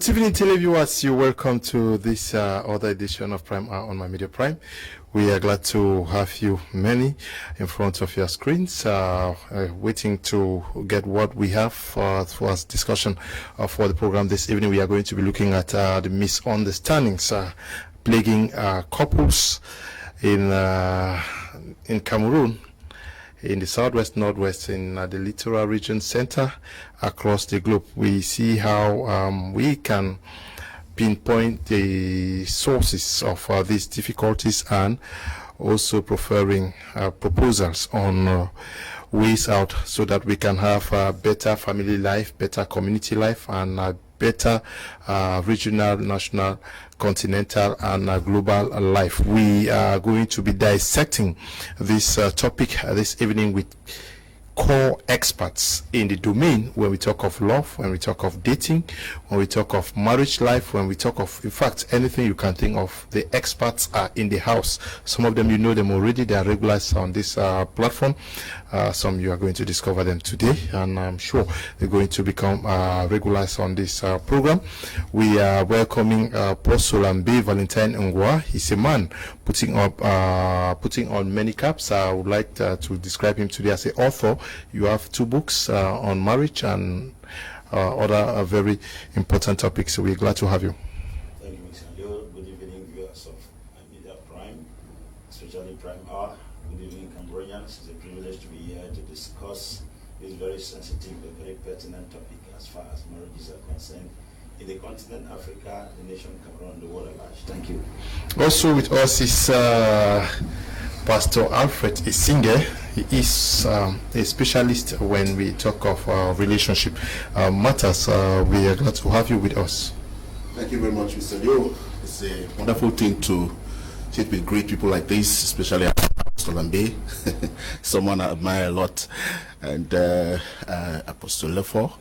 Good evening, televiewers. You're welcome to this other edition of Prime Hour on My Media Prime. We are glad to have you many in front of your screens, waiting to get what we have for us discussion for the program this evening. We are going to be looking at the misunderstandings plaguing couples in Cameroon, in the southwest, northwest, in the littoral region center across the globe. We see how we can pinpoint the sources of these difficulties and also preferring proposals on ways out so that we can have a better family life, better community life, and a better regional, national, continental, and global life. We are going to be dissecting this topic this evening with core experts in the domain when we talk of love, when we talk of dating, when we talk of marriage life, when we talk of, in fact, anything you can think of. The experts are in the house. Some of them, you know them already. They are regulars on this platform. Some you are going to discover them today, and I'm sure they're going to become regulars on this program. We are welcoming Apostle Ambe Valentine Ngwa. He's a man putting on many caps. I would like to describe him today as an author. You have 2 books on marriage and other very important topics. So we're glad to have you. Thank you, Mr. Leo. Good evening, viewers of Media Prime, especially Prime Hour. Good evening, Cameroonians. It's a privilege to be here to discuss this very sensitive but very pertinent topic as far as marriages are concerned in the continent Africa, the nation Cameroon, the world at large. Thank you. Also with us is Pastor Alfred Isinge. He is a specialist when we talk of relationship matters. We are glad to have you with us. Thank you very much, Mr. Leo. It's a wonderful thing to sit with great people like this, especially Apostle Ambe, someone I admire a lot, and Apostle Lefort.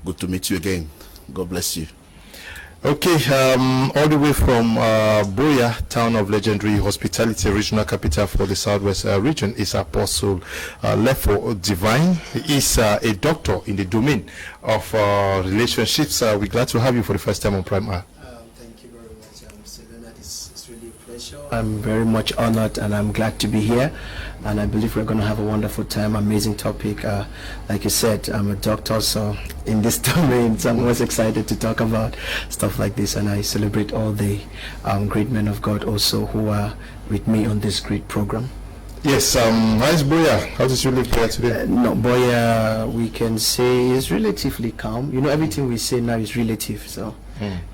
Good to meet you again. God bless you. Okay, all the way from Boya, town of legendary hospitality, regional capital for the southwest region, is Apostle Lefort Divine. He is a doctor in the domain of relationships. We're glad to have you for the first time on Prime Hour. Thank you very much, Mr. Leonard. It's really a pleasure. I'm very much honored and I'm glad to be here. And I believe we're going to have a wonderful time, amazing topic. Like you said, I'm a doctor, so in this domain, so I'm always excited to talk about stuff like this. And I celebrate all the great men of God also who are with me on this great program. Yes, how's Boya? How does you live here today? No, Boya, we can say is relatively calm. You know, everything we say now is relative, so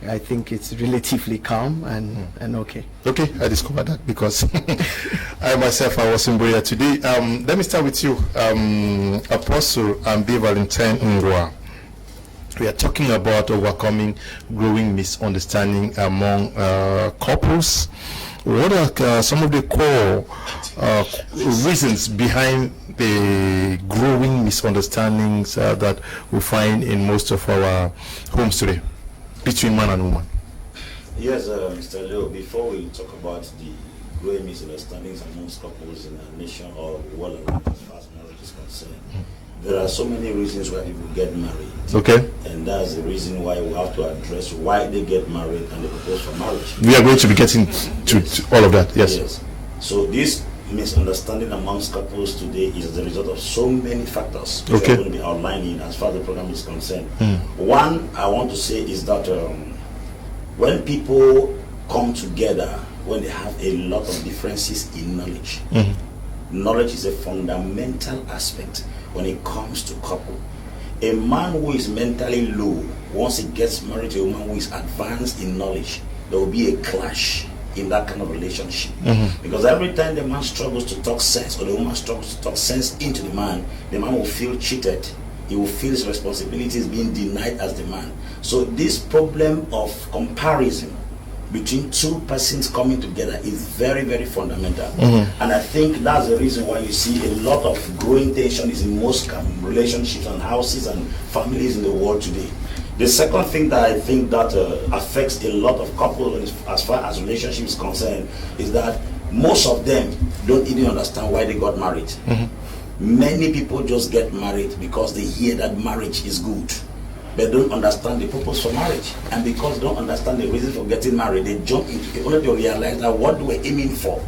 I think it's relatively calm and okay. Okay, I discovered that because I myself, I was in Boya today. Let me start with you, Apostle Ambe Valentine Ngwa. We are talking about overcoming growing misunderstanding among couples. What are some of the core reasons behind the growing misunderstandings that we find in most of our homes today between man and woman? Yes, Mr. Leo, before we talk about the growing misunderstandings amongst couples in our nation or world at large as far as marriage is concerned, there are so many reasons why people get married. Okay. And that's the reason why we have to address why they get married and they propose for marriage. We are going to be getting to all of that, yes. So this misunderstanding amongst couples today is the result of so many factors which Okay. are going to be outlining as far as the program is concerned. One, I want to say is that when people come together, when they have a lot of differences in knowledge, knowledge is a fundamental aspect when it comes to couple. A man who is mentally low, once he gets married to a woman who is advanced in knowledge, there will be a clash in that kind of relationship. Because every time the man struggles to talk sense or the woman struggles to talk sense into the man will feel cheated. He will feel his responsibilities being denied as the man. So this problem of comparison between two persons coming together is very, very fundamental. And I think that's the reason why you see a lot of growing tension is in most relationships and houses and families in the world today. The second thing that I think that affects a lot of couples as far as relationships concerned is that most of them don't even understand why they got married. Many people just get married because they hear that marriage is good. but don't understand the purpose for marriage. And because they don't understand the reason for getting married, they jump into it only to realize that what we're aiming for.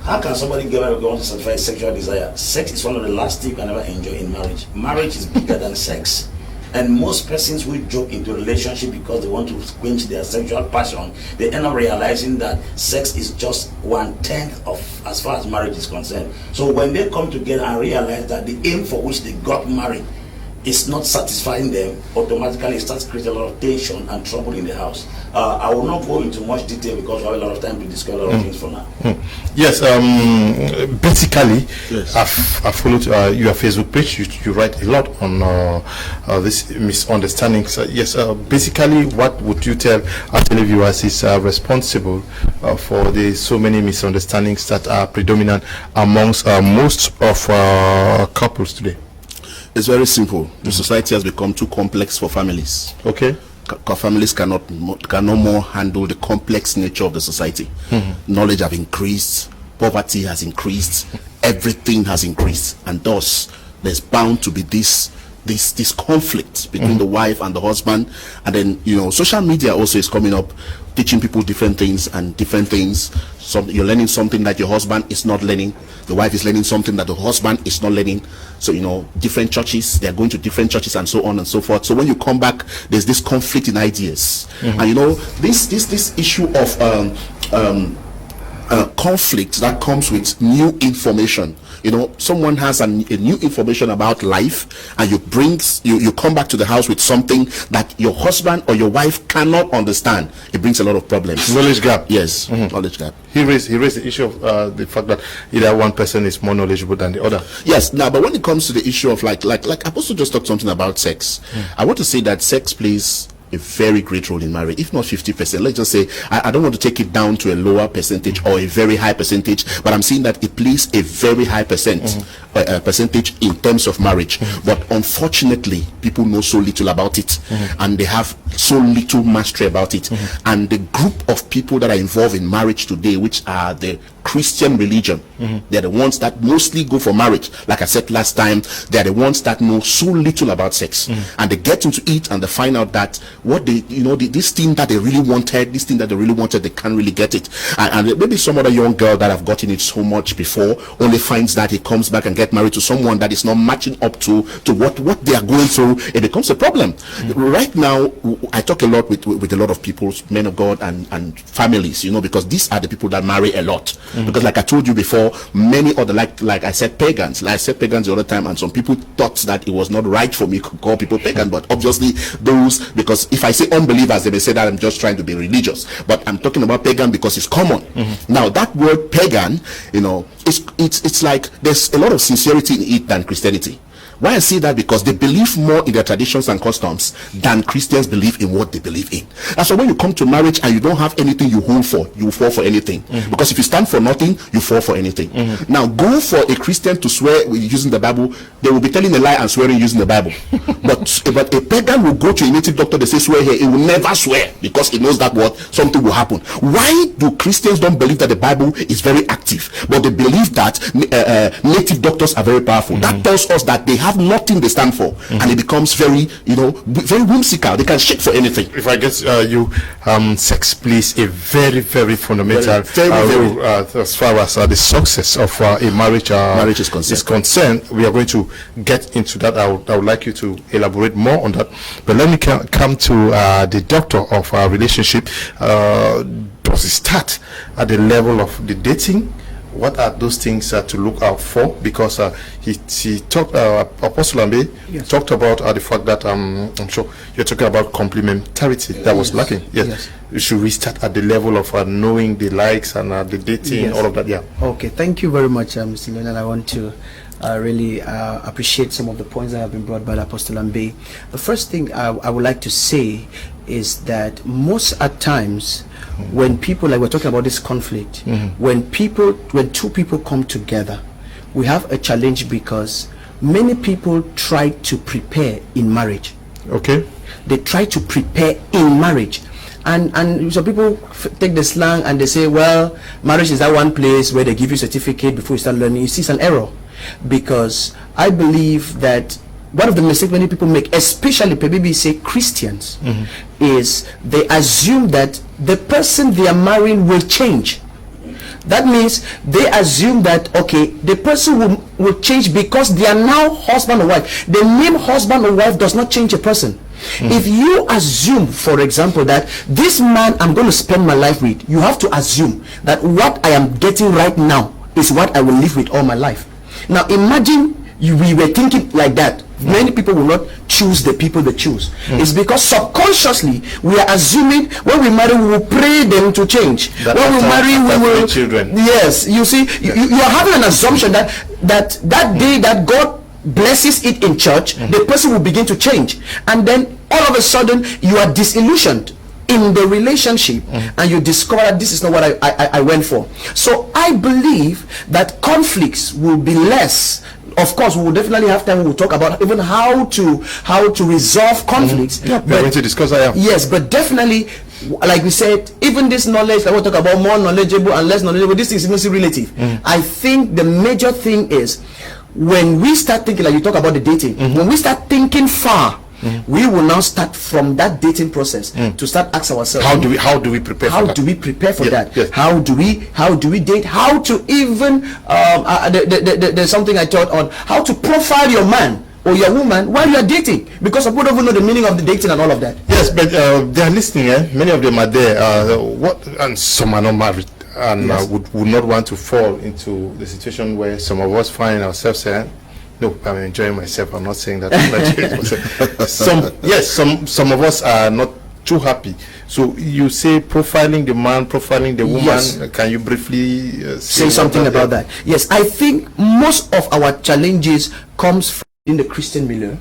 How can somebody get married want to satisfy sexual desire? Sex is one of the last things you can ever enjoy in marriage. Marriage is bigger than sex. And most persons who jump into a relationship because they want to quench their sexual passion, they end up realizing that sex is just 1/10 of as far as marriage is concerned. So when they come together and realize that the aim for which they got married is not satisfying them, automatically it starts creating a lot of tension and trouble in the house. I will not go into much detail because we have a lot of time to discuss a lot of things for now. Yes, basically, Yes. I've followed your Facebook page. You write a lot on this misunderstandings. Yes, basically, what would you tell our televiewers is responsible for the so many misunderstandings that are predominant amongst most of couples today? It's very simple. The society has become too complex for families. Okay. Families cannot more handle the complex nature of the society. Knowledge have increased, poverty has increased, everything has increased, and thus there's bound to be this conflict between the wife and the husband. And then, you know, social media also is coming up, teaching people different things. You're learning something that your husband is not learning. The wife is learning something that the husband is not learning. So, you know, different churches, they're going to different churches and so on and so forth. So when you come back, there's this conflict in ideas. And you know, this issue of conflict that comes with new information. You know, someone has a new information about life, and you come back to the house with something that your husband or your wife cannot understand. It brings a lot of problems. Knowledge gap. Yes, knowledge gap. He raised the issue of the fact that either one person is more knowledgeable than the other. Yes. Now, but when it comes to the issue of like Apostle just talked something about sex, I want to say that sex plays a very great role in marriage, if not 50%. Let's just say, I don't want to take it down to a lower percentage or a very high percentage, but I'm saying that it plays a very high percentage in terms of marriage. But unfortunately, people know so little about it, and they have so little mastery about it. And the group of people that are involved in marriage today, which are the Christian religion, they're the ones that mostly go for marriage. Like I said last time, they're the ones that know so little about sex, and they get into it and they find out that what they, you know, this thing that they really wanted, they can't really get it. And maybe some other young girl that have gotten it so much before only finds that he comes back and get married to someone that is not matching up to what they are going through. It becomes a problem. Right now, I talk a lot with a lot of people, men of God and families, you know, because these are the people that marry a lot. Because like I told you before, many other, like I said pagans the other time, and some people thought that it was not right for me to call people pagan, but obviously those, because if I say unbelievers, they may say that I'm just trying to be religious, but I'm talking about pagan because it's common. Now that word pagan, you know, it's like there's a lot of sincerity in it than Christianity. Why I say that? Because they believe more in their traditions and customs than Christians believe in what they believe in. And so when you come to marriage and you don't have anything you hold for, you fall for anything. Because if you stand for nothing, you fall for anything. Now go for a Christian to swear using the Bible, they will be telling a lie and swearing using the Bible. but a pagan will go to a native doctor, they say swear here, he will never swear because he knows that something will happen. Why do Christians don't believe that the Bible is very active, but they believe that native doctors are very powerful? That tells us that they have nothing they stand for, and it becomes very, you know, very whimsical. They can shit for anything. If I get you, sex plays a very, very fundamental role as far as the success of a marriage is concerned. We are going to get into that. I would like you to elaborate more on that. But let me come to the doctor of our relationship. Does it start at the level of the dating? What are those things to look out for? Because he talked, Apostle Ambe talked about the fact that I'm sure you're talking about complementarity that was lacking. Yes. Should we start at the level of knowing the likes and the dating, all of that? Yeah. Okay. Thank you very much, Mr. Leonard. I want to really appreciate some of the points that have been brought by Apostle Ambe. The first thing I would like to say is that most at times, when people, like we're talking about this conflict, when two people come together, we have a challenge because many people try to prepare in marriage. Okay. They try to prepare in marriage. And some people take the slang and they say, well, marriage is that one place where they give you a certificate before you start learning. You see, it's an error, because I believe that one of the mistakes many people make, especially maybe say Christians, is they assume that the person they are marrying will change. That means they assume that, okay, the person will change because they are now husband or wife. The name husband or wife does not change a person. If you assume, for example, that this man I'm going to spend my life with, you have to assume that what I am getting right now is what I will live with all my life. Now imagine we were thinking like that. Many people will not choose the people they choose. It's because subconsciously we are assuming when we marry we will pray them to change. When we marry we will children. Yes, you see, you are having an assumption that day that God blesses it in church, the person will begin to change, and then all of a sudden you are disillusioned in the relationship, and you discover that this is not what I went for. So I believe that conflicts will be less. Of course, we will definitely have time. We will talk about even how to resolve conflicts. We're going to discuss that. Yes, but definitely, like we said, even this knowledge that we'll talk about, more knowledgeable and less knowledgeable, this is mostly relative. I think the major thing is when we start thinking, like you talk about the dating, when we start thinking far, we will now start from that dating process to start ask ourselves, how do we prepare for that? Do we prepare for that? Yes. How do we date? How to even there's something I taught on how to profile your man or your woman while you are dating, because some people don't even know the meaning of the dating and all of that. Yes, but they are listening. Many of them are there. And some are not married, and would not want to fall into the situation where some of us find ourselves saying, no, I'm enjoying myself. I'm not saying that I'm not enjoying myself. Some of us are not too happy. So you say profiling the man, profiling the woman. Yes. Can you briefly say something about that? Yes, I think most of our challenges comes from in the Christian milieu.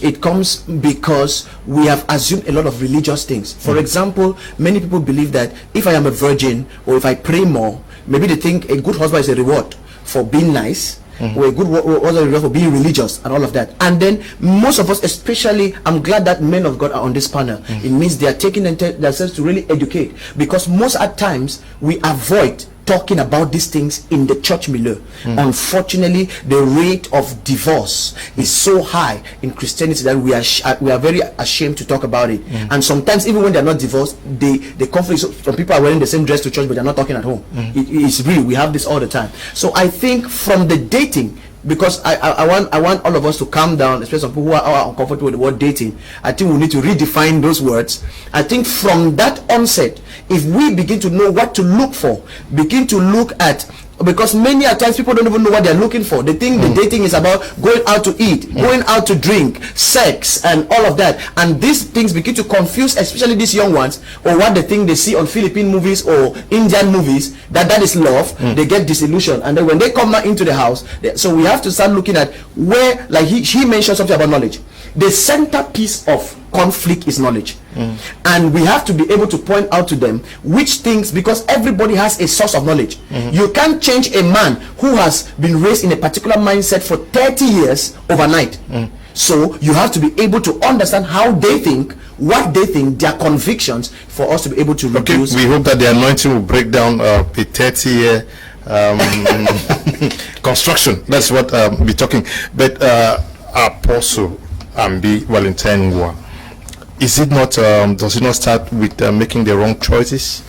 It comes because we have assumed a lot of religious things. For example, many people believe that if I am a virgin or if I pray more, maybe they think a good husband is a reward for being nice, or a good husband for being religious and all of that. And then most of us, especially, I'm glad that men of God are on this panel. It means they are taking themselves to really educate, because most at times we avoid talking about these things in the church milieu. Unfortunately, the rate of divorce is so high in Christianity that we are very ashamed to talk about it. And sometimes even when they're not divorced, the conflict, some people are wearing the same dress to church but they're not talking at home. It's real. We have this all the time. So I think from the dating, because I want all of us to calm down, especially some people who are uncomfortable with the word dating. I think we need to redefine those words. I think from that onset, if we begin to know what to look for, begin to look at, because many a times people don't even know what they're looking for. They think the dating is about going out to eat, going out to drink, sex, and all of that. And these things begin to confuse, especially these young ones, or what they think they see on Philippine movies or Indian movies, that is love. They get disillusioned, and then when they come out into the house, so we have to start looking at where, like he mentioned something about knowledge. The centerpiece of conflict is knowledge, and we have to be able to point out to them which things, because everybody has a source of knowledge. You can't change a man who has been raised in a particular mindset for 30 years overnight. So you have to be able to understand how they think, what they think, their convictions, for us to be able to reduce. We hope that the anointing will break down a 30-year construction. That's what we're talking. But Apostle Ambi Valentine Ngwa, is it not does it not start with making the wrong choices?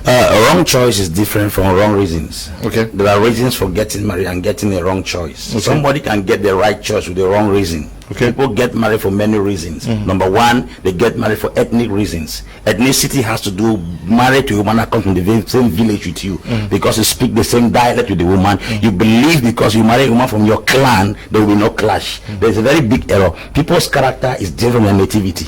Wrong choice is different from wrong reasons. Okay, there are reasons for getting married and getting a wrong choice. Okay. Somebody can get the right choice with the wrong reason. Okay. People get married for many reasons. Number one, they get married for ethnic reasons. Ethnicity has to do, married to a woman that comes from the same village with you, because you speak the same dialect with the woman. You believe because you marry a woman from your clan, there will be no clash. There's a very big error. People's character is different from their nativity.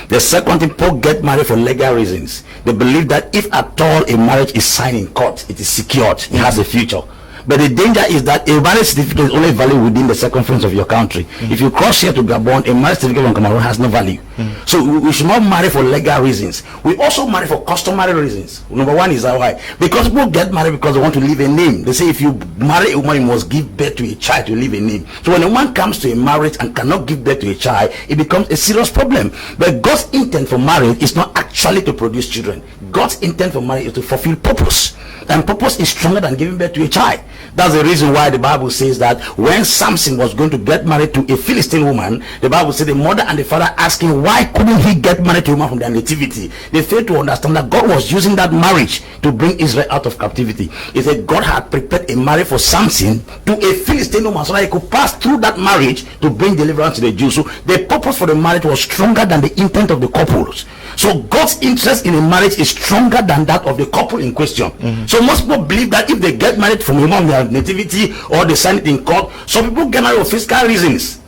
The second thing, people get married for legal reasons. They believe that if at all a marriage is signed in court, it is secured, it has a future. But the danger is that a marriage certificate is only valid within the circumference of your country. If you cross here to Gabon, a marriage certificate from Cameroon has no value. So we should not marry for legal reasons. We also marry for customary reasons. Number one is why? Because people get married because they want to leave a name. They say if you marry a woman, you must give birth to a child to leave a name. So when a woman comes to a marriage and cannot give birth to a child, it becomes a serious problem. But God's intent for marriage is not actually to produce children. God's intent for marriage is to fulfill purpose. And purpose is stronger than giving birth to a child. That's the reason why the Bible says that when Samson was going to get married to a Philistine woman, the Bible said the mother and the father asking why couldn't he get married to a woman from their nativity. They failed to understand that God was using that marriage to bring Israel out of captivity. He said God had prepared a marriage for Samson to a Philistine woman so that he could pass through that marriage to bring deliverance to the Jews. So the purpose for the marriage was stronger than the intent of the couples. So God's interest in a marriage is stronger than that of the couple in question. So most people believe that if they get married from a woman of their nativity or they sign it in court, some people get married for physical reasons.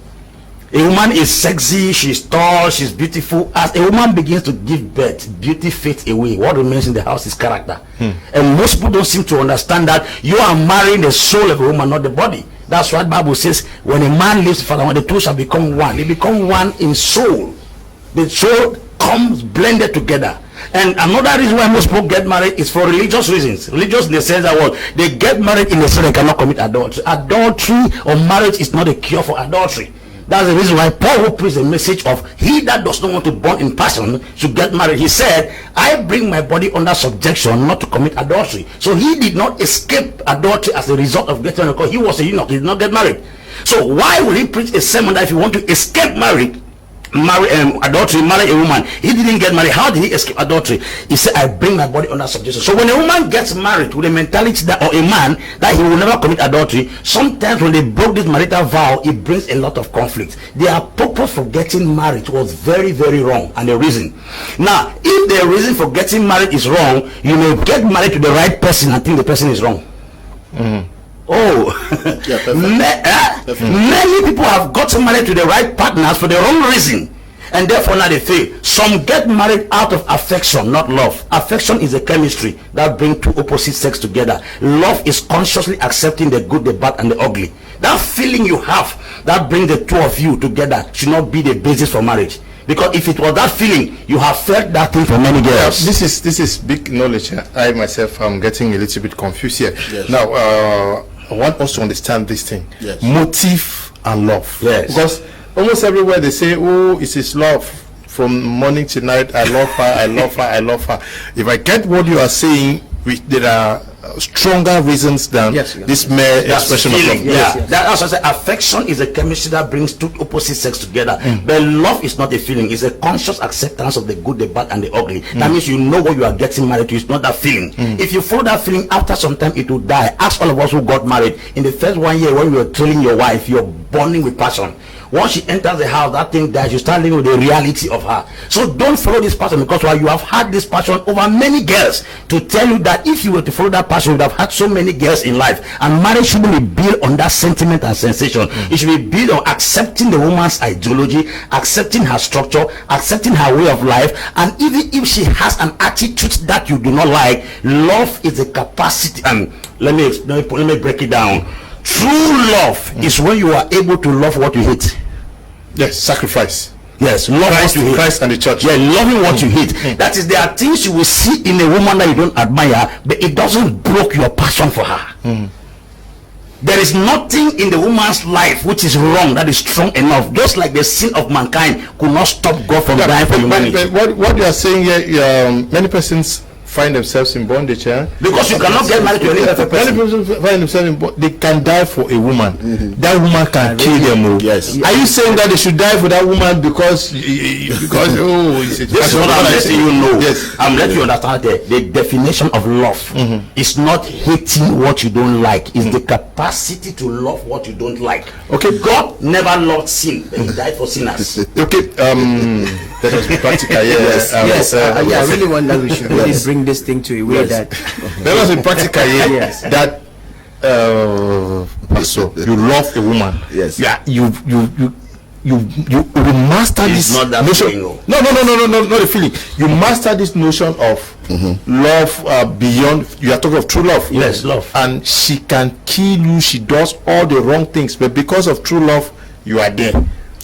A woman is sexy, she's tall, she's beautiful. As a woman begins to give birth, beauty fades away. What remains in the house is character. And most people don't seem to understand that you are marrying the soul of a woman, not the body. That's what the Bible says. When a man leaves the father, the two shall become one. They become one in soul. The soul comes blended together. And another reason why most people get married is for religious reasons. Religious in the sense that they get married in the sense they cannot commit adultery. Adultery or marriage is not a cure for adultery. That's the reason why Paul, who preached the message of he that does not want to burn in passion should get married, he said, I bring my body under subjection not to commit adultery. So he did not escape adultery as a result of getting married, because he was a eunuch, he did not get married. So why would he preach a sermon that if you want to escape adultery, marry a woman? He didn't get married. How did he escape adultery? He said, I bring my body under subjection. So when a woman gets married with a mentality that, or a man, that he will never commit adultery, sometimes when they broke this marital vow, it brings a lot of conflict. Their purpose for getting married was very, very wrong. And the reason, now if the reason for getting married is wrong, you may get married to the right person and think the person is wrong. Many people have gotten married to the right partners for the wrong reason, and therefore now they fail. Some get married out of affection, not love. Affection is a chemistry that brings two opposite sex together. Love is consciously accepting the good, the bad, and the ugly. That feeling you have that brings the two of you together should not be the basis for marriage. Because if it was that feeling, you have felt that thing for many girls. This is big knowledge. I myself am getting a little bit confused here. Yes. Now, I want us to understand this thing. Yes. Motive and love. Yes. Because almost everywhere they say, oh, it is love. From morning to night, I love her, I love her, I love her. If I get what you are saying, there are stronger reasons than this mere expression of love. That's what I say. Affection is a chemistry that brings two opposite sex together. But love is not a feeling. It's a conscious acceptance of the good, the bad, and the ugly. That means you know what you are getting married to. It's not that feeling. If you follow that feeling, after some time it will die. Ask all of us who got married. In the first 1 year when you were trailing your wife, you're burning with passion. Once she enters the house, that thing dies. You start living with the reality of her. So don't follow this passion, because while you have had this passion over many girls, to tell you that if you were to follow that passion, you would have had so many girls in life. And marriage shouldn't be built on that sentiment and sensation. It should be built on accepting the woman's ideology, accepting her structure, accepting her way of life. And even if she has an attitude that you do not like, love is a capacity. And let me break it down. True love is when you are able to love what you hate. Yes, sacrifice. Yes, love Christ, what you hate. Christ and the church. Yeah, loving what you hate. That is, there are things you will see in a woman that you don't admire, but it doesn't block your passion for her. There is nothing in the woman's life which is wrong that is strong enough. Just like the sin of mankind could not stop God from dying for humanity. But what you are saying here, many persons find themselves in bondage, because you cannot get married to any other person. Many people find themselves in bondage. They can die for a woman. That woman can kill them. Yes. Are you saying that they should die for that woman because this is what I'm letting you know. Yes. I'm letting you understand that the definition of love is not hating what you don't like. It's the capacity to love what you don't like. Okay. God never loved sin, but he died for sinners. Okay. That was practical. I really want that we should really bring this thing to a way that was a practical. That so you love a woman. Yes. Yeah. You master this notion. No, not a feeling. You master this notion of love beyond. You are talking of true love. Yes, love. And she can kill you. She does all the wrong things, but because of true love, you are there.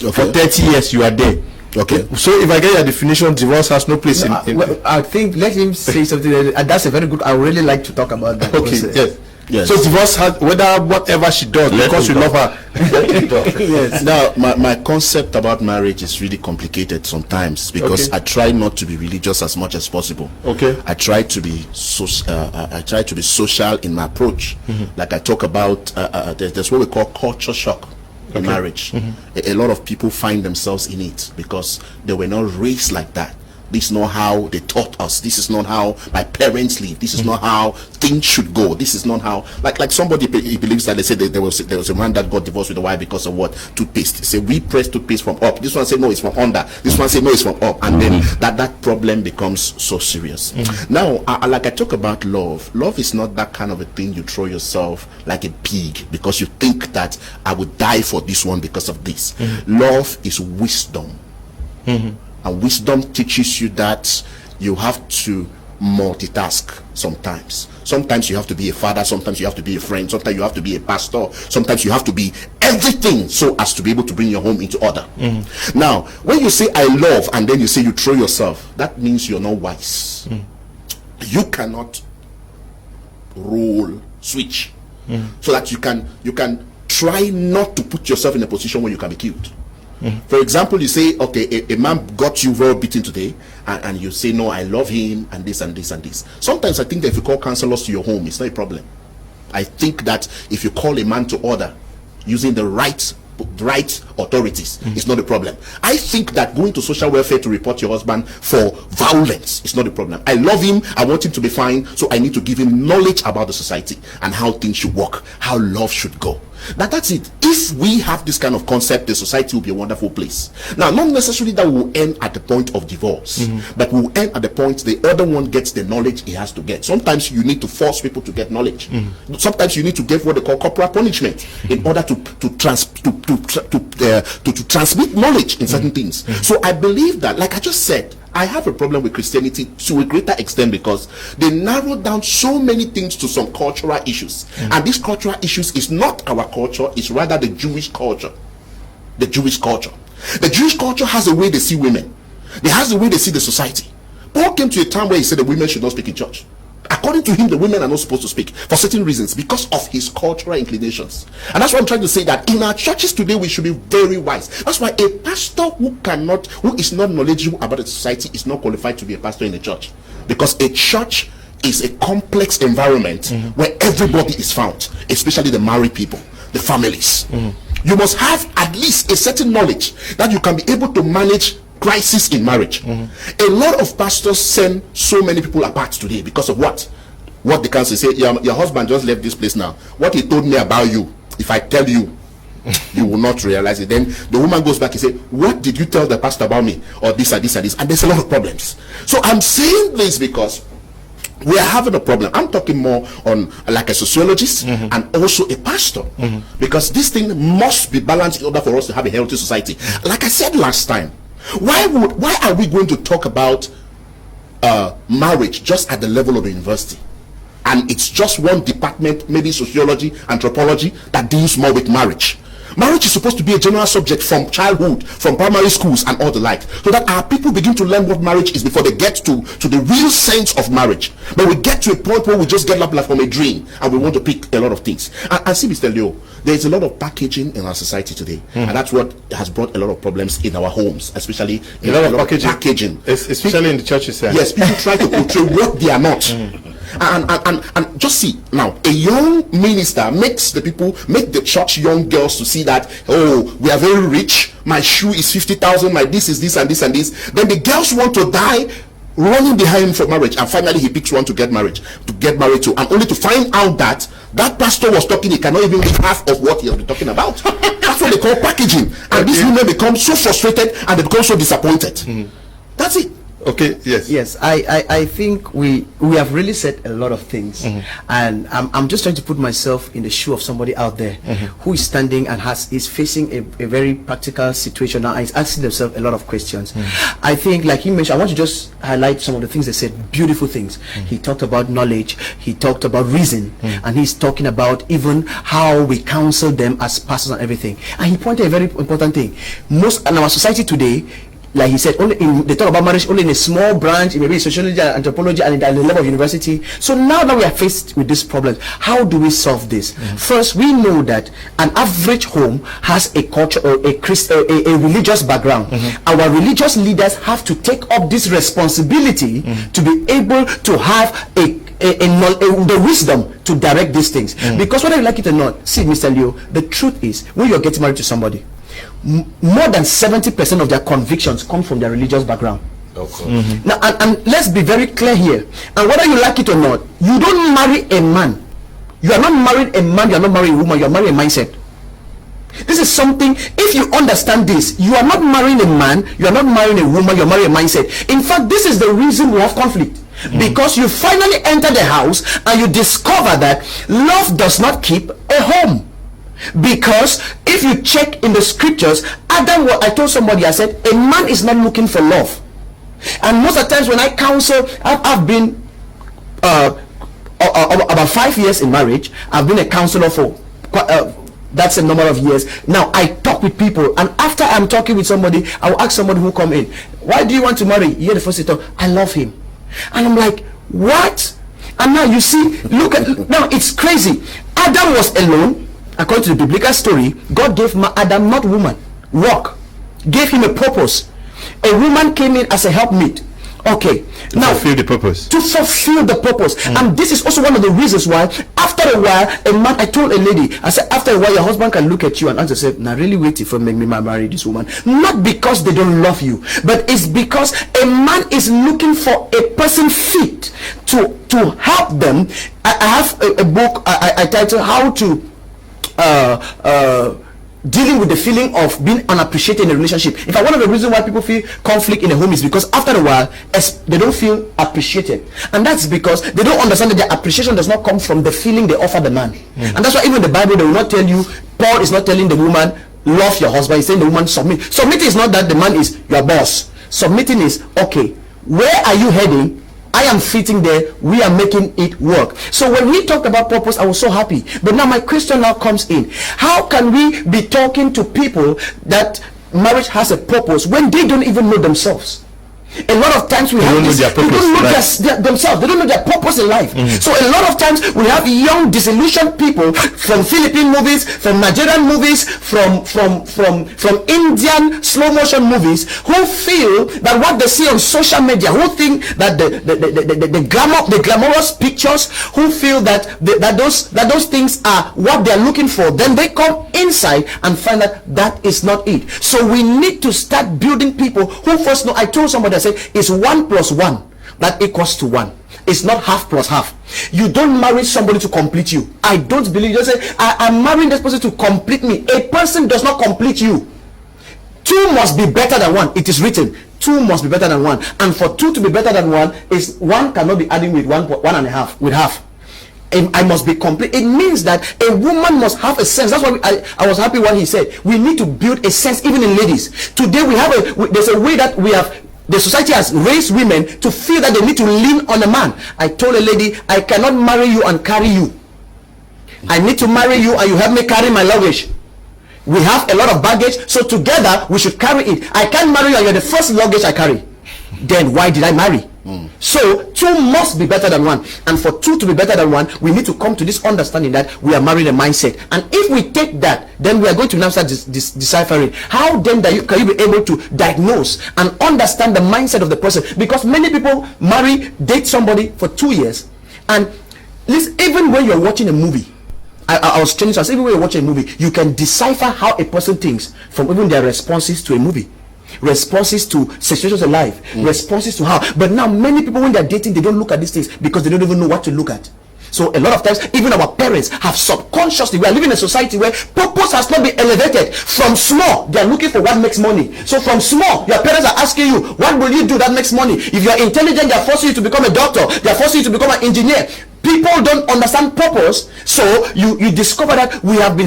Okay. For 30 years, you are there. Okay. So if I get your definition, divorce has no place in. I think let him say something. That's a very good. I would really like to talk about that. Okay. Yes. Yes. So divorce has, whether whatever she does, because you love her. Yes. Now, my concept about marriage is really complicated sometimes, because I try not to be religious as much as possible. Okay. I try to be social in my approach. Like I talk about, there's what we call culture shock in marriage. A lot of people find themselves in it because they were not raised like that. This is not how they taught us. This is not how my parents live. This is not how things should go. This is not how, like somebody he believes that they said that there was a man that got divorced with a wife because of what? Toothpaste. They say we press toothpaste from up. This one said no, it's from under. This one said no, it's from up. And then that problem becomes so serious. Now, like I talk about love. Love is not that kind of a thing you throw yourself like a pig because you think that I would die for this one because of this. Love is wisdom. And wisdom teaches you that you have to multitask sometimes. Sometimes you have to be a father, sometimes you have to be a friend, sometimes you have to be a pastor, sometimes you have to be everything so as to be able to bring your home into order. Now, when you say I love and then you say you throw yourself, that means you're not wise. You cannot roll switch so that you can try not to put yourself in a position where you can be killed. For example, you say, okay, a man got you very beaten today, and you say, no, I love him, and this and this and this. Sometimes I think that if you call counselors to your home, it's not a problem. I think that if you call a man to order using the right authorities, it's not a problem. I think that going to social welfare to report your husband for violence is not a problem. I love him, I want him to be fine, so I need to give him knowledge about the society and how things should work, how love should go. That's it. If we have this kind of concept, the society will be a wonderful place. Now, not necessarily that will end at the point of divorce, but will end at the point the other one gets the knowledge he has to get. Sometimes you need to force people to get knowledge. Sometimes you need to give what they call corporal punishment in order to transmit knowledge in certain things. So I believe that, like I just said, I have a problem with Christianity to a greater extent because they narrow down so many things to some cultural issues. And these cultural issues is not our culture, it's rather the Jewish culture. The Jewish culture. The Jewish culture has a way they see women. They has a way they see the society. Paul came to a time where he said the women should not speak in church. According to him, the women are not supposed to speak for certain reasons because of his cultural inclinations. And that's why I'm trying to say that in our churches today, we should be very wise. That's why a pastor who is not knowledgeable about the society is not qualified to be a pastor in a church. Because a church is a complex environment where everybody is found, especially the married people, the families. You must have at least a certain knowledge that you can be able to manage crisis in marriage. A lot of pastors send so many people apart today because of what the council say. Your husband just left this place now. What he told me about you, if I tell you, you will not realize it. Then the woman goes back and say, what did you tell the pastor about me? Or this and this and this. And there's a lot of problems. So I'm saying this because we are having a problem. I'm talking more on like a sociologist and also a pastor, because this thing must be balanced in order for us to have a healthy society. Like I said last time, why are we going to talk about marriage just at the level of the university? And it's just one department, maybe sociology, anthropology, that deals more with marriage. Marriage is supposed to be a general subject from childhood, from primary schools and all the like, so that our people begin to learn what marriage is before they get to the real sense of marriage. But we get to a point where we just get up like from a dream and we want to pick a lot of things. And see, Mr. Leo, there is a lot of packaging in our society today, and that's what has brought a lot of problems in our homes, especially in a lot of packaging. Especially in the churches. Yes, people try to portray what they are not. And just see now, a young minister makes the church young girls to see that, oh, we are very rich, my shoe is 50,000, my this is this and this and this. Then the girls want to die running behind him for marriage, and finally he picks one to get married to, and only to find out that pastor was talking, he cannot even give half of what he has been talking about. That's what they call packaging. And these women become so frustrated and they become so disappointed. That's it. Okay, yes, I think we have really said a lot of things, and I'm just trying to put myself in the shoe of somebody out there who is standing and is facing a very practical situation now and is asking themselves a lot of questions. I think, like he mentioned, I want to just highlight some of the things they said, beautiful things. He talked about knowledge, he talked about reason, and he's talking about even how we counsel them as pastors and everything. And he pointed a very important thing. Most in our society today, like he said, they talk about marriage only in a small branch, maybe in sociology and anthropology and at the level of university. So now that we are faced with this problem, how do we solve this? First, we know that an average home has a culture or a religious background. Our religious leaders have to take up this responsibility to be able to have the wisdom to direct these things. Because whether you like it or not, see, Mr. Leo, the truth is, when you're getting married to somebody, more than 70% of their convictions come from their religious background. Now, and let's be very clear here. And whether you like it or not, you don't marry a man. You are not marrying a man, you are not marrying a woman, you are marrying a mindset. This is something, if you understand this, you are not marrying a man, you are not marrying a woman, you are marrying a mindset. In fact, this is the reason we have conflict. Because you finally enter the house and you discover that love does not keep a home. Because if you check in the scriptures, Adam, I told somebody, I said, a man is not looking for love. And most of the times when I counsel, I've been about 5 years in marriage. I've been a counselor for that's a number of years. Now I talk with people, and after I'm talking with somebody, I will ask somebody who come in, why do you want to marry? You hear the first talk, I love him. And I'm like, what? And now you see, look at, now it's crazy. Adam was alone. According to the biblical story, God gave Adam, not woman, work, gave him a purpose. A woman came in as a helpmeet. Okay, now fulfill the purpose. To fulfill the purpose. And this is also one of the reasons why after a while, a man, I told a lady, I said, after a while your husband can look at you and answer, say, now really wait for make me marry this woman. Not because they don't love you, but it's because a man is looking for a person fit to help them. I have a book I titled How to dealing with the feeling of being unappreciated in a relationship. In fact, one of the reasons why people feel conflict in a home is because after a while they don't feel appreciated, and that's because they don't understand that their appreciation does not come from the feeling they offer the man. And that's why even the Bible, they will not tell you, Paul is not telling the woman love your husband, he's saying the woman submit. Submitting is not that the man is your boss. Submitting is, okay, where are you heading? I am fitting there, we are making it work. So when we talked about purpose, I was so happy. But now my question now comes in. How can we be talking to people that marriage has a purpose when they don't even know themselves? A lot of times we have this, they don't know themselves, they don't know their purpose in life. So a lot of times we have young disillusioned people from Philippine movies, from Nigerian movies, from Indian slow motion movies, who feel that what they see on social media, who think that the glamorous pictures, who feel that those things are what they are looking for. Then they come inside and find that that is not it. So we need to start building people who first know. I told somebody, I said, it's 1 + 1 that equals to 1. It's not half plus half. You don't marry somebody to complete you. I don't believe. You just say, I'm marrying this person to complete me. A person does not complete you. 2 must be better than 1. It is written, 2 must be better than 1. And for 2 to be better than 1, is 1 cannot be adding with 1.5 with half. I must be complete. It means that a woman must have a sense. That's why I was happy when he said we need to build a sense even in ladies. Today there's a way that we have. The society has raised women to feel that they need to lean on a man. I told a lady, I cannot marry you and carry you. I need to marry you and you help me carry my luggage. We have a lot of baggage, so together we should carry it. I can't marry you and you're the first luggage I carry. Then why did I marry? So 2 must be better than 1, and for 2 to be better than 1, we need to come to this understanding that we are marrying a mindset. And if we take that, then we are going to now start deciphering how then can you be able to diagnose and understand the mindset of the person. Because many people date somebody for 2 years, and listen, even when you're watching a movie, I was telling you, even when you're watching a movie, you can decipher how a person thinks from even their responses to a movie, responses to situations in life, responses to how. But now many people, when they're dating, they don't look at these things because they don't even know what to look at. So a lot of times, even our parents have subconsciously, we are living in a society where purpose has not been elevated. From small, they are looking for what makes money. So from small, your parents are asking you, what will you do that makes money? If you are intelligent, they are forcing you to become a doctor, they are forcing you to become an engineer. People don't understand purpose, so you discover that we have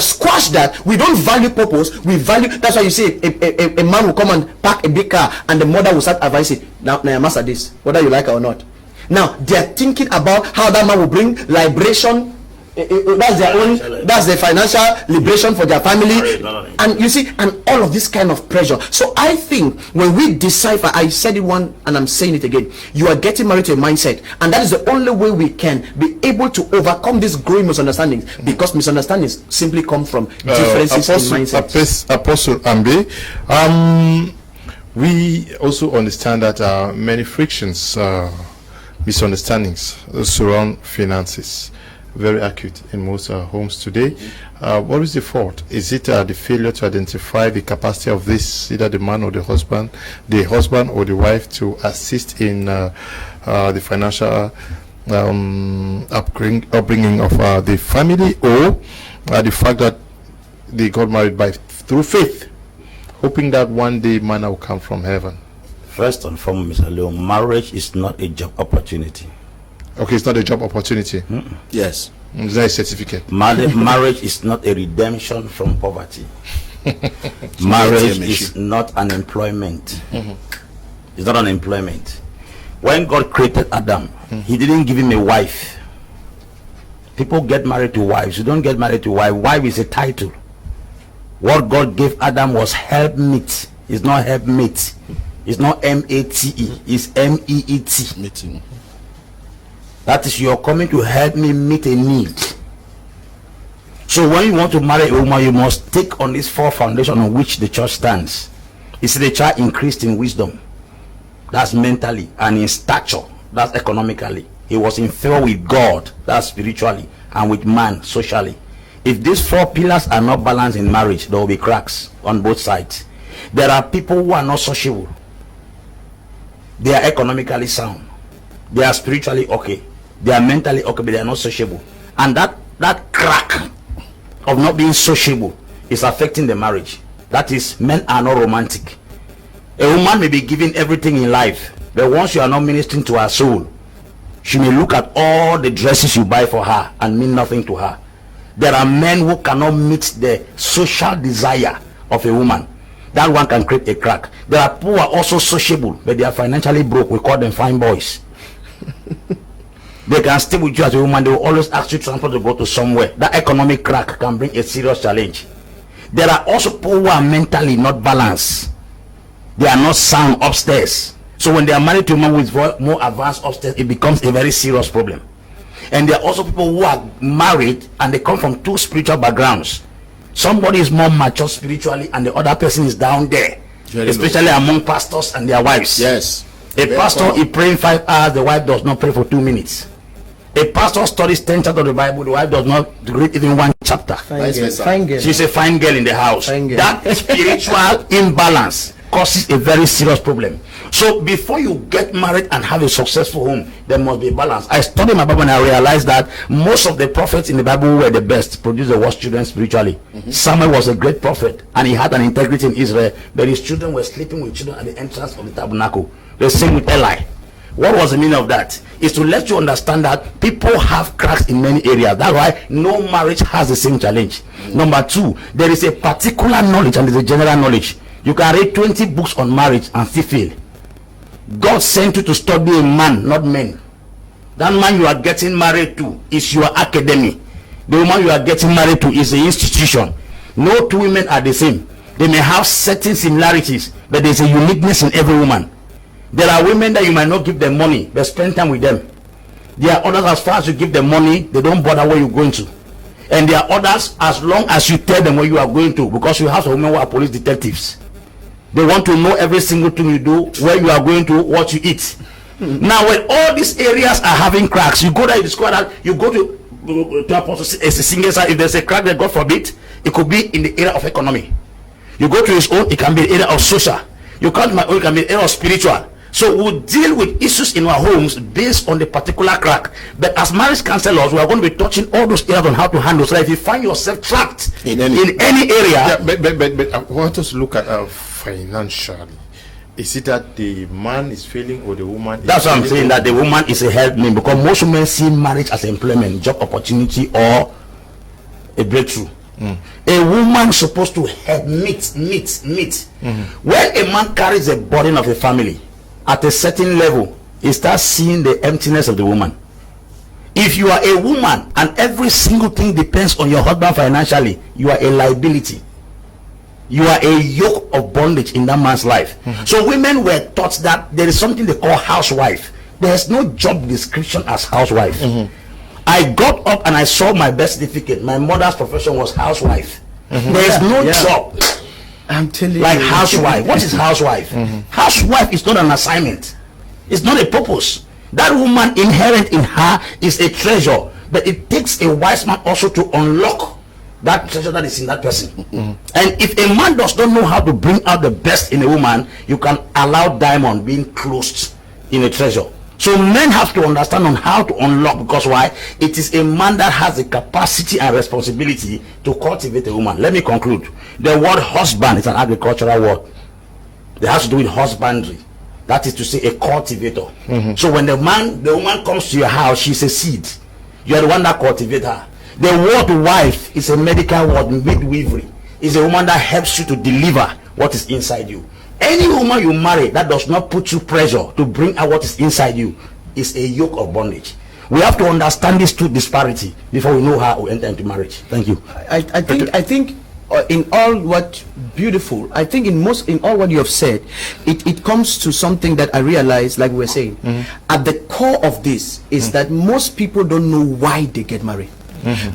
squashed that. We don't value purpose, we value. That's why you see a man will come and park a big car and the mother will start advising, now master this, whether you like it or not. Now they are thinking about how that man will bring liberation. That's their financial liberation for their family. And you see, and all of this kind of pressure. So I think when we decipher, I said it one and I'm saying it again, you are getting married to a mindset, and that is the only way we can be able to overcome these growing misunderstandings, because misunderstandings simply come from differences in mindset. Apostle Ambe, we also understand that many frictions, misunderstandings surround finances, very acute in most homes today. What is the fault? Is it the failure to identify the capacity of this, either the man or the husband or the wife, to assist in the financial upbringing of the family, or the fact that they got married through faith, hoping that one day manna will come from heaven? First and foremost, Mr. Leo, marriage is not a job opportunity. Okay, it's not a job opportunity. Yes. It's not a certificate. Marriage is not a redemption from poverty. Marriage is not an employment. It's not an employment. When God created Adam, he didn't give him a wife. People get married to wives. You don't get married to wife. Wife is a title. What God gave Adam was helpmeet. It's not helpmate. It's not M-A-T-E. It's M-E-E-T. Meeting. That is, you're coming to help me meet a need. So when you want to marry a woman, you must take on these four foundations on which the church stands. You see, the child increased in wisdom. That's mentally. And in stature. That's economically. He was in favor with God. That's spiritually. And with man, socially. If these four pillars are not balanced in marriage, there will be cracks on both sides. There are people who are not sociable. They are economically sound. They are spiritually okay. They are mentally okay, but they are not sociable. And that crack of not being sociable is affecting the marriage. That is, men are not romantic. A woman may be given everything in life, but once you are not ministering to her soul, she may look at all the dresses you buy for her and mean nothing to her. There are men who cannot meet the social desire of a woman. That one can create a crack. There are people who are also sociable, but they are financially broke. We call them fine boys. They can stay with you as a woman. They will always ask you to transport to go to somewhere. That economic crack can bring a serious challenge. There are also people who are mentally not balanced. They are not sound upstairs. So when they are married to a man with more advanced upstairs, it becomes a very serious problem. And there are also people who are married and they come from two spiritual backgrounds. Somebody is more mature spiritually and the other person is down there. Especially among pastors and their wives. Yes. A pastor is praying 5 hours, the wife does not pray for 2 minutes. A pastor studies 10 chapters of the Bible, the wife does not read even 1 chapter. Fine girl. She's a fine girl in the house. That spiritual imbalance causes a very serious problem. So before you get married and have a successful home, there must be a balance. I studied my Bible and I realized that most of the prophets in the Bible who were the best produced the worst children spiritually. Samuel was a great prophet and he had an integrity in Israel, but his children were sleeping with children at the entrance of the tabernacle. The same with Eli. What was the meaning of that? Is to let you understand that people have cracks in many areas. That's why no marriage has the same challenge. Number 2, there is a particular knowledge and there is a general knowledge. You can read 20 books on marriage and still fail. God sent you to study a man, not men. That man you are getting married to is your academy. The woman you are getting married to is the institution. No two women are the same. They may have certain similarities, but there is a uniqueness in every woman. There are women that you might not give them money, but spend time with them. There are others, as far as you give them money, they don't bother where you're going to. And there are others, as long as you tell them where you are going to, because you have some women who are police detectives. They want to know every single thing you do, where you are going to, what you eat. Now, when all these areas are having cracks, you go there, you discover that you go to a single side. If there's a crack that, God forbid, it could be in the area of economy. You go to his own, it can be the area of social. You come to my own, it can be the area of spiritual. So we'll deal with issues in our homes based on the particular crack. But as marriage counselors, we are going to be touching all those areas on how to handle. So if you find yourself trapped in any area, but I want us to look at financially. Is it that the man is failing or the woman? That's what I'm saying, that the woman is a helpmate, because most women see marriage as employment, job opportunity, or a breakthrough. A woman is supposed to help meet. When a man carries the burden of a family, at a certain level, he starts seeing the emptiness of the woman. If you are a woman and every single thing depends on your husband financially, you are a liability. You are a yoke of bondage in that man's life. So women were taught that there is something they call housewife. There's no job description as housewife. I got up and I saw my birth certificate. My mother's profession was housewife. There is no job. I'm telling like you. housewife. What is housewife? Housewife is not an assignment. It's not a purpose. That woman inherent in her is a treasure, but it takes a wise man also to unlock that treasure that is in that person. And if a man does not know how to bring out the best in a woman, you can allow diamond being closed in a treasure. So men have to understand on how to unlock, because why? It is a man that has the capacity and responsibility to cultivate a woman. Let me conclude. The word husband is an agricultural word. It has to do with husbandry. That is to say, a cultivator. So when the woman comes to your house, she's a seed. You are the one that cultivates her. The word wife is a medical word, midwifery. Is a woman that helps you to deliver what is inside you. Any woman you marry that does not put you pressure to bring out what is inside you is a yoke of bondage. We have to understand this two disparity before we know how we enter into marriage. Thank you. I think in all what beautiful, I think in all what you have said, it comes to something that I realize, like we were saying, at the core of this is that most people don't know why they get married.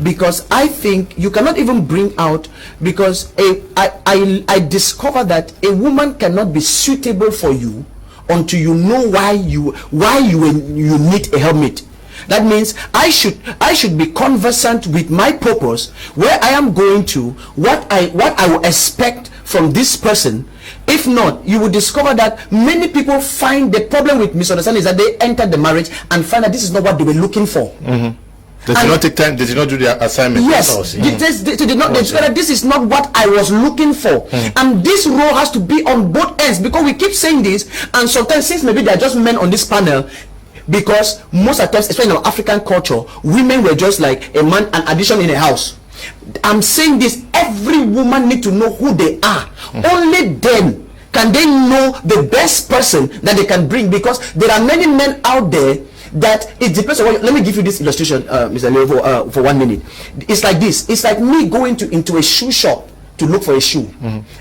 Because I think you cannot even bring out, because I discover that a woman cannot be suitable for you until you know why you need a helpmate. That means I should be conversant with my purpose, where I am going to, what I will expect from this person. If not, you will discover that many people find the problem with misunderstanding is that they enter the marriage and find that this is not what they were looking for. They did not take time. They did not do their assignment. Yes, they did not. They discovered this is not what I was looking for, and this role has to be on both ends, because we keep saying this, and sometimes, since maybe they are just men on this panel, because most of the times, especially in our African culture, women were just like a man, an addition in a house. I'm saying this: every woman need to know who they are. Only then can they know the best person that they can bring, because there are many men out there that it depends on what. Let me give you this illustration, Mr. Leo, for 1 minute. It's like this. It's like me going into a shoe shop to look for a shoe.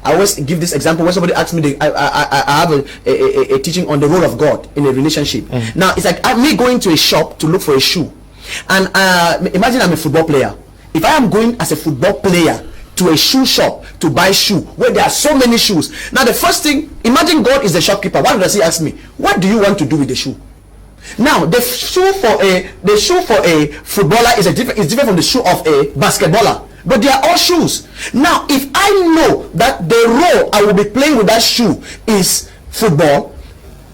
I always give this example when somebody asks me, I have a teaching on the role of God in a relationship. Now it's like me going to a shop to look for a shoe, and imagine I'm a football player. If I am going as a football player to a shoe shop to buy shoe where there are so many shoes, now the first thing, imagine God is the shopkeeper. What does he ask me? What do you want to do with the shoe? Now the shoe for a footballer is different from the shoe of a basketballer, but they are all shoes. Now if I know that the role I will be playing with that shoe is football,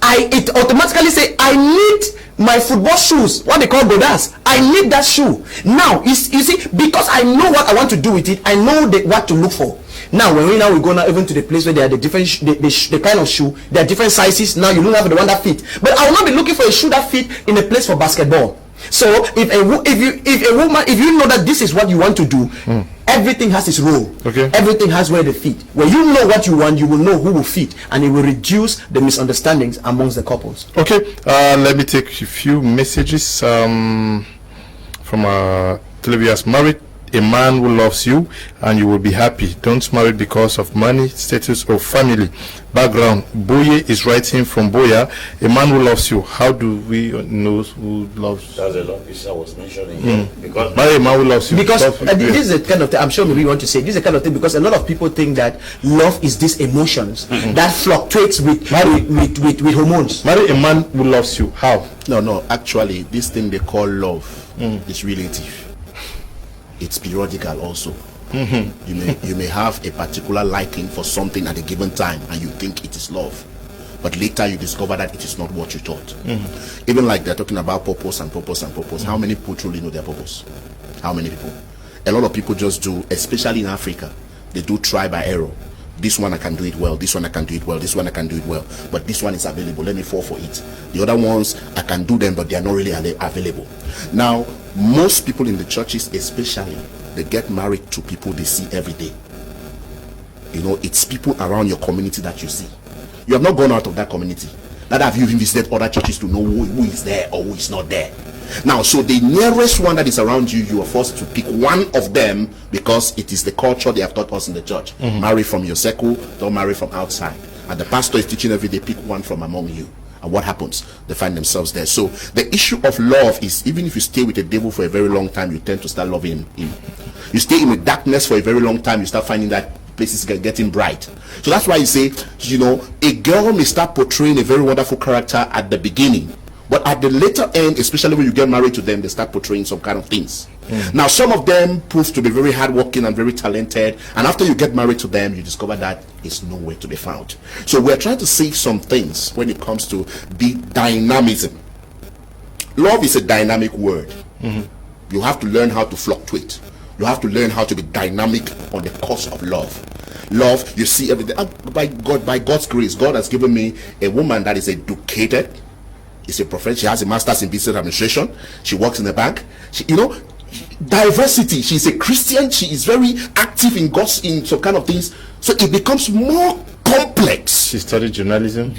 it automatically say I need my football shoes, what they call godas. I need that shoe. Now you see, because I know what I want to do with it, I know what to look for. Now when we go now even to the place where there are the different the kind of shoe, there are different sizes. Now you don't have the one that fit, but I will not be looking for a shoe that fit in a place for basketball. So if you know that this is what you want to do, everything has its role. Everything has where they fit. When you know what you want, you will know who will fit, and it will reduce the misunderstandings amongst the couples. Let me take a few messages from Televias. Married a man who loves you and you will be happy. Don't marry because of money, status, or family background. Boye is writing from Boya. A man who loves you. How do we know who loves? That's a lot which I was mentioning. Because marry a man who loves you. Because this is the kind of thing, I'm sure maybe you want to say, this is the kind of thing, because a lot of people think that love is these emotions that fluctuates with hormones. Marry a man who loves you. How? No, actually this thing they call love is relative. It's periodical also. You may have a particular liking for something at a given time and you think it is love, but later you discover that it is not what you thought. Even like they're talking about purpose and purpose and purpose. How many people truly know their purpose? How many people? A lot of people just do, especially in Africa, they do try by error. This one I can do it well, this one I can do it well, this one I can do it well, but this one is available, let me fall for it. The other ones I can do them, but they are not really available. Now most people in the churches especially, they get married to people they see every day. You know, it's people around your community that you see. You have not gone out of that community. That have you even visited other churches to know who is there or who is not there. Now, so the nearest one that is around you, you are forced to pick one of them because it is the culture they have taught us in the church. Marry from your circle, don't marry from outside. And the pastor is teaching every day, pick one from among you. And what happens? They find themselves there. So the issue of love is, even if you stay with the devil for a very long time, you tend to start loving him. You stay in the darkness for a very long time, you start finding that places are getting bright. So that's why you say, you know, a girl may start portraying a very wonderful character at the beginning, but at the later end, especially when you get married to them, they start portraying some kind of things. Now, some of them prove to be very hardworking and very talented, and after you get married to them, you discover that it's nowhere to be found. So we're trying to say some things when it comes to the dynamism. Love is a dynamic word. You have to learn how to fluctuate. You have to learn how to be dynamic on the course of love. Love, you see everything. By God's grace, God has given me a woman that is educated. Is a professor. She has a master's in business administration. She works in a bank. She, you know, diversity. She's a Christian. She is very active in God's, in some kind of things. So it becomes more complex. She studied journalism,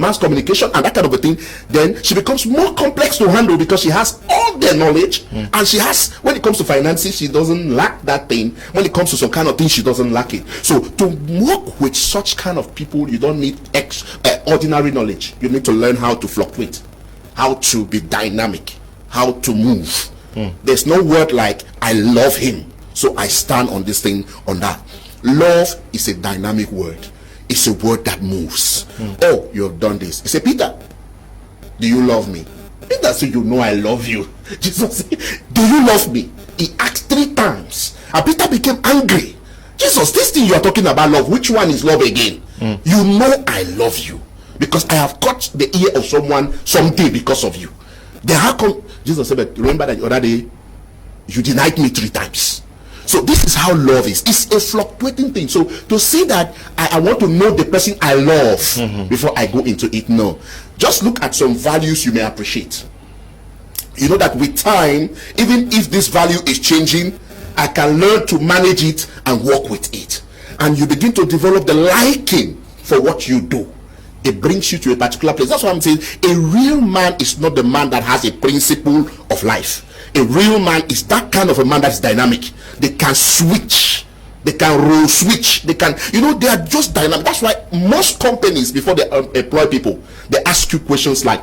mass communication, and that kind of a thing. Then she becomes more complex to handle because she has all the knowledge, and she has, when it comes to finances, she doesn't lack that thing. When it comes to some kind of thing, she doesn't lack it. So to work with such kind of people, you don't need ordinary knowledge. You need to learn how to fluctuate, how to be dynamic, how to move. There's no word like I love him, so I stand on this thing, on that. Love is a dynamic word. It's a word that moves. Oh, you have done this. He said, Peter, do you love me? Peter said, you know I love you. Jesus said, do you love me? He asked 3 times. And Peter became angry. Jesus, this thing you are talking about love, which one is love again? You know I love you because I have caught the ear of someone someday because of you. Then how come? Jesus said, but remember that the other day you denied me 3 times. So this is how love is. It's a fluctuating thing. So to say that I want to know the person I love before I go into it, no. Just look at some values you may appreciate. You know that with time, even if this value is changing, I can learn to manage it and work with it. And you begin to develop the liking for what you do. It brings you to a particular place. That's what I'm saying. A real man is not the man that has a principle of life. A real man is that kind of a man that is dynamic. They can switch. They can role switch. They can, you know, they are just dynamic. That's why most companies, before they employ people, they ask you questions like,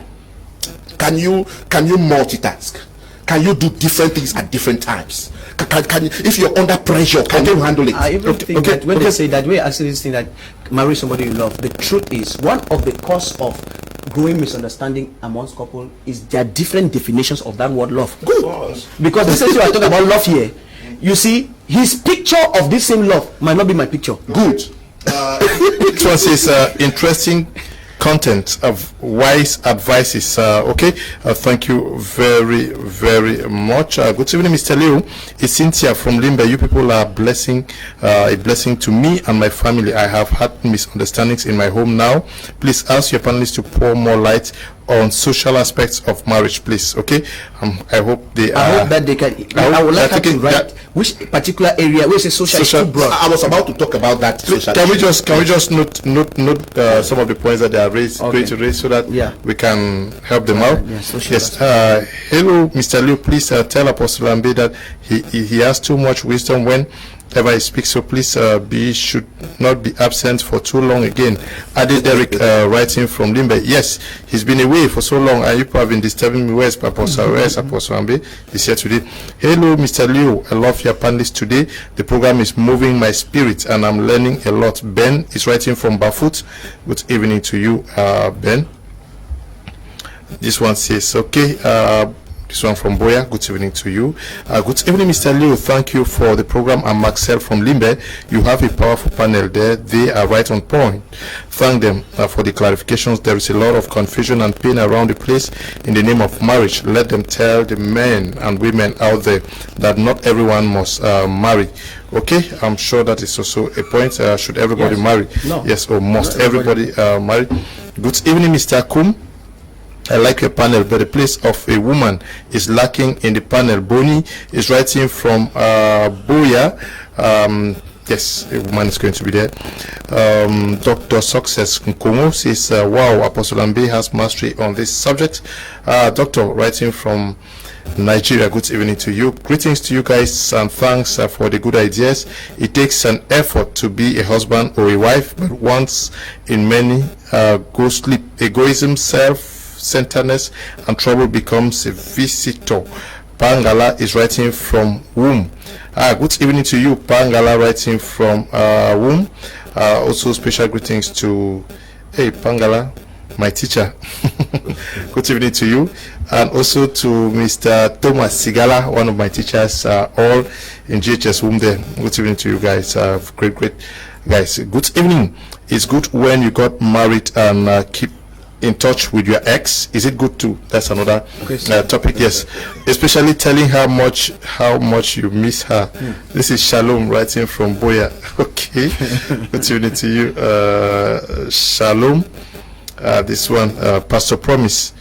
can you multitask? Can you do different things at different times? Can you, if you're under pressure, can you handle it? I even think that when they say that, we actually think that marry somebody you love. The truth is, one of the cause of growing misunderstanding amongst couples is their different definitions of that word love. Good. Because this is you are talking about love here. You see, his picture of this same love might not be my picture. Good. It was his interesting content of wise advices. Okay, thank you very, very much. Good evening, Mr. Leo. It's Cynthia from Limbe. You people are a blessing to me and my family. I have had misunderstandings in my home now. Please ask your panelists to pour more light on social aspects of marriage, please. Okay, I hope they are. I hope that they can. I would like to write which particular area where it's social is too broad. I was about to talk about that. Can we just note some of the points that they are raised, going to raise, so that we can help them out? Yes. Hello, Mr. Liu. Please tell Apostle Ambe that he has too much wisdom whenever he speaks. So please should not be absent for too long again. Ade Derek writing from Limbe. Yes, he's been away for so long, and you have been disturbing me. Where's Apostle Ambe? He's here today. Hello, Mr. Liu. I love your panelists today. The program is moving my spirit, and I'm learning a lot. Ben is writing from Bafut. Good evening to you, Ben. This one says, okay. This one from Boya. Good evening to you. Good evening, Mr. Liu. Thank you for the program. I'm Maxel from Limbe. You have a powerful panel there. They are right on point. Thank them for the clarifications. There is a lot of confusion and pain around the place in the name of marriage. Let them tell the men and women out there that not everyone must marry. Okay, I'm sure that is also a point. Should everybody marry? No. Yes, or must everybody marry? Good evening, Mr. Akum. I like your panel, but the place of a woman is lacking in the panel. Boni is writing from Boya. Yes, a woman is going to be there. Dr. Success Nkomo says, wow, Apostle Ambe has mastery on this subject. Doctor, writing from Nigeria, good evening to you. Greetings to you guys and thanks for the good ideas. It takes an effort to be a husband or a wife, but once in many go sleep. Egoism, self-centeredness, and trouble becomes a visitor. Pangala is writing from womb. Good evening to you, Pangala, writing from womb. Also special greetings to Pangala, my teacher. Good evening to you, and also to Mr. Thomas Sigala, one of my teachers, all in GHS womb there. Good evening to you guys. Great guys. Good evening. It's good when you got married and keep in touch with your ex. Is it good too? That's another topic. Yes, especially telling her how much you miss her. This is Shalom writing from Boya. Okay. Good evening to you, Shalom. This one, Pastor Promise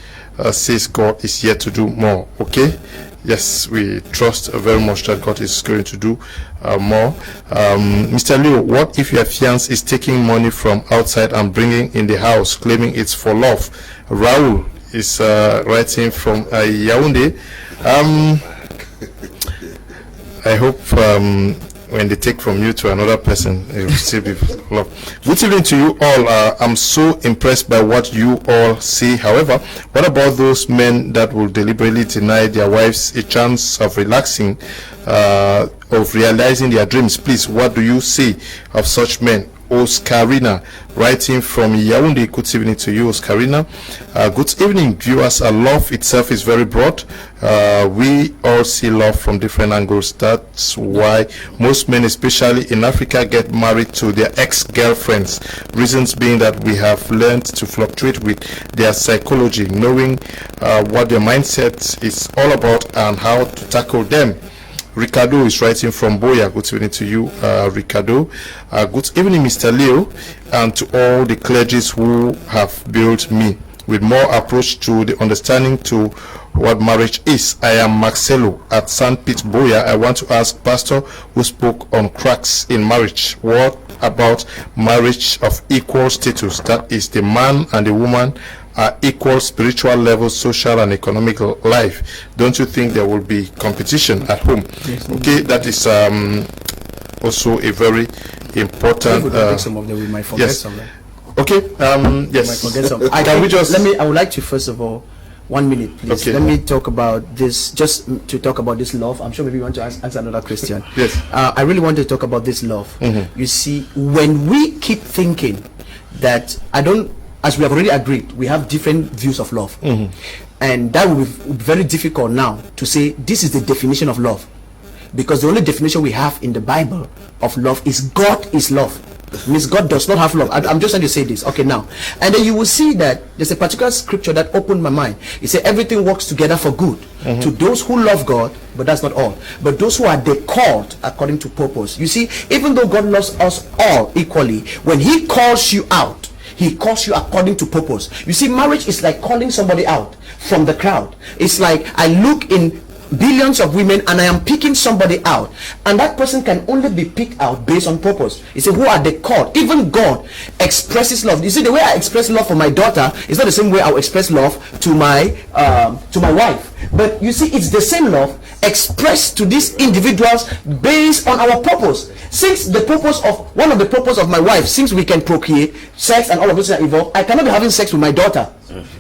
says God is yet to do more. Okay. Yes, we trust very much that God is going to do more. Mr. Leo, what if your fiancé is taking money from outside and bringing in the house, claiming it's for love? Raul is writing from Yaoundé. I hope when they take from you to another person, it will still be love. Good evening to you all. I'm so impressed by what you all see. However, what about those men that will deliberately deny their wives a chance of relaxing, of realizing their dreams? Please, what do you say of such men? Oscarina, writing from Yaoundé. Good evening to you, Oscarina. Good evening, viewers. Love itself is very broad. We all see love from different angles. That's why most men, especially in Africa, get married to their ex-girlfriends. Reasons being that we have learned to fluctuate with their psychology, knowing what their mindset is all about and how to tackle them. Ricardo is writing from Boya. Good evening to you, Ricardo. Good evening, Mr. Leo, and to all the clergies who have built me with more approach to the understanding to what marriage is. I am Marcelo at St. Pete, Boya. I want to ask Pastor who spoke on cracks in marriage. What about marriage of equal status? That is, the man and the woman are equal spiritual level, social and economical life. Don't you think there will be competition at home? Yes, okay, that is also a very important. Some of them we might forget some. Okay. Yes. We might forget some. I would like to first of all, 1 minute, please. Okay. Let me talk about this. Just to talk about this love. I'm sure maybe you want to answer another question. Yes. I really want to talk about this love. You see, when we keep thinking that as we have already agreed, we have different views of love. And that will be very difficult now to say this is the definition of love. Because the only definition we have in the Bible of love is God is love. It means God does not have love. I'm just trying to say this. Okay, now. And then you will see that there's a particular scripture that opened my mind. It said everything works together for good to those who love God, but that's not all. But those who are called according to purpose. You see, even though God loves us all equally, when He calls you out, He calls you according to purpose. You see, marriage is like calling somebody out from the crowd. It's like I look in billions of women and I am picking somebody out, and that person can only be picked out based on purpose. You see, who are they called? Even God expresses love. You see, the way I express love for my daughter is not the same way I'll express love to my wife. But you see, it's the same love expressed to these individuals based on our purpose. Since one of the purpose of my wife, since we can procreate, sex and all of this are involved, I cannot be having sex with my daughter.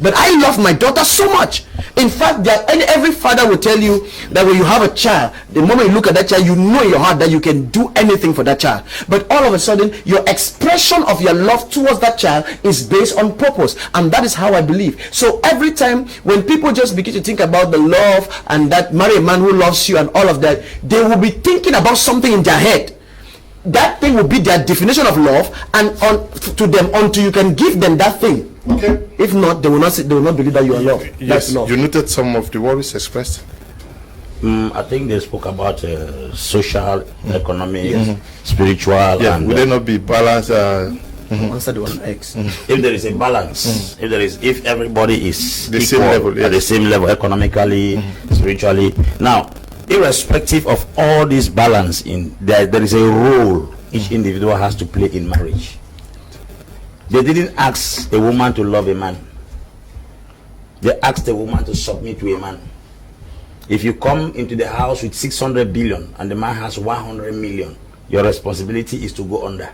But I love my daughter so much. In fact, every father will tell you that when you have a child, the moment you look at that child, you know in your heart that you can do anything for that child. But all of a sudden, your expression of your love towards that child is based on purpose. And that is how I believe. So every time when people just begin to think about the love and that marry a man who loves you and all of that, they will be thinking about something in their head. That thing will be their definition of love, and to them until you can give them that thing. Okay. If not, they will not believe that you are love. Yes. That's love. You noted some of the worries expressed. I think they spoke about social, economic, spiritual. Yeah. And would there not be balance? Answer the one X. If there is a balance, if everybody is the equal, same level, at the same level, economically, spiritually. Now, irrespective of all this balance, there is a role each individual has to play in marriage. They didn't ask a woman to love a man. They asked a woman to submit to a man. If you come into the house with 600 billion and the man has 100 million, your responsibility is to go under.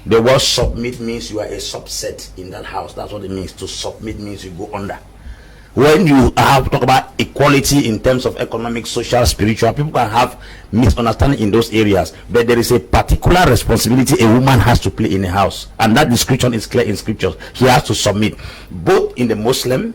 The word submit means you are a subset in that house. That's what it means. To submit means you go under. When you have talk about equality in terms of economic, social, spiritual, people can have misunderstanding in those areas, but there is a particular responsibility a woman has to play in a house, and that description is clear in scriptures. She has to submit, both in the Muslim,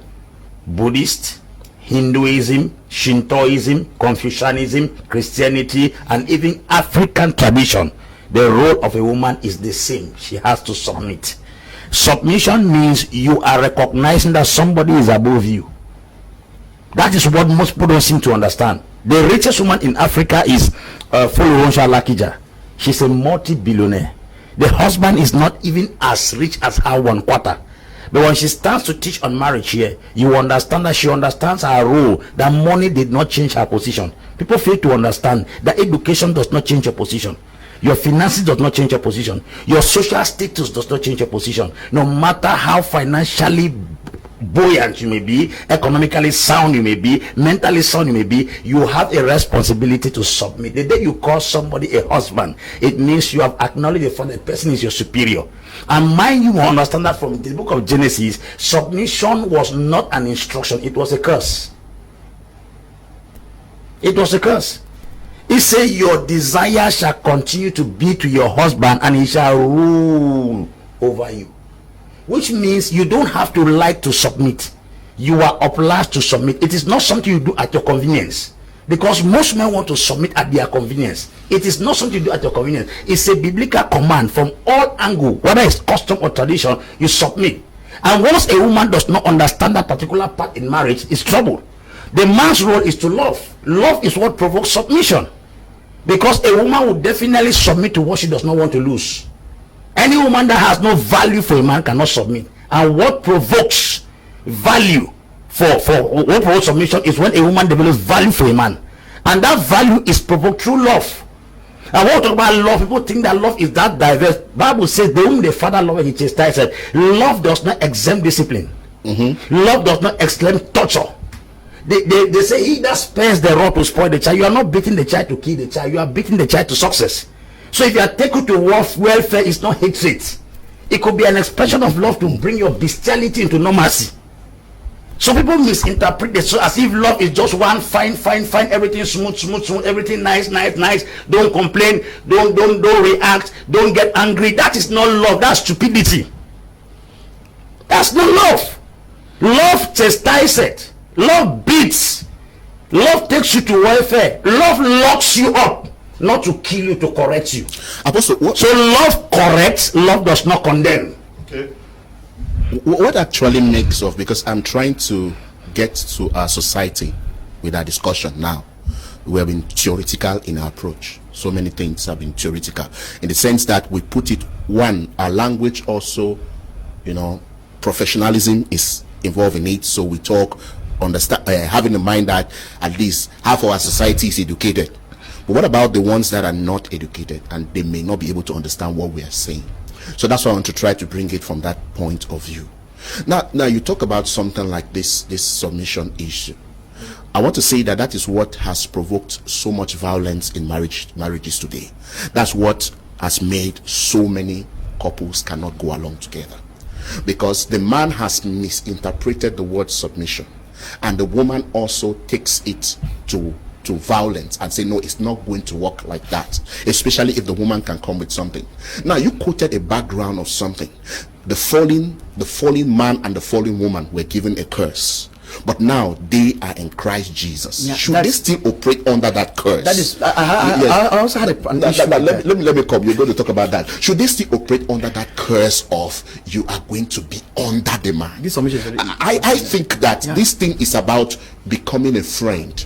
Buddhist, Hinduism, Shintoism, Confucianism, Christianity, and even African tradition. The role of a woman is the same. She has to submit. Submission means you are recognizing that somebody is above you. That is what most people don't seem to understand. The richest woman in Africa is Foloronsha Lakija. She's a multi-billionaire. The husband is not even as rich as her 1/4. But when she starts to teach on marriage here, you understand that she understands her role, that money did not change her position. People fail to understand that education does not change your position. Your finances does not change your position. Your social status does not change your position. No matter how financially buoyant you may be, economically sound you may be, mentally sound you may be, you have a responsibility to submit. The day you call somebody a husband, it means you have acknowledged the fact that the person is your superior. And mind you understand that from the book of Genesis, submission was not an instruction, it was a curse. It was a curse. He said, your desire shall continue to be to your husband, and he shall rule over you. Which means you don't have to like to submit. You are obliged to submit. It is not something you do at your convenience, because most men want to submit at their convenience. It is not something you do at your convenience. It's a biblical command from all angles, whether it's custom or tradition, you submit. And once a woman does not understand that particular part in marriage, it's trouble. The man's role is to love. Love is what provokes submission, because a woman will definitely submit to what she does not want to lose. Any woman that has no value for a man cannot submit. And what provokes value for what provokes submission is when a woman develops value for a man, and that value is provoked through love. And when we talk about love, people think that love is that diverse. Bible says, the whom the Father loveth, he chastises. Love does not exempt discipline. Love does not exempt torture. They say, he that spares the rod to spoil the child. You are not beating the child to kill the child, you are beating the child to success. So if you are taken to welfare, it's not hatred. It could be an expression of love to bring your bestiality into normalcy. So people misinterpret it so as if love is just one fine, everything smooth, everything nice. Don't complain, don't react, don't get angry. That is not love, that's stupidity. That's not love. Love chastises. Love beats. Love takes you to welfare. Love locks you up, not to kill you, to correct you. Apostle, so love corrects, love does not condemn. Okay. What actually makes of, because I'm trying to get to our society with our discussion now. We have been theoretical in our approach. So many things have been theoretical in the sense that we put it, one, our language also, professionalism is involved in it. So we talk, understand, having in mind that at least half of our society is educated. But what about the ones that are not educated and they may not be able to understand what we are saying? So that's why I want to try to bring it from that point of view. Now you talk about something like this submission issue. I want to say that is what has provoked so much violence in marriages today. That's what has made so many couples cannot go along together, because the man has misinterpreted the word submission, and the woman also takes it to violence and say, no, it's not going to work like that, especially if the woman can come with something. Now you quoted a background of something. The fallen man and the fallen woman were given a curse, but now they are in Christ Jesus. Yeah, should they still operate under that curse? That is, I also had an issue. Let me come. You're going to talk about that. Should they still operate under that curse of you are going to be under the man? This submission is very I think that this thing is about becoming a friend.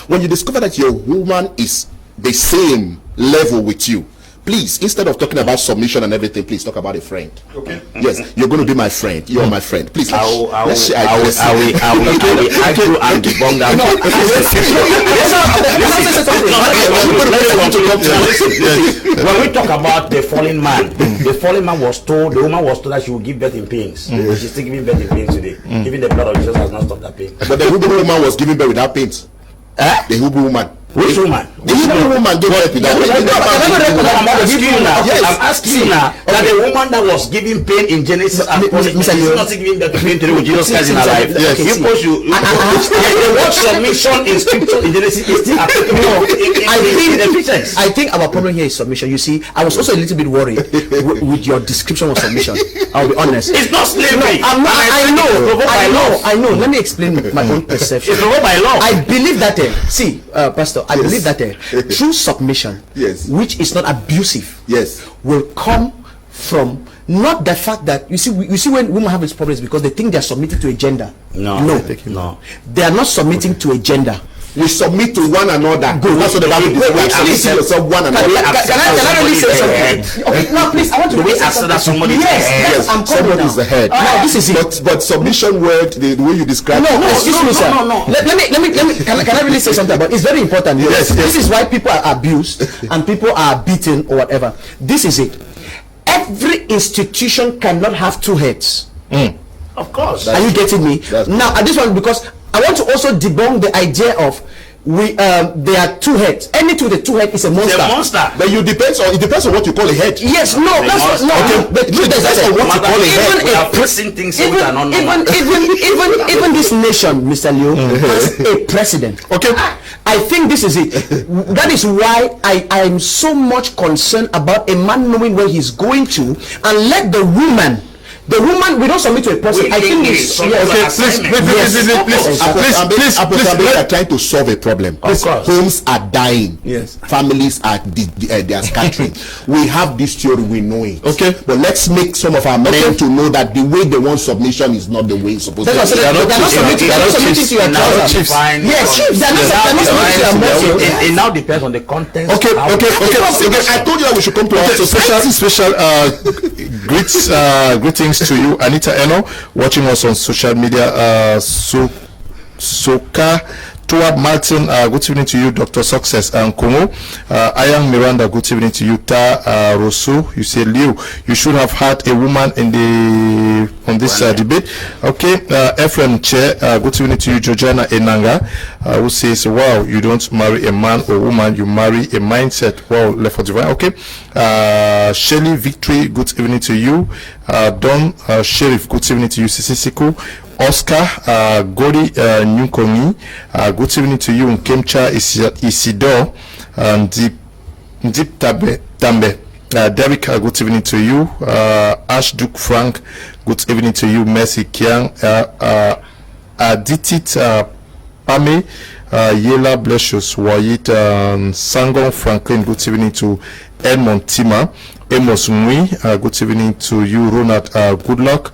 When you discover that your woman is the same level with you, Please, instead of talking about submission and everything, please talk about a friend. Okay. Yes, you're going to be my friend. You're my friend. Please. I will argue and debunk that. When we talk about the fallen man, the woman was told that she will give birth in pains. She's still giving birth in pains today. Giving the blood of Jesus has not stopped that pain. But the Hebrew woman was giving birth without pains. The Hebrew woman. Which woman? The Hebrew woman gave birth without pains. I'm asking you now that the woman that was giving pain in Genesis is not giving birth to pain today with Jesus Christ in her life. The word submission in scripture in Genesis is still applicable. I think our problem here is submission. You see, I was also a little bit worried with your description of submission. I'll be honest. It's not slavery. I know. Let me explain my own perception. It's provoked by law. I believe that Pastor, I believe that true submission, which is not abusive, will come from not the fact that you see when women have this problem is because they think they are submitting to a gender. No, they are not submitting to a gender. We submit to one another. Good. That's what the Bible says. Yourself one another. Can I really say something? Okay, now please, I want to say something. Somebody yes, somebody is the head. Now this is it. But submission word, the way you describe it. Excuse me, sir. Let me. Can I really say something about it? It's very important. Yes. This is why people are abused and people are beaten or whatever. This is it. Every institution cannot have two heads. Of course. Are you getting me? Now, at this one, because I want to also debunk the idea of there are two heads. Anything with a two head is a monster. It's a monster. But it depends on what you call a head. Yes, no, that's not. Okay, but it depends on what you call a head. Even this nation, Mr. Leo, has a president. Okay, I think this is it. That is why I am so much concerned about a man knowing where he's going to, and let the woman, we don't submit to a person. I think it's please. We are trying to solve a problem. Homes are dying. Yes. Families are they are scattering. We have this theory, we know it. Okay. But let's make some of our men to know that the way they want submission is not the way it's supposed to be. They're not submitting to your trousers. Yes, chiefs. They're not submitting to your muscle. It now depends on the context. Okay. I told you that we should come to our special greetings to you, Anita Eno, watching us on social media. Soka Tua Martin, good evening to you. Dr. Success and Kongo, Ayang Miranda, good evening to you. Ta Rosu, you say Liu, you should have had a woman on this debate. Okay, Ephraim Che, good evening to you. Georgiana Enanga, who says, wow, you don't marry a man or woman, you marry a mindset. Wow, left for divine. Okay, Shelly Victory, good evening to you. Don Sheriff, good evening to you. Sisisiku Oscar Gori Nyukongi, good evening to you. Nkemcha Isidore and Deep Tambe. Derek, good evening to you. Ash Duke Frank, good evening to you. Mercy Kiang, Aditit Pame, Yela Blesius Wayit, Sangon Franklin, good evening to Edmond Tima. Amos Mui, good evening to you. Ronald, good luck.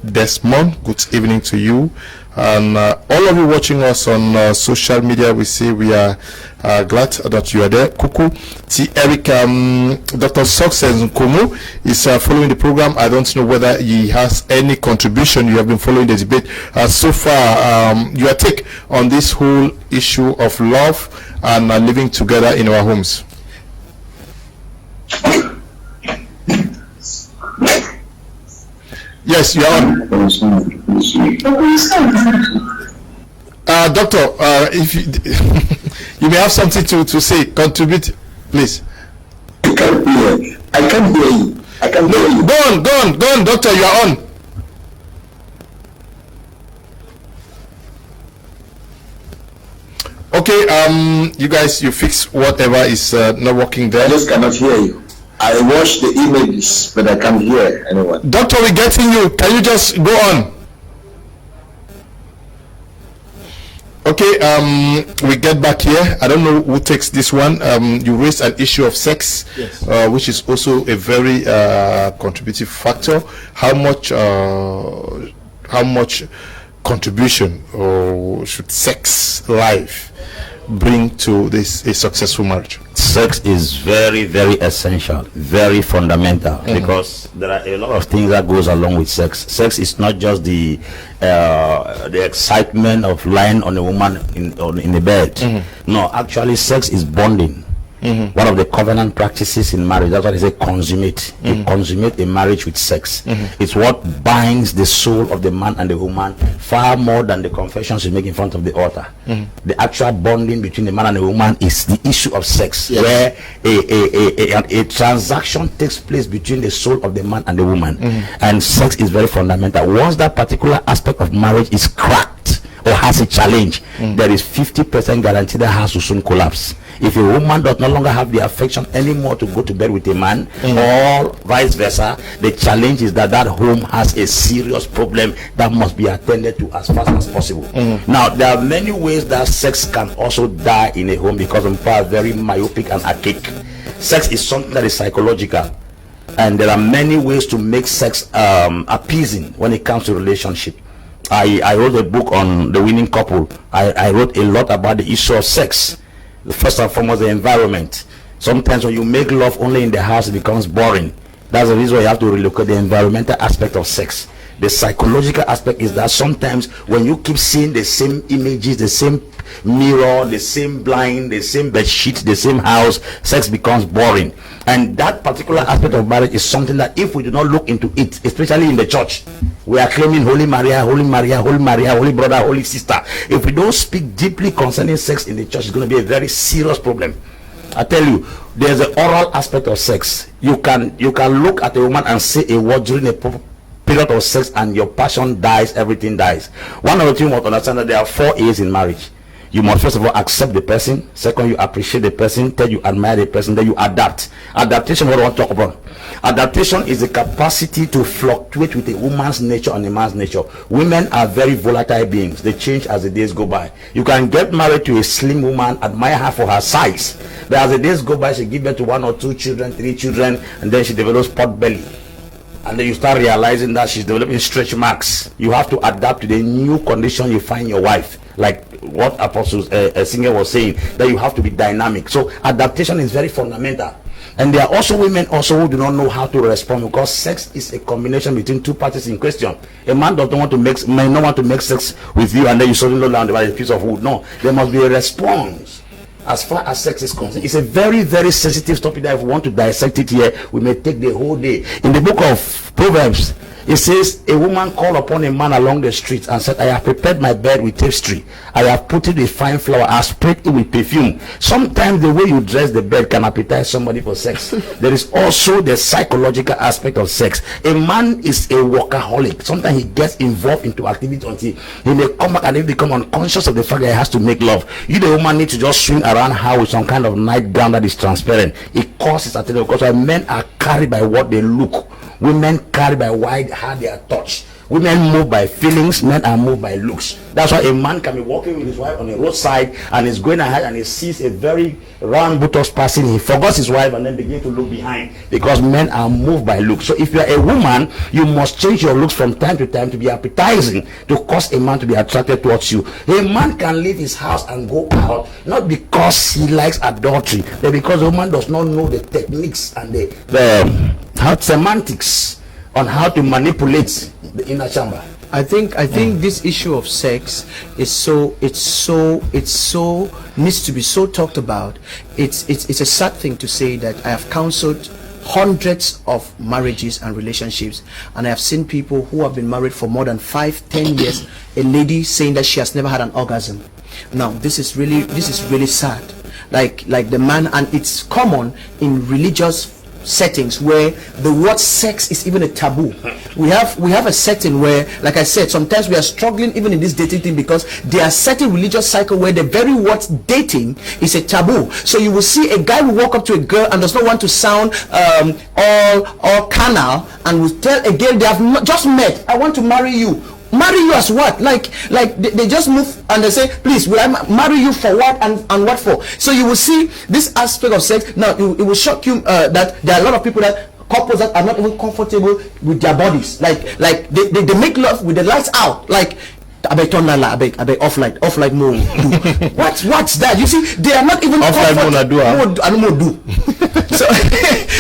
Desmond, good evening to you. And all of you watching us on social media, we say we are glad that you are there. Kuku, T. Eric, Dr. Success Nkomo is following the program. I don't know whether he has any contribution. You have been following the debate so far. Your take on this whole issue of love and living together in our homes. Yes, you are on. Doctor, if you may have something to say, contribute, please. I can't hear you. Go on, doctor, you are on. Okay, you guys, you fix whatever is not working there. I just cannot hear you. I watched the images, but I can't hear anyone. Doctor, we're getting you. Can you just go on? Okay, we get back here. I don't know who takes this one. You raised an issue of sex, yes. Which is also a very contributive factor. How much contribution should sex life bring to a successful marriage? sex is very, very essential, very fundamental, because there are a lot of things that goes along with sex. Sex is not just the excitement of lying on a woman in the bed. No, actually, sex is bonding. One of the covenant practices in marriage, that's why they say consummate. You consummate a marriage with sex. It's what binds the soul of the man and the woman far more than the confessions you make in front of the altar. The actual bonding between the man and the woman is the issue of sex, where a transaction takes place between the soul of the man and the woman. And sex is very fundamental. Once that particular aspect of marriage is cracked or has a challenge, there is 50% guarantee that house will soon collapse. If a woman does no longer have the affection anymore to go to bed with a man, or vice versa, the challenge is that that home has a serious problem that must be attended to as fast as possible. Now, there are many ways that sex can also die in a home because people are very myopic and archaic. Sex is something that is psychological, and there are many ways to make sex appeasing when it comes to relationship. I wrote a book on the winning couple. I wrote a lot about the issue of sex. First and foremost, the environment. Sometimes when you make love only in the house, it becomes boring. That's the reason why you have to relocate the environmental aspect of sex. The psychological aspect is that sometimes when you keep seeing the same images, the same mirror, the same blind, the same bed sheet, the same house, sex becomes boring. And that particular aspect of marriage is something that if we do not look into it, especially in the church, we are claiming Holy Maria, Holy Maria, Holy Maria, Holy Brother, Holy Sister. If we don't speak deeply concerning sex in the church, it's going to be a very serious problem. I tell you, there's an oral aspect of sex. You can look at a woman and say a word during a period of sex and your passion dies, everything dies. One of the things you must understand that there are 4 A's in marriage. You must first of all accept the person. Second, you appreciate the person. Third, you admire the person. Then you adapt. Adaptation, what I want to talk about. Adaptation is the capacity to fluctuate with a woman's nature and a man's nature. Women are very volatile beings. They change as the days go by. You can get married to a slim woman, admire her for her size, but as the days go by, she gives birth to 1 or 2 children, 3 children, and then she develops pot belly. And then you start realizing that she's developing stretch marks. You have to adapt to the new condition you find your wife. Like what Apostle Singer was saying, that you have to be dynamic. So adaptation is very fundamental. And there are also women also who do not know how to respond, because sex is a combination between 2 parties in question. A man may not want to make sex with you and then you suddenly land by a piece of wood. No, there must be a response. As far as sex is concerned, it's a very, very sensitive topic that if we want to dissect it here, we may take the whole day. In the book of Proverbs, it says, a woman called upon a man along the street and said, I have prepared my bed with tapestry. I have put it with fine flour. I have sprayed it with perfume. Sometimes the way you dress the bed can appetize somebody for sex. There is also the psychological aspect of sex. A man is a workaholic. Sometimes he gets involved into activity until he may come back and he become unconscious of the fact that he has to make love. You, the woman, need to just swing around her with some kind of nightgown that is transparent. It causes attention, because when men are carried by what they look, women carried by how they are touched. Women move by feelings, men are moved by looks. That's why a man can be walking with his wife on the roadside and is going ahead and he sees a very round buttocks passing. He forgets his wife and then begin to look behind, because men are moved by looks. So if you are a woman, you must change your looks from time to time to be appetizing, to cause a man to be attracted towards you. A man can leave his house and go out, not because he likes adultery, but because a woman does not know the techniques and the semantics on how to manipulate the inner chamber. I think this issue of sex is so needs to be so talked about. It's a sad thing to say that I have counseled hundreds of marriages and relationships, and I have seen people who have been married for more than 5-10 years, a lady saying that she has never had an orgasm. Now this is really sad. Like the man, and it's common in religious settings where the word sex is even a taboo. We have a setting where, like I said, sometimes we are struggling even in this dating thing, because there are certain religious cycle where the very word dating is a taboo. So you will see a guy will walk up to a girl and does not want to sound all carnal, and will tell a girl they have not just met, I want to marry you. Marry you as what? Like they just move and they say, please, will I marry you for what and what for? So you will see this aspect of sex. Now it will shock you that there are a lot of people, that couples that are not even comfortable with their bodies. Like they make love with the lights out. Like I beg off light mode. What's that? You see, they are not even off light mode.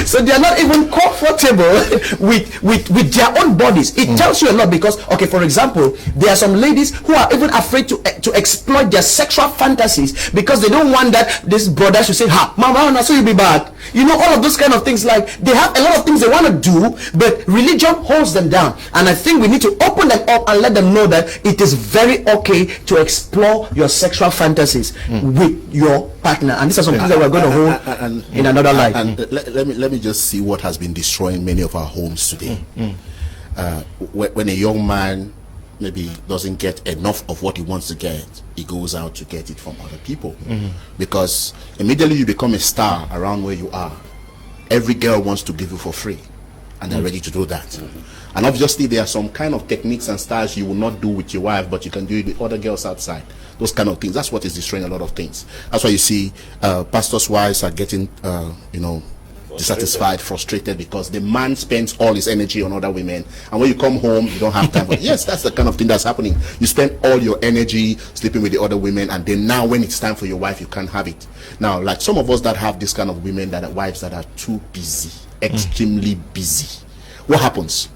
So they are not even comfortable with their own bodies. It tells you a lot because, okay, for example, there are some ladies who are even afraid to exploit their sexual fantasies because they don't want that this brother should say, "Ha, mama, so you be bad." You know, all of those kind of things. Like, they have a lot of things they want to do, but religion holds them down. And I think we need to open them up and let them know that it is very okay to explore your sexual fantasies with your partner. And these are some things that we're going to hold in another life. And let me just see what has been destroying many of our homes today. When a young man maybe doesn't get enough of what he wants to get, he goes out to get it from other people. Because immediately you become a star around where you are, every girl wants to give you for free, and they're ready to do that. And obviously there are some kind of techniques and styles you will not do with your wife, but you can do it with other girls outside. Those kind of things. That's what is destroying a lot of things. That's why you see pastors' wives are getting dissatisfied, frustrated, because the man spends all his energy on other women, and when you come home you don't have time for yes, that's the kind of thing that's happening. You spend all your energy sleeping with the other women, and then now when it's time for your wife, you can't have it. Now, like some of us that have this kind of women, that are wives that are too busy, extremely busy, what happens?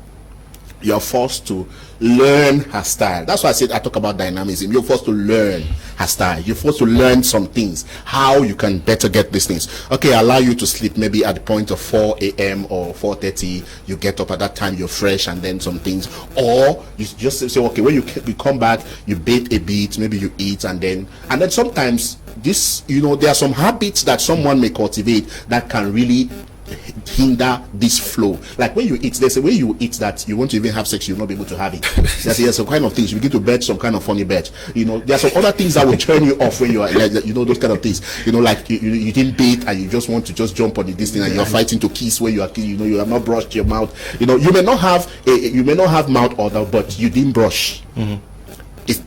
You are forced to learn her style. That's why I said I talk about dynamism. You're forced to learn her style. You're forced to learn some things, how you can better get these things. Okay, allow you to sleep maybe at the point of 4 a.m. or 4:30. You get up at that time, you're fresh, and then some things. Or you just say, okay, when you come back, you bathe a bit, maybe you eat, and then sometimes this, there are some habits that someone may cultivate that can really hinder this flow. Like when you eat, there's a way you eat that you want to even have sex, you'll not be able to have it. There's some kind of things. You begin to bet some kind of funny bet. There are some other things that will turn you off when you are like, those kind of things. Like you didn't bathe and you just want to just jump on this thing, and you're fighting to kiss where you are. You have not brushed your mouth. You may not have mouth odor, but you didn't brush.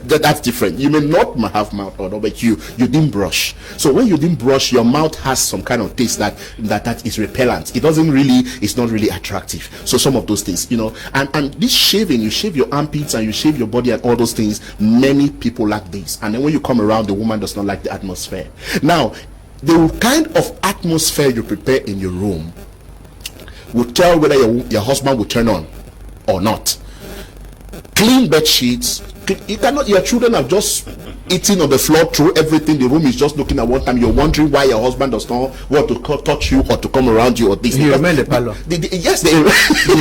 That's different. You may not have mouth odor, but you didn't brush. So when you didn't brush, your mouth has some kind of taste that is repellent. It's not really attractive. So some of those things, and this shaving, you shave your armpits and you shave your body and all those things. Many people like this, and then when you come around, the woman does not like the atmosphere. Now, the kind of atmosphere you prepare in your room will tell whether your husband will turn on or not. Clean bed sheets. Your children are just eating on the floor, through everything. The room is just looking at one time. You're wondering why your husband does not want to touch you or to come around you or this. You remember the parlor? Yes, they you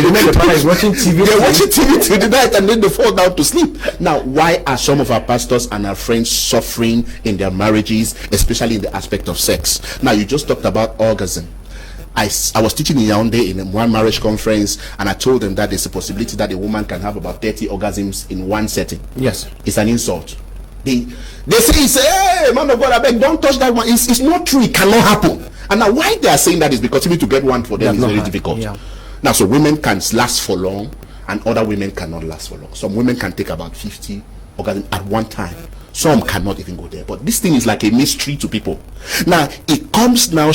remember the parlor is watching TV. They're watching TV till the night, and then they fall down to sleep. Now, why are some of our pastors and our friends suffering in their marriages, especially in the aspect of sex? Now, you just talked about orgasm. I was teaching in Yaoundé in one marriage conference, and I told them that there's a possibility that a woman can have about 30 orgasms in one setting. Yes. It's an insult. They say, hey, man of God, I beg, don't touch that one. It's not true. It cannot happen. And now why they are saying that is because even to get one for them is very difficult. Yeah. Now, so women can last for long, and other women cannot last for long. Some women can take about 50 orgasms at one time. Some cannot even go there. But this thing is like a mystery to people. Now, she comes down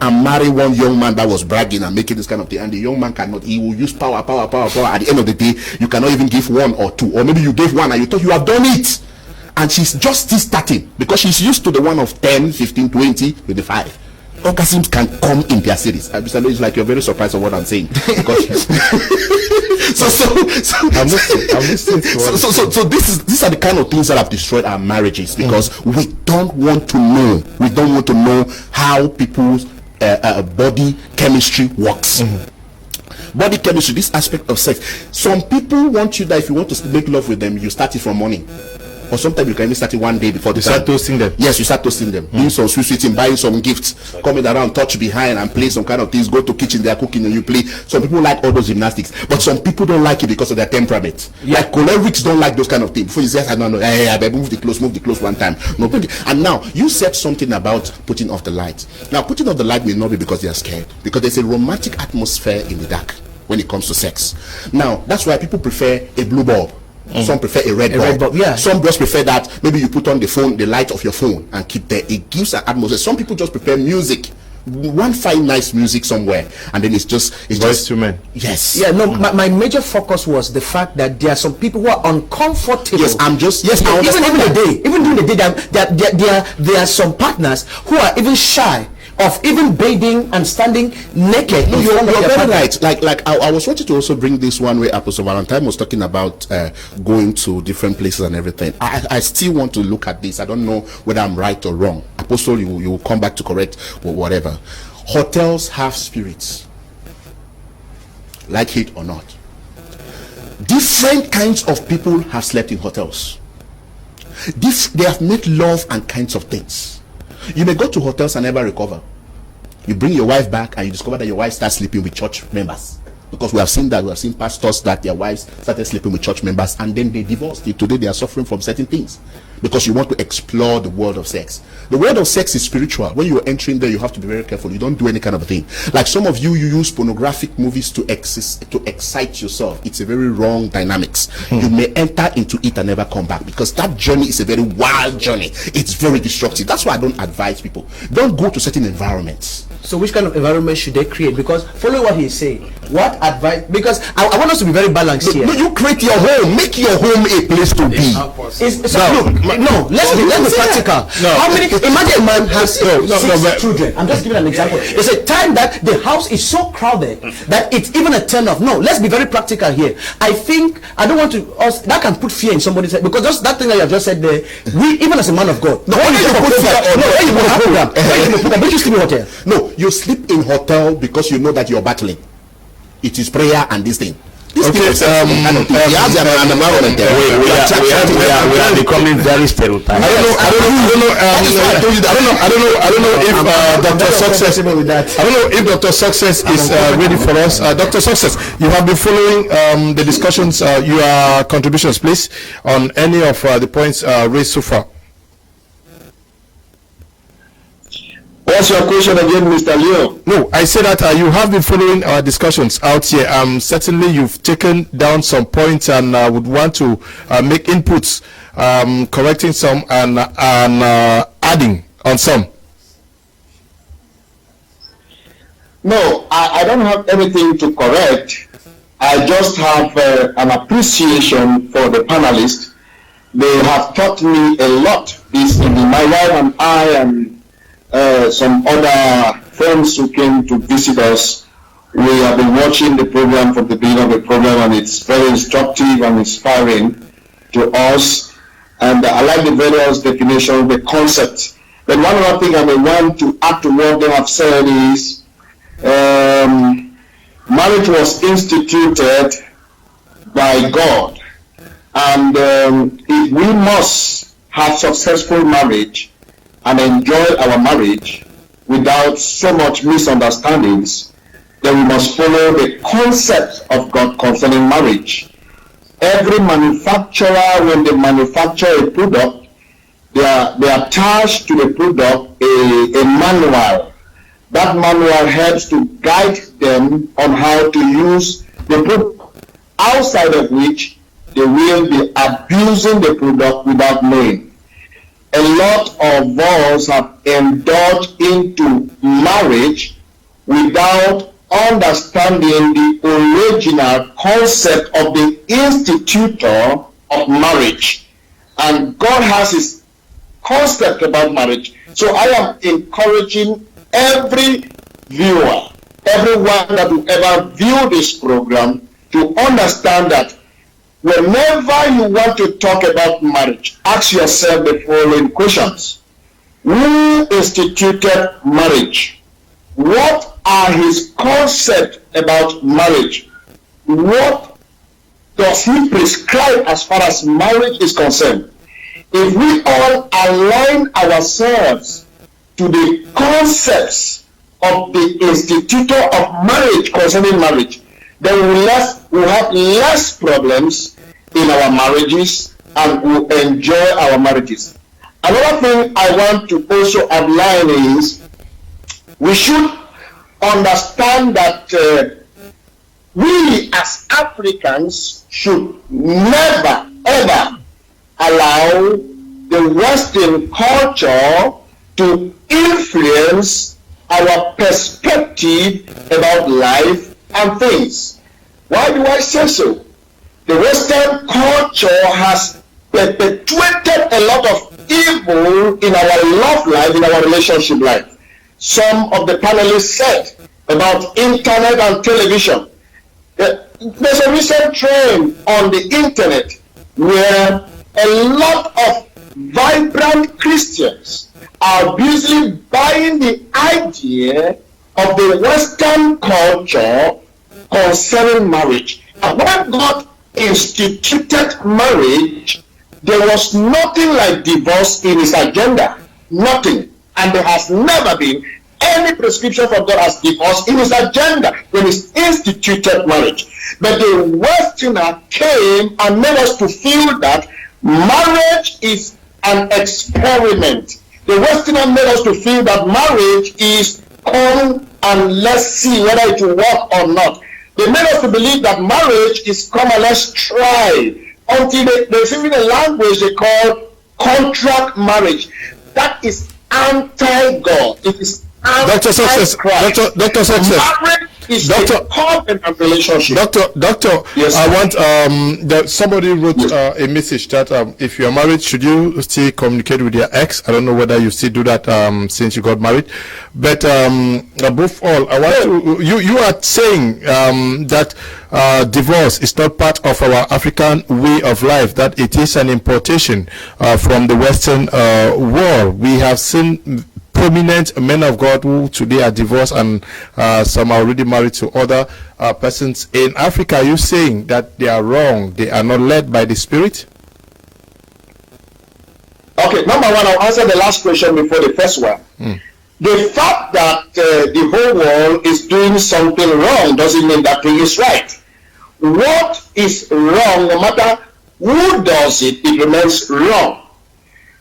and marry one young man that was bragging and making this kind of thing. And the young man cannot. He will use power. At the end of the day, you cannot even give one or two. Or maybe you gave one and you thought you have done it. And she's just still starting. Because she's used to the one of 10, 15, 20, 25. Orgasms can come in their series. It's like you're very surprised of what I'm saying. Because So these are the kind of things that have destroyed our marriages, because we don't want to know. We don't want to know how people's body chemistry works. Body chemistry, this aspect of sex. Some people want you that if you want to make love with them, you start it from morning. Or sometimes you can even start it one day before the time. Start toasting them. Yes, you start toasting them. Doing some sweet, buying some gifts, coming around, touch behind and play some kind of things. Go to kitchen, they are cooking and you play. Some people like all those gymnastics, but some people don't like it because of their temperament. Yeah. Like cholerics don't like those kind of things. Before you say, I don't know, hey, move the clothes one time. No, and now you said something about putting off the light. Now, putting off the light may not be because they are scared, because there's a romantic atmosphere in the dark when it comes to sex. Now, that's why people prefer a blue bulb. Some prefer a red bulb. Yeah. Some just prefer that maybe you put on the light of your phone and keep there. It gives an atmosphere. Some people just prefer music one fine nice music somewhere, and then it's just to men. Yes. Yeah, no, my major focus was the fact that there are some people who are uncomfortable. Yes, I even during the day, there are some partners who are even shy of even bathing and standing naked. No, you're very right. Like I was wanting to also bring this one where Apostle Valentine was talking about going to different places and everything. I still want to look at this. I don't know whether I'm right or wrong. Apostle, you will come back to correct or whatever. Hotels have spirits, like it or not. Different kinds of people have slept in hotels. They have made love and kinds of things. You may go to hotels and never recover. You bring your wife back and you discover that your wife starts sleeping with church members. Because we have seen pastors that their wives started sleeping with church members and then they divorced. Today they are suffering from certain things. Because you want to explore the world of sex. The world of sex is spiritual. When you're entering there, you have to be very careful. You don't do any kind of thing. Like some of you use pornographic movies to excite yourself. It's a very wrong dynamics. You may enter into it and never come back, because that journey is a very wild journey. It's very destructive. That's why I don't advise people. Don't go to certain environments. So which kind of environment should they create? Because follow what he's saying. What advice? Because I want us to be very balanced here. No, you create your home. Make your home a place to be. Let's be practical. No. How many? Imagine a man has six children. I'm just giving an example. There's a time that the house is so crowded that it's even a turn off. No, let's be very practical here. I think I don't want to. That can put fear in somebody's head, because just that thing that you have just said there. We, even as a man of God, no, you sleep in hotel. No, you sleep in hotel because you know that you're battling. It is prayer and this thing. We are becoming very stereotyped. I don't know if Dr. Success. I don't know if Dr. Success is ready for us. Dr. Success, you have been following the discussions. Your contributions, please, on any of the points raised so far. What's your question again, Mr. Leo? No, I say that you have been following our discussions out here. Certainly you've taken down some points and would want to make inputs, correcting some and adding on some. No, I don't have anything to correct. I just have an appreciation for the panelists. They have taught me a lot. My wife and I and some other friends who came to visit us, we have been watching the program from the beginning of the program, and it's very instructive and inspiring to us. And I like the various definitions, the concepts. But one other thing I may want to add to what they have said is, marriage was instituted by God, and if we must have successful marriage and enjoy our marriage without so much misunderstandings, then we must follow the concept of God concerning marriage. Every manufacturer, when they manufacture a product, they attach to the product a manual. That manual helps to guide them on how to use the product, outside of which they will be abusing the product without knowing. A lot of us have indulged into marriage without understanding the original concept of the institutor of marriage. And God has his concept about marriage. So I am encouraging every viewer, everyone that will ever view this program, to understand that whenever you want to talk about marriage, ask yourself the following questions. Who instituted marriage? What are his concepts about marriage? What does he prescribe as far as marriage is concerned? If we all align ourselves to the concepts of the institutor of marriage concerning marriage, then we'll have less problems in our marriages and we'll enjoy our marriages. Another thing I want to also outline is we should understand that we as Africans should never ever allow the Western culture to influence our perspective about life and things. Why do I say so? The Western culture has perpetuated a lot of evil in our love life, in our relationship life. Some of the panelists said about internet and television. There's a recent trend on the internet where a lot of vibrant Christians are busily buying the idea of the Western culture concerning marriage. And when God instituted marriage, there was nothing like divorce in his agenda. Nothing. And there has never been any prescription from God as divorce in his agenda when he instituted marriage. But the Westerner came and made us to feel that marriage is an experiment. The Westerner made us to feel that marriage is come and let's see whether it will work or not. They made us to believe that marriage is come and let's try, until there's even a language they call contract marriage. That is anti-God. It is anti-Christ. Dr. Success. Marriage is a covenant relationship. Doctor, yes, I want somebody wrote a message that if you are married, should you still communicate with your ex? I don't know whether you still do that since you got married, but above all, I want to you are saying that divorce is not part of our African way of life, that it is an importation from the Western world. We have seen prominent men of God who today are divorced, and some are already married to other persons in Africa. Are you saying that they are wrong? They are not led by the Spirit? Okay, number one, I'll answer the last question before the first one. The fact that the whole world is doing something wrong doesn't mean that thing is right. What is wrong, no matter who does it, it remains wrong.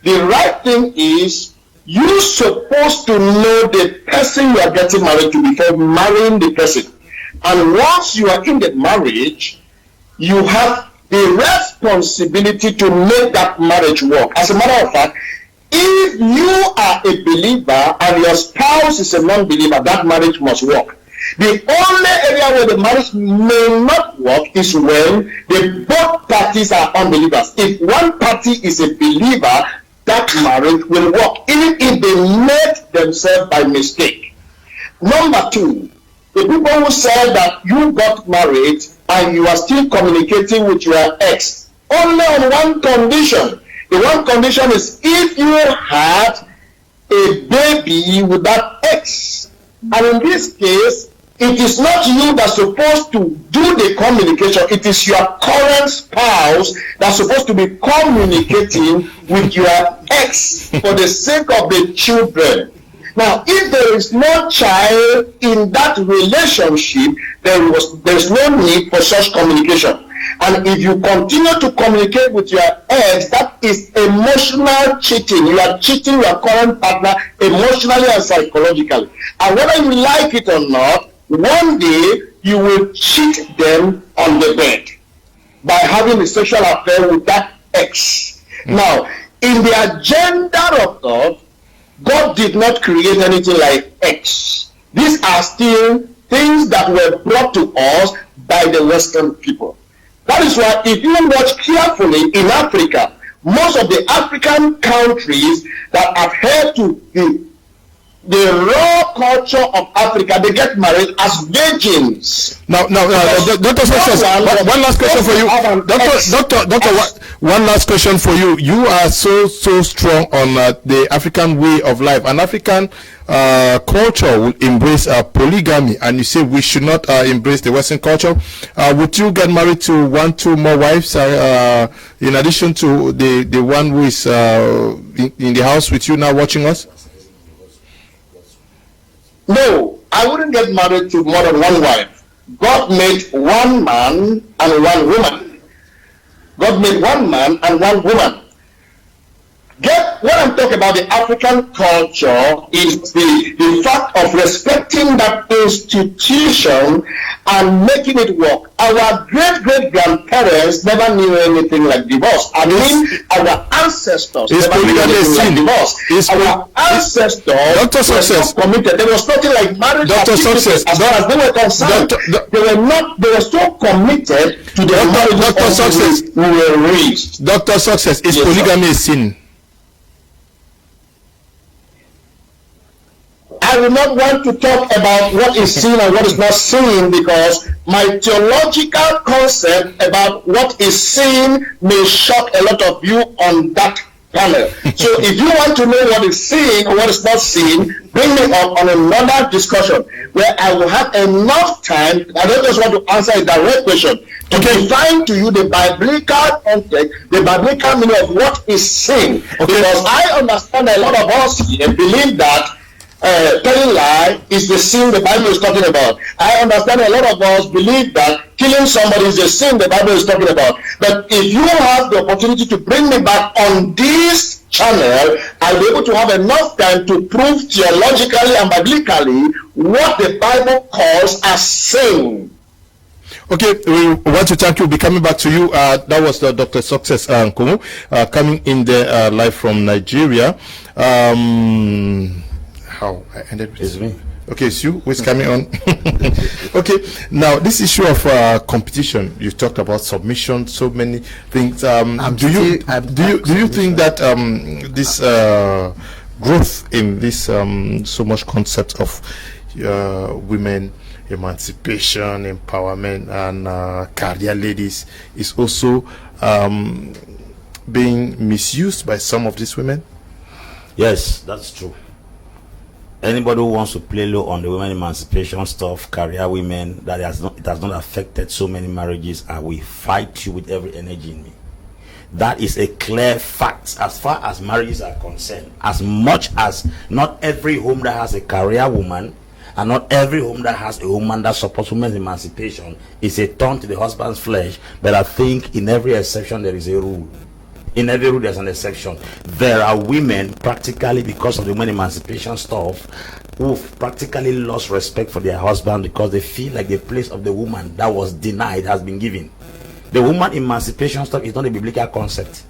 The right thing is, you're supposed to know the person you are getting married to before marrying the person. And once you are in the marriage, you have the responsibility to make that marriage work. As a matter of fact, if you are a believer and your spouse is a non-believer, that marriage must work. The only area where the marriage may not work is when both parties are unbelievers. If one party is a believer, that marriage will work, even if they met themselves by mistake. Number two, the people who said that you got married and you are still communicating with your ex, only on one condition. The one condition is if you had a baby with that ex. And in this case, it is not you that's supposed to do the communication. It is your current spouse that's supposed to be communicating with your ex for the sake of the children. Now, if there is no child in that relationship, there is no need for such communication. And if you continue to communicate with your ex, that is emotional cheating. You are cheating your current partner emotionally and psychologically. And whether you like it or not, one day you will cheat them on the bed by having a sexual affair with that ex. Now, in the agenda of God, God did not create anything like ex. These are still things that were brought to us by the Western people. That is why if you watch carefully in Africa, most of the African countries that adhere to the raw culture of Africa, they get married as virgins. Now, Dr. Success, one last question for you. Doctor, one last question for you. You are so strong on the African way of life. An African culture will embrace polygamy, and you say we should not embrace the Western culture. Would you get married to 1-2 more wives in addition to the one who is in the house with you now watching us? No, I wouldn't get married to more than one wife. God made one man and one woman. God made one man and one woman. What I'm talking about, the African culture, is the fact of respecting that institution and making it work. Our great-great-grandparents never knew anything like divorce. I mean, our ancestors never knew anything like divorce. Our ancestors were so committed. There was nothing like marriage. Dr. Success, as far as they were concerned. They were so committed to the marriages we were raised. Dr. Success, is polygamy a sin? I will not want to talk about what is sin and what is not sin, because my theological concept about what is sin may shock a lot of you on that panel. So if you want to know what is sin or what is not sin, bring me up on another discussion where I will have enough time. I don't just want to answer a direct question, to define to you the biblical context, the biblical meaning of what is sin. Because I understand a lot of us here believe that telling lie is the sin the Bible is talking about. I understand a lot of us believe that killing somebody is the sin the Bible is talking about. But if you have the opportunity to bring me back on this channel, I'll be able to have enough time to prove theologically and biblically what the Bible calls as sin. Okay, we want to thank you. We'll be coming back to you. That was Dr. Success Nkomo, coming in there live from Nigeria. How I ended with It's me. Okay, it's you who's coming on. Okay, now this issue of competition, you talked about submission, so many things. Do you think that this growth in this so much concept of women emancipation, empowerment, and career ladies is also being misused by some of these women? Yes, that's true. Anybody who wants to play low on the women emancipation stuff, career women, it has not affected so many marriages, I will fight you with every energy in me. That is a clear fact as far as marriages are concerned. As much as not every home that has a career woman and not every home that has a woman that supports women's emancipation is a thorn to the husband's flesh, but I think in every exception there is a rule. In every rule there's an exception. There are women, practically because of the women emancipation stuff, who've practically lost respect for their husband because they feel like the place of the woman that was denied has been given. The woman emancipation stuff is not a biblical concept.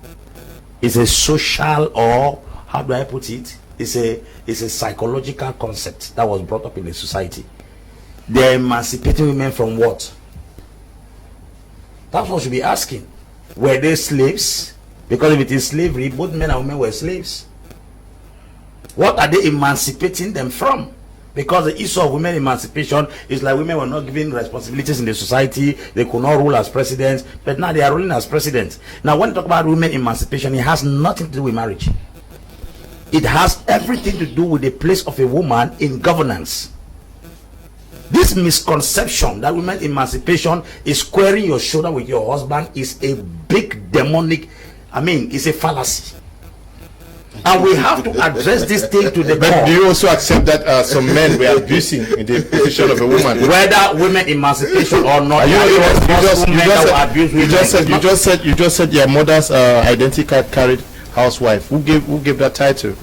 It's a social, or how do I put it? It's a psychological concept that was brought up in the society. They're emancipating women from what? That's what we should be asking. Were they slaves? Because if it is slavery, both men and women were slaves. What are they emancipating them from? Because the issue of women emancipation is like women were not given responsibilities in the society, they could not rule as presidents, but now they are ruling as presidents. Now when you talk about women emancipation, it has nothing to do with marriage. It has everything to do with the place of a woman in governance. This misconception that women emancipation is squaring your shoulder with your husband is a big demonic, it's a fallacy. And we have to address this thing to the core. But do you also accept that some men were abusing in the position of a woman? Whether women emancipation or not, you just said your mother's identity card carried housewife. Who gave that title?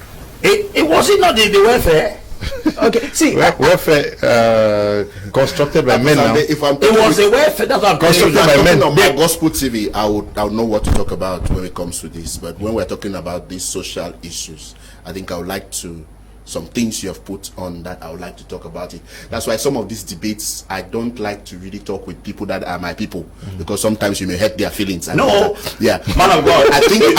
It wasn't not the welfare. Okay, see, welfare constructed by men. Now, it was a welfare that's what I'm constructed by men. On my gospel TV, I would know what to talk about when it comes to this. But when we're talking about these social issues, I think I would like to, some things you have put on that I would like to talk about it. That's why some of these debates I don't like to really talk with people that are my people, because sometimes you may hurt their feelings. And no, yeah, man of God, I think you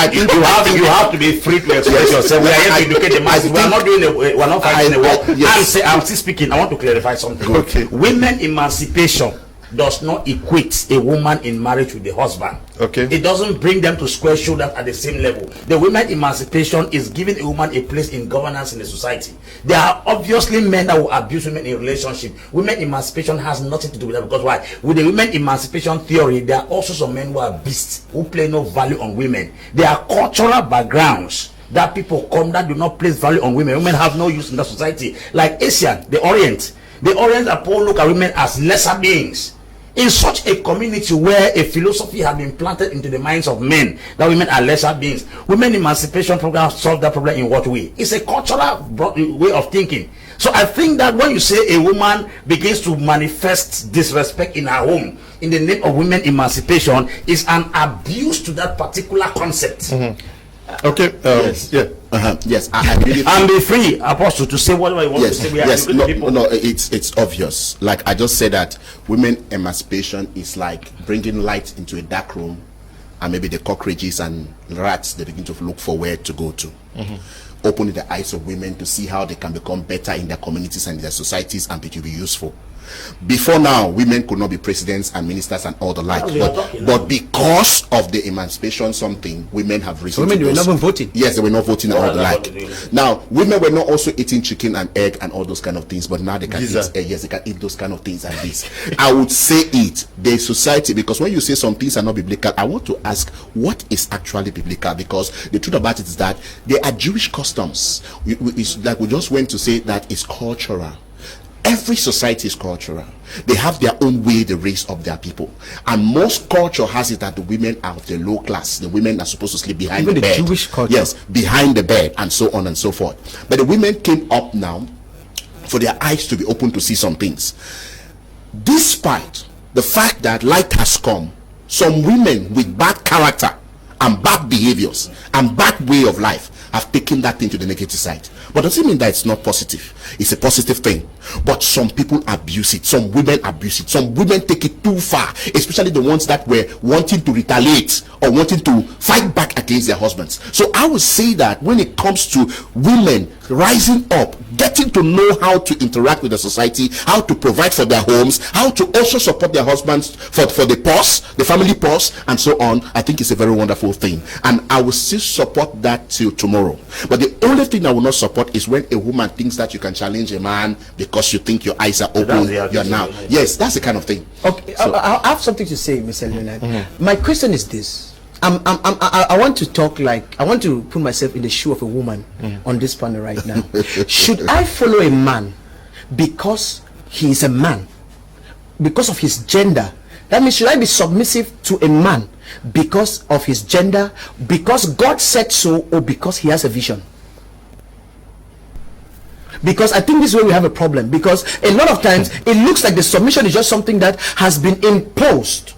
have to be free to express yourself. We are here to educate the masses. We are not doing we're not fighting the war. Yes. I'm still speaking. I want to clarify something. Okay. Women emancipation does not equate a woman in marriage with the husband. Okay. It doesn't bring them to square shoulders at the same level. The women emancipation is giving a woman a place in governance in the society. There are obviously men that will abuse women in relationship. Women emancipation has nothing to do with that, because why? With the women emancipation theory, there are also some men who are beasts, who play no value on women. There are cultural backgrounds that people come that do not place value on women. Women have no use in the society. Like Asian, the Orient. The Orient are look at women as lesser beings. In such a community where a philosophy has been planted into the minds of men that women are lesser beings, women emancipation programs solve that problem in what way? It's a cultural way of thinking. So I think that when you say a woman begins to manifest disrespect in her home in the name of women emancipation, is an abuse to that particular concept. Okay. Yes. Yeah. Yes. I really And be free, Apostle, to say whatever you want to say. We are people. No, it's obvious. Like I just said that women emancipation is like bringing light into a dark room, and maybe the cockroaches and rats, they begin to look for where to go to. Opening the eyes of women to see how they can become better in their communities and their societies and to be useful. Before now, women could not be presidents and ministers and all the like, but because of the emancipation something, women have risen. Women were not even voting. Yes, they were not voting and all the like. Now, women were not also eating chicken and egg and all those kind of things, but now they can eat. Yes, they can eat those kind of things and this. I would say it, the society, because when you say some things are not biblical, I want to ask what is actually biblical, because the truth about it is that they are Jewish customs. It's like we just went to say that it's cultural. Every society is cultural. They have their own way they raise up their people, and most culture has it that the women are of the low class. The women are supposed to sleep behind the bed. Jewish culture. Yes, behind the bed, and so on and so forth. But the women came up now for their eyes to be open to see some things. Despite the fact that light has come, some women with bad character and bad behaviors and bad way of life have taken that thing to the negative side. But doesn't mean that it's not positive. It's a positive thing. But some people abuse it. Some women abuse it. Some women take it too far, especially the ones that were wanting to retaliate or wanting to fight back against their husbands. So I would say that when it comes to women rising up, getting to know how to interact with the society, how to provide for their homes, how to also support their husbands for the pause, the family pause, and so on, I think it's a very wonderful thing. And I will still support that till tomorrow. But the only thing I will not support is when a woman thinks that you can challenge a man because you think your eyes are open. You're now. Yes, that's the kind of thing. Okay, so, I have something to say, Mr. Leonard. My question is this. I want to talk like, I want to put myself in the shoe of a woman on this panel right now. Should I follow a man because he is a man, because of his gender? That means, should I be submissive to a man because of his gender, because God said so, or because he has a vision? Because I think this is where we have a problem, because a lot of times it looks like the submission is just something that has been imposed,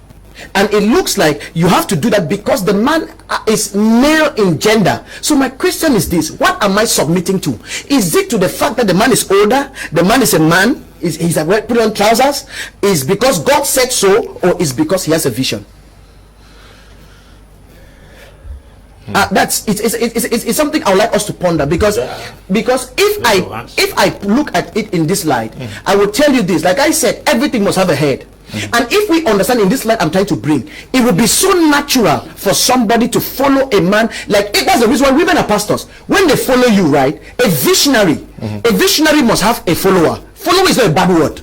and it looks like you have to do that because the man is male in gender. So my question is this: what am I submitting to? Is it to the fact that the man is older, the man is a man, he's put on trousers, is because God said so, or is because he has a vision? It's something I would like us to ponder, because if I look at it in this light, I will tell you this. Like I said, everything must have a head. And if we understand in this light I'm trying to bring, it would be so natural for somebody to follow a man. Like, that's the reason why women are pastors. When they follow you, right, a visionary must have a follower. Follower is not a bad word.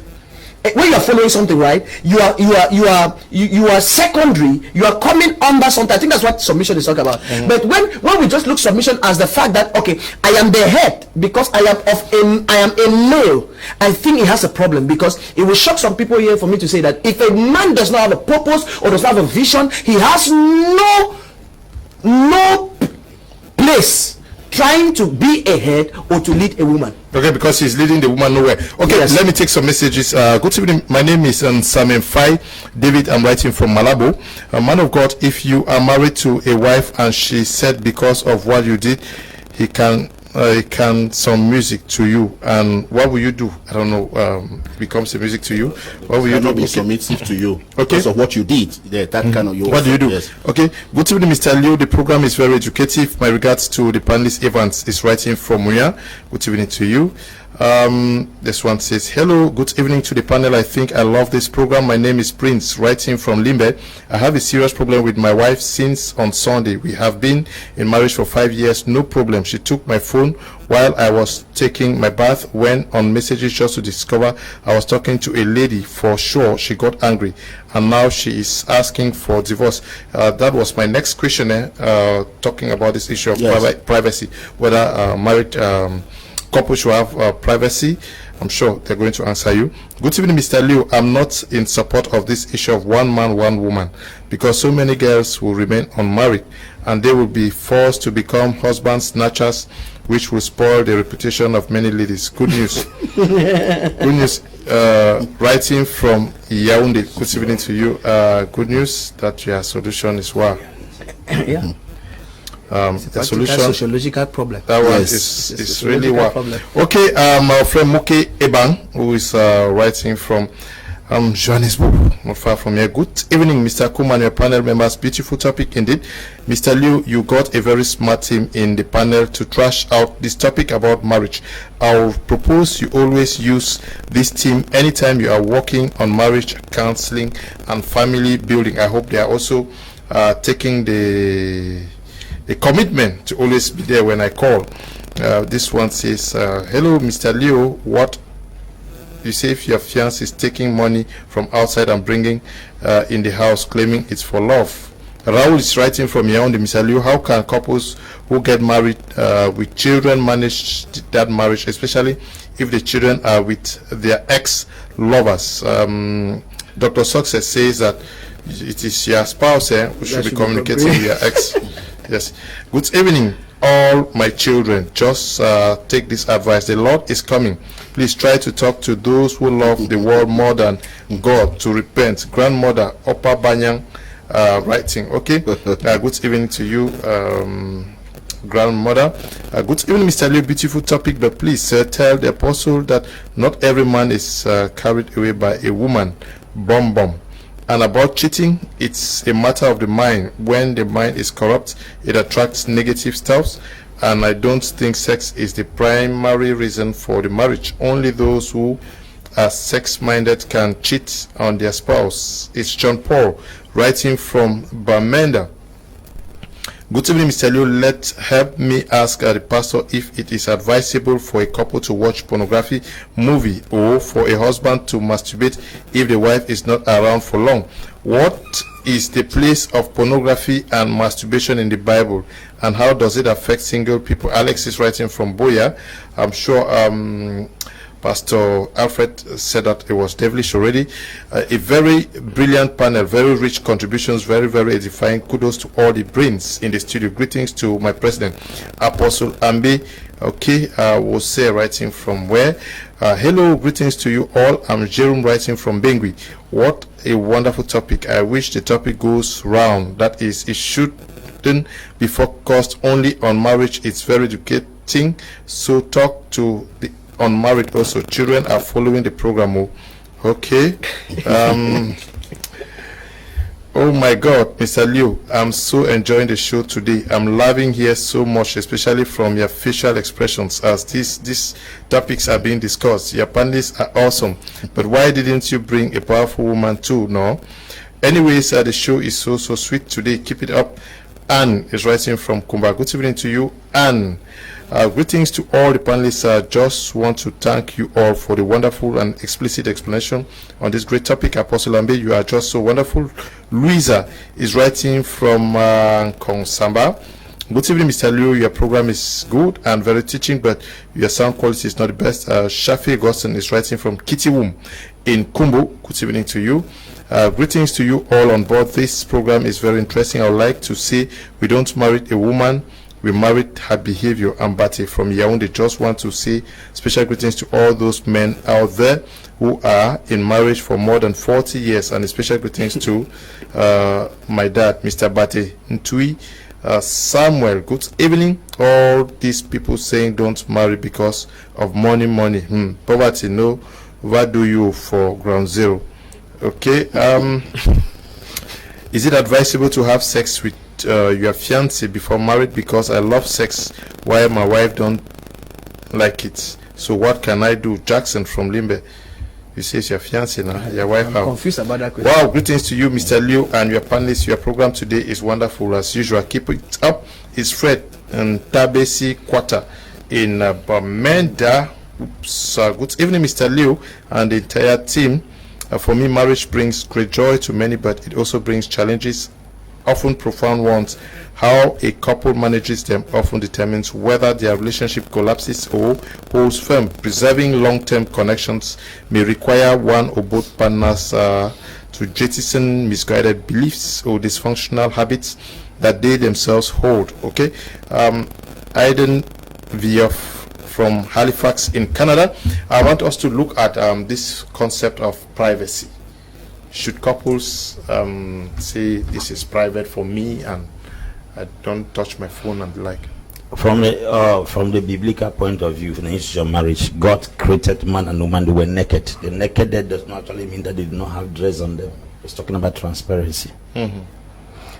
When you are following something, right, you are secondary, you are coming under something. I think that's what submission is talking about. But when we just look submission as the fact that, okay, I am the head because I am a male, I think it has a problem, because it will shock some people here for me to say that if a man does not have a purpose or does not have a vision, he has no place trying to be a head or to lead a woman. Okay, because he's leading the woman nowhere. Okay, yes. Let me take some messages. Good evening. My name is Samuel Fai David. I'm writing from Malabo. Man of God, if you are married to a wife and she said because of what you did, he can some music to you, and what will you do? I don't know. Becomes a music to you. What will you do? Not be submissive to you because of what you did. Yeah, that kind of. What do you do? Yes. Okay. Good evening, Mr. Leo. The program is very educative. My regards to the panelist. Evans is writing from Muya. Good evening to you. This one says, hello, good evening to the panel. I think I love this program. My name is Prince, writing from Limbe. I have a serious problem with my wife since on Sunday. We have been in marriage for 5 years, no problem. She took my phone while I was taking my bath, went on messages just to discover I was talking to a lady. For sure, she got angry, and now she is asking for divorce. That was my next question, talking about this issue of privacy, whether married couple should have privacy. I'm sure they're going to answer you. Good evening, Mr. Liu. I'm not in support of this issue of one man, one woman, because so many girls will remain unmarried and they will be forced to become husband snatchers, which will spoil the reputation of many ladies. Good news. Good news. Writing from Yaoundé. Good evening to you. Good news that your solution is well. Yeah. The solution, sociological problem. that one is really well. Okay, our friend Moke Ebang, who is writing from Johannesburg, not far from here. Good evening, Mr. Kuma and your panel members. Beautiful topic indeed. Mr. Liu, you got a very smart team in the panel to trash out this topic about marriage. I'll propose you always use this team anytime you are working on marriage counseling and family building. I hope they are also taking the commitment to always be there when I call. This one says, hello, Mr. Leo, what you say if your fiancé is taking money from outside and bringing in the house, claiming it's for love? Raul is writing from Yaoundé. Mr. Leo, how can couples who get married with children manage that marriage, especially if the children are with their ex-lovers? Dr. Success says that it is your spouse who should be communicating with your ex. Yes. Good evening, all my children. Just take this advice. The Lord is coming. Please try to talk to those who love the world more than God to repent. Grandmother Opa Banyang writing. Okay. Good evening to you, grandmother. Good evening, Mr. Lee. Beautiful topic, but please tell the apostle that not every man is carried away by a woman. Bomb. And about cheating, it's a matter of the mind. When the mind is corrupt, it attracts negative stuff. And I don't think sex is the primary reason for the marriage. Only those who are sex-minded can cheat on their spouse. It's John Paul writing from Bamenda. Good evening, Mr. Liu. Help me ask the pastor if it is advisable for a couple to watch pornography movie or for a husband to masturbate if the wife is not around for long. What is the place of pornography and masturbation in the Bible, and how does it affect single people? Alex is writing from Boya. I'm sure Pastor Alfred said that it was devilish already. A very brilliant panel, very rich contributions, very, very edifying. Kudos to all the brains in the studio. Greetings to my president, Apostle Ambe. Okay, we'll say writing from where? Hello, greetings to you all. I'm Jerome writing from Bengui. What a wonderful topic. I wish the topic goes round. That is, it shouldn't be focused only on marriage. It's very educating. So talk to the unmarried also. Children are following the program. Okay. Oh my God, Mr. Liu, I'm so enjoying the show today. I'm loving here so much, especially from your facial expressions as these topics are being discussed. Your panelists are awesome. But why didn't you bring a powerful woman too? No. Anyways, the show is so sweet today. Keep it up. Anne is writing from Kumba. Good evening to you, Anne. Greetings to all the panelists. I just want to thank you all for the wonderful and explicit explanation on this great topic. Apostle Ambe, you are just so wonderful. Louisa is writing from Kongsamba. Good evening, Mr. Liu. Your program is good and very teaching, but your sound quality is not the best. Shafi Gosson is writing from Kitiwum in Kumbu. Good evening to you. Greetings to you all on board. This program is very interesting. I would like to say we don't marry a woman, we married her behavior. Ambati from Yaoundé. Just want to say special greetings to all those men out there who are in marriage for more than 40 years, and special greetings to my dad, Mr. Bate Ntui. Samuel, good evening. All these people saying don't marry because of money. Poverty, no. What do you for ground zero? Okay. Is it advisable to have sex with your fiancé before marriage? Because I love sex while my wife don't like it. So what can I do? Jackson from Limbe. You say it's your fiancé now, your wife. I'm confused about that question. Wow, greetings to you, Mr. Liu, and your panelists. Your program today is wonderful as usual. Keep it up. It's Fred and Tabesi Quarter in Bamenda. Oops. Good evening, Mr. Liu and the entire team. For me, marriage brings great joy to many, but it also brings challenges often profound ones. How a couple manages them often determines whether their relationship collapses or holds firm. Preserving long-term connections may require one or both partners to jettison misguided beliefs or dysfunctional habits that they themselves hold. Okay, Aiden Vioff from Halifax in Canada. I want us to look at this concept of privacy. Should couples say this is private for me and I don't touch my phone and the like? From the biblical point of view, in the history of marriage, God created man and woman. They were naked. The naked does not actually mean that they do not have dress on them. It's talking about transparency. Mm-hmm.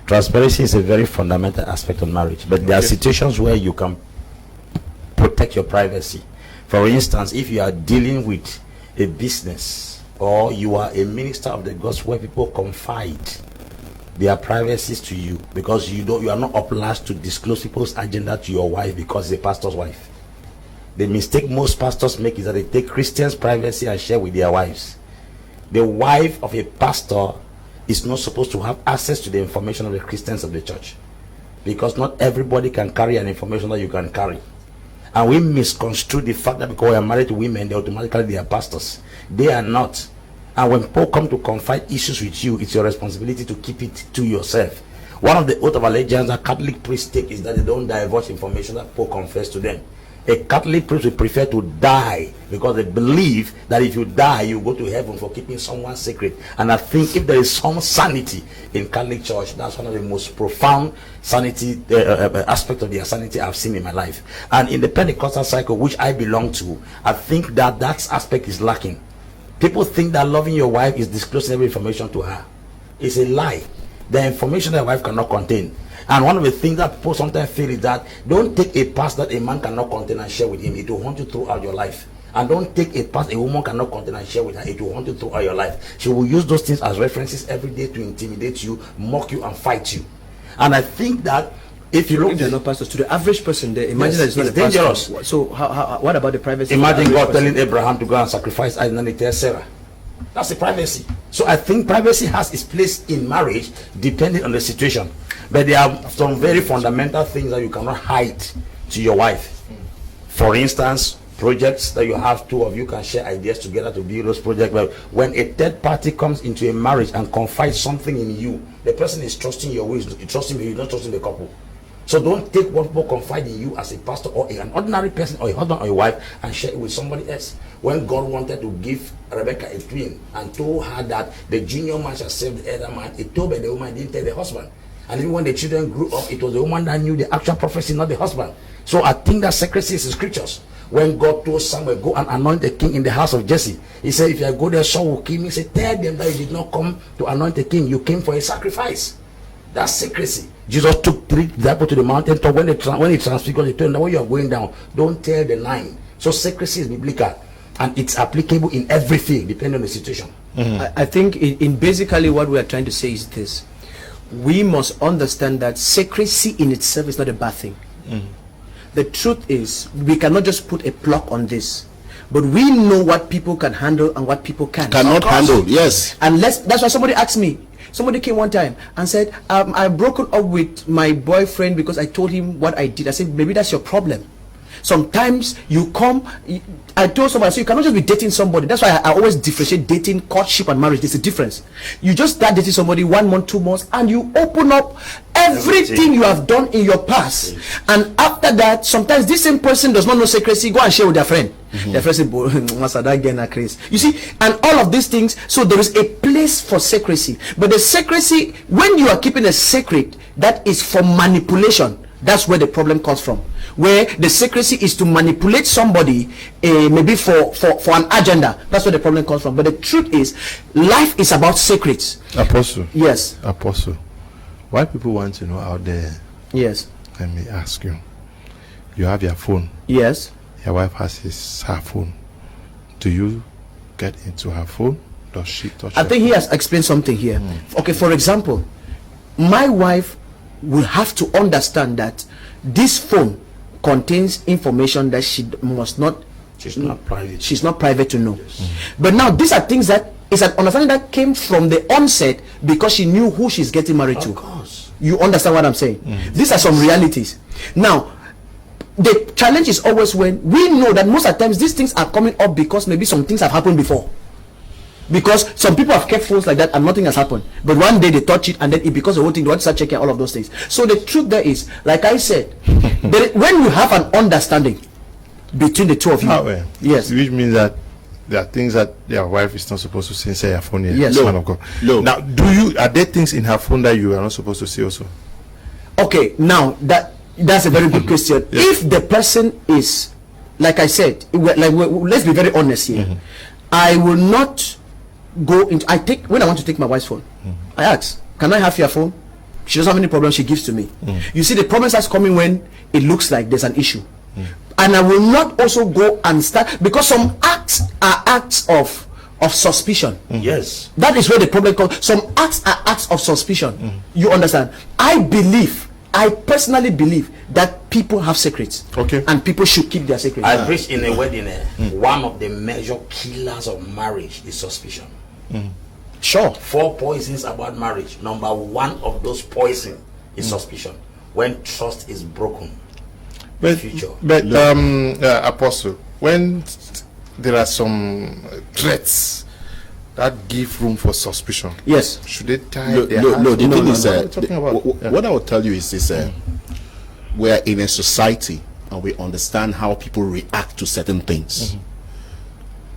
Transparency is a very fundamental aspect of marriage, but there are situations where you can protect your privacy. For instance, if you are dealing with a business or you are a minister of the gospel where people confide their privacies to you because you are not obliged to disclose people's agenda to your wife because the pastor's wife. The mistake most pastors make is that they take Christians' privacy and share with their wives. The wife of a pastor is not supposed to have access to the information of the Christians of the church, because not everybody can carry an information that you can carry. And we misconstrue the fact that because we are married to women, they are pastors. They are not. And when people come to confide issues with you, it's your responsibility to keep it to yourself. One of the oath of allegiance that Catholic priests take is that they don't divulge information that people confess to them. A Catholic priest would prefer to die because they believe that if you die, you go to heaven for keeping someone's secret. And I think if there is some sanity in Catholic Church, that's one of the most profound sanity aspect of their sanity I've seen in my life. And in the Pentecostal cycle, which I belong to, I think that aspect is lacking. People think that loving your wife is disclosing every information to her. It's a lie. The information that a wife cannot contain. And one of the things that people sometimes feel is that don't take a past that a man cannot contain and share with him. It will haunt you throughout your life. And don't take a past a woman cannot contain and share with her. It will haunt you throughout your life. She will use those things as references every day to intimidate you, mock you, and fight you. And I think that if you look, they're not pastors. To the average person, they imagine that it's not dangerous. Pastor. So what about the privacy? Imagine God telling Abraham to go and sacrifice Isaac, and he tells Sarah. That's the privacy. So I think privacy has its place in marriage depending on the situation. But there are some very fundamental things that you cannot hide to your wife. For instance, projects that you have, two of you can share ideas together to build those projects. But when a third party comes into a marriage and confides something in you, the person is trusting your wisdom. You trusting you, you're not trusting the couple. So don't take what people confide in you as a pastor or an ordinary person or a husband or a wife and share it with somebody else. When God wanted to give Rebecca a twin and told her that the junior man shall save the elder man, it told by the woman, didn't tell the husband. And even when the children grew up, it was the woman that knew the actual prophecy, not the husband. So I think that secrecy is in scriptures. When God told Samuel, go and anoint the king in the house of Jesse, he said, if I go there, Saul will kill me. He said, tell them that you did not come to anoint the king, you came for a sacrifice. That's secrecy. Jesus took 3 disciples to the mountain top. When he transfigured, he told them, when you are going down, don't tell the 9. So secrecy is biblical, and it's applicable in every field, depending on the situation. Mm-hmm. I think in basically what we are trying to say is this: we must understand that secrecy in itself is not a bad thing. Mm-hmm. The truth is, we cannot just put a plug on this, but we know what people can handle and what people cannot handle. Yes, and that's why somebody asked me. Somebody came one time and said, I've broken up with my boyfriend because I told him what I did. I said, maybe that's your problem. Sometimes you come, I told somebody, so you cannot just be dating somebody. That's why I always differentiate dating, courtship, and marriage. There's a difference. You just start dating somebody 1 month, 2 months, and you open up everything you have done in your past. And after that, sometimes this same person does not know secrecy, go and share with their friend. Their friend say, Crise. You see, and all of these things, so there is a place for secrecy. But the secrecy, when you are keeping a secret, that is for manipulation. That's where the problem comes from. Where the secrecy is to manipulate somebody, maybe for an agenda. That's where the problem comes from. But the truth is, life is about secrets. Apostle. Yes. Apostle. Why people want to know out there? Yes. Let me ask you. You have your phone. Yes. Your wife has her phone. Do you get into her phone? Does she touch I think he has explained something here. Okay, for example, my wife will have to understand that this phone contains information that she's not private to know. Yes. But now these are things that is an understanding that came from the onset because she knew who she's getting married to. Of course. You understand what I'm saying? These are some realities. Now, the challenge is always when we know that most of the times these things are coming up because maybe some things have happened before. Because some people have kept phones like that and nothing has happened. But one day they touch it and then it becomes a whole thing. They want to start checking all of those things. So the truth there is, like I said, when you have an understanding between the two of you, yes, which means that there are things that your wife is not supposed to see inside her phone. Yes, man of God. Now, are there things in her phone that you are not supposed to see also? Okay, now that's a very good question. If the person is, like I said, let's be very honest here. I will not go into. When I want to take my wife's phone, I ask, "Can I have your phone?" She doesn't have any problem. She gives to me. You see, the problem starts coming when it looks like there's an issue, and I will not also go and start, because some acts are acts of suspicion. Yes, that is where the problem comes. Some acts are acts of suspicion. You understand? I personally believe that people have secrets, and people should keep their secrets. I preached in a wedding. One of the major killers of marriage is suspicion. Sure. 4 poisons about marriage. Number one of those poisons is suspicion. When trust is broken, but Apostle, when there are some threats that give room for suspicion, yes, should they tie the thing is, what I will tell you is we are in a society and we understand how people react to certain things.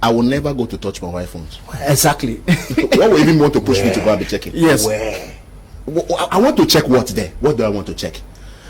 I will never go to touch my wife's phone. Exactly. Why would even want to push me to go and be checking? Yes. I want to check what's there. What do I want to check?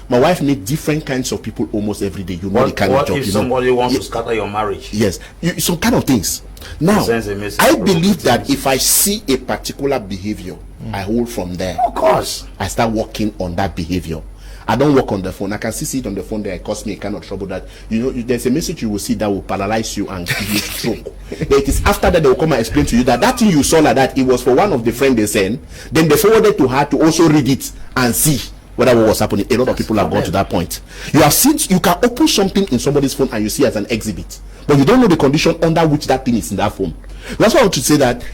My wife needs different kinds of people almost every day. You know the kind of job. What if somebody wants to scatter your marriage? Yes, some kind of things. Now, I believe that if I see a particular behavior, I hold from there. Of course, I start working on that behavior. I don't work on the phone. I can see it on the phone there. It causes me a kind of trouble that, there's a message you will see that will paralyze you and give you stroke. It is after that they will come and explain to you that thing you saw like that, it was for one of the friends they sent. Then they forwarded to her to also read it and see whether what was happening. A lot of people have gone to that point. You have seen, you can open something in somebody's phone and you see as an exhibit, but you don't know the condition under which that thing is in that phone. That's why I want to say that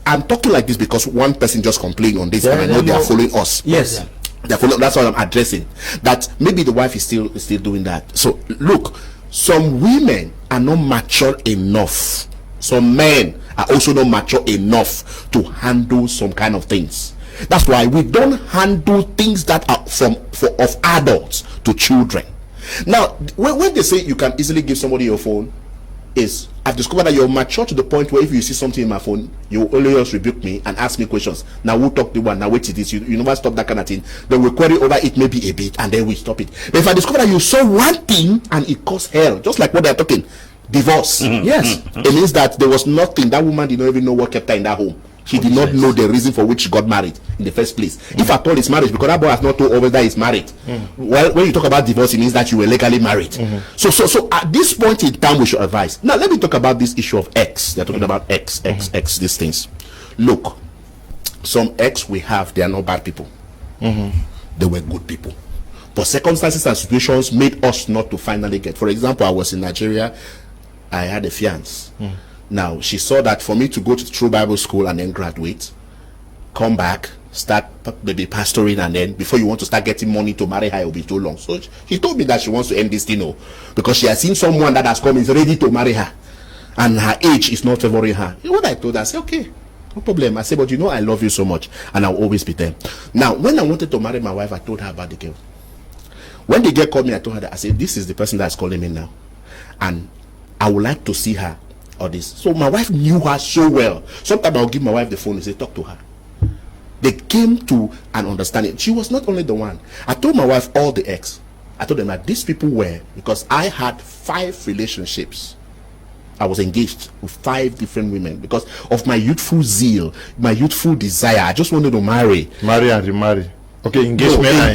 I'm talking like this because one person just complained on this, and I know they are following us. Yes. That's what I'm addressing. That maybe the wife is still doing that. So look, some women are not mature enough. Some men are also not mature enough to handle some kind of things. That's why we don't handle things that are of adults to children. Now, when they say you can easily give somebody your phone, I've discovered that you're mature to the point where if you see something in my phone, you always rebuke me and ask me questions. Now we'll talk the one. Now wait, it is you never stop that kind of thing. Then we query over it maybe a bit, and then we stop it. But if I discover that you saw one thing and it caused hell, just like what they're talking, divorce. Yes, it means that there was nothing. That woman did not even know what kept her in that home. She did not know the reason for which she got married in the first place. If at all it's marriage, because that boy has not told always that he's married. Well, when you talk about divorce, it means that you were legally married. So at this point in time, we should advise. Now, let me talk about this issue of X. They're talking about X, these things. Look, some X we have, they are not bad people. They were good people. But circumstances and situations made us not to finally get. For example, I was in Nigeria. I had a fiance. Now, she saw that for me to go to True Bible School and then graduate, come back, start maybe pastoring, and then before you want to start getting money to marry her, it will be too long. So she told me that she wants to end this thing, because she has seen someone that has come, is ready to marry her, and her age is not favoring her. What I told her, I said, okay, no problem. I said, but I love you so much, and I'll always be there. Now, when I wanted to marry my wife, I told her about the girl. When the girl called me, I told her that, I said, this is the person that's calling me now, and I would like to see her. This. So my wife knew her so well. Sometimes I'll give my wife the phone and say, talk to her. They came to an understanding. She was not only the one. I told my wife all the ex. I told them that these people were, because I had 5 relationships. I was engaged with 5 different women because of my youthful zeal, my youthful desire. I just wanted to marry and remarry. Okay, engagement. Yeah.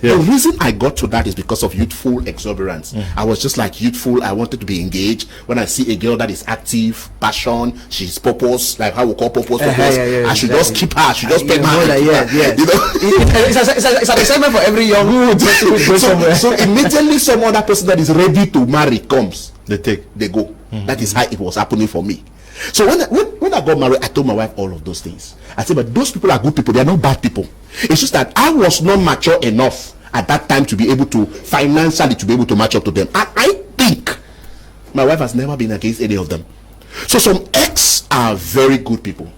The reason I got to that is because of youthful exuberance. I was just like youthful. I wanted to be engaged. When I see a girl that is active, passion, she's purpose, like how we call purpose. I should just keep her. I should just pay her. It's an assignment for every young person. So immediately some other person that is ready to marry comes. They go. That is how it was happening for me. So when I got married, I told my wife all of those things. I said, but those people are good people. They are not bad people. It's just that I was not mature enough at that time to be able to financially to be able to match up to them. And I think my wife has never been against any of them. So some ex are very good people.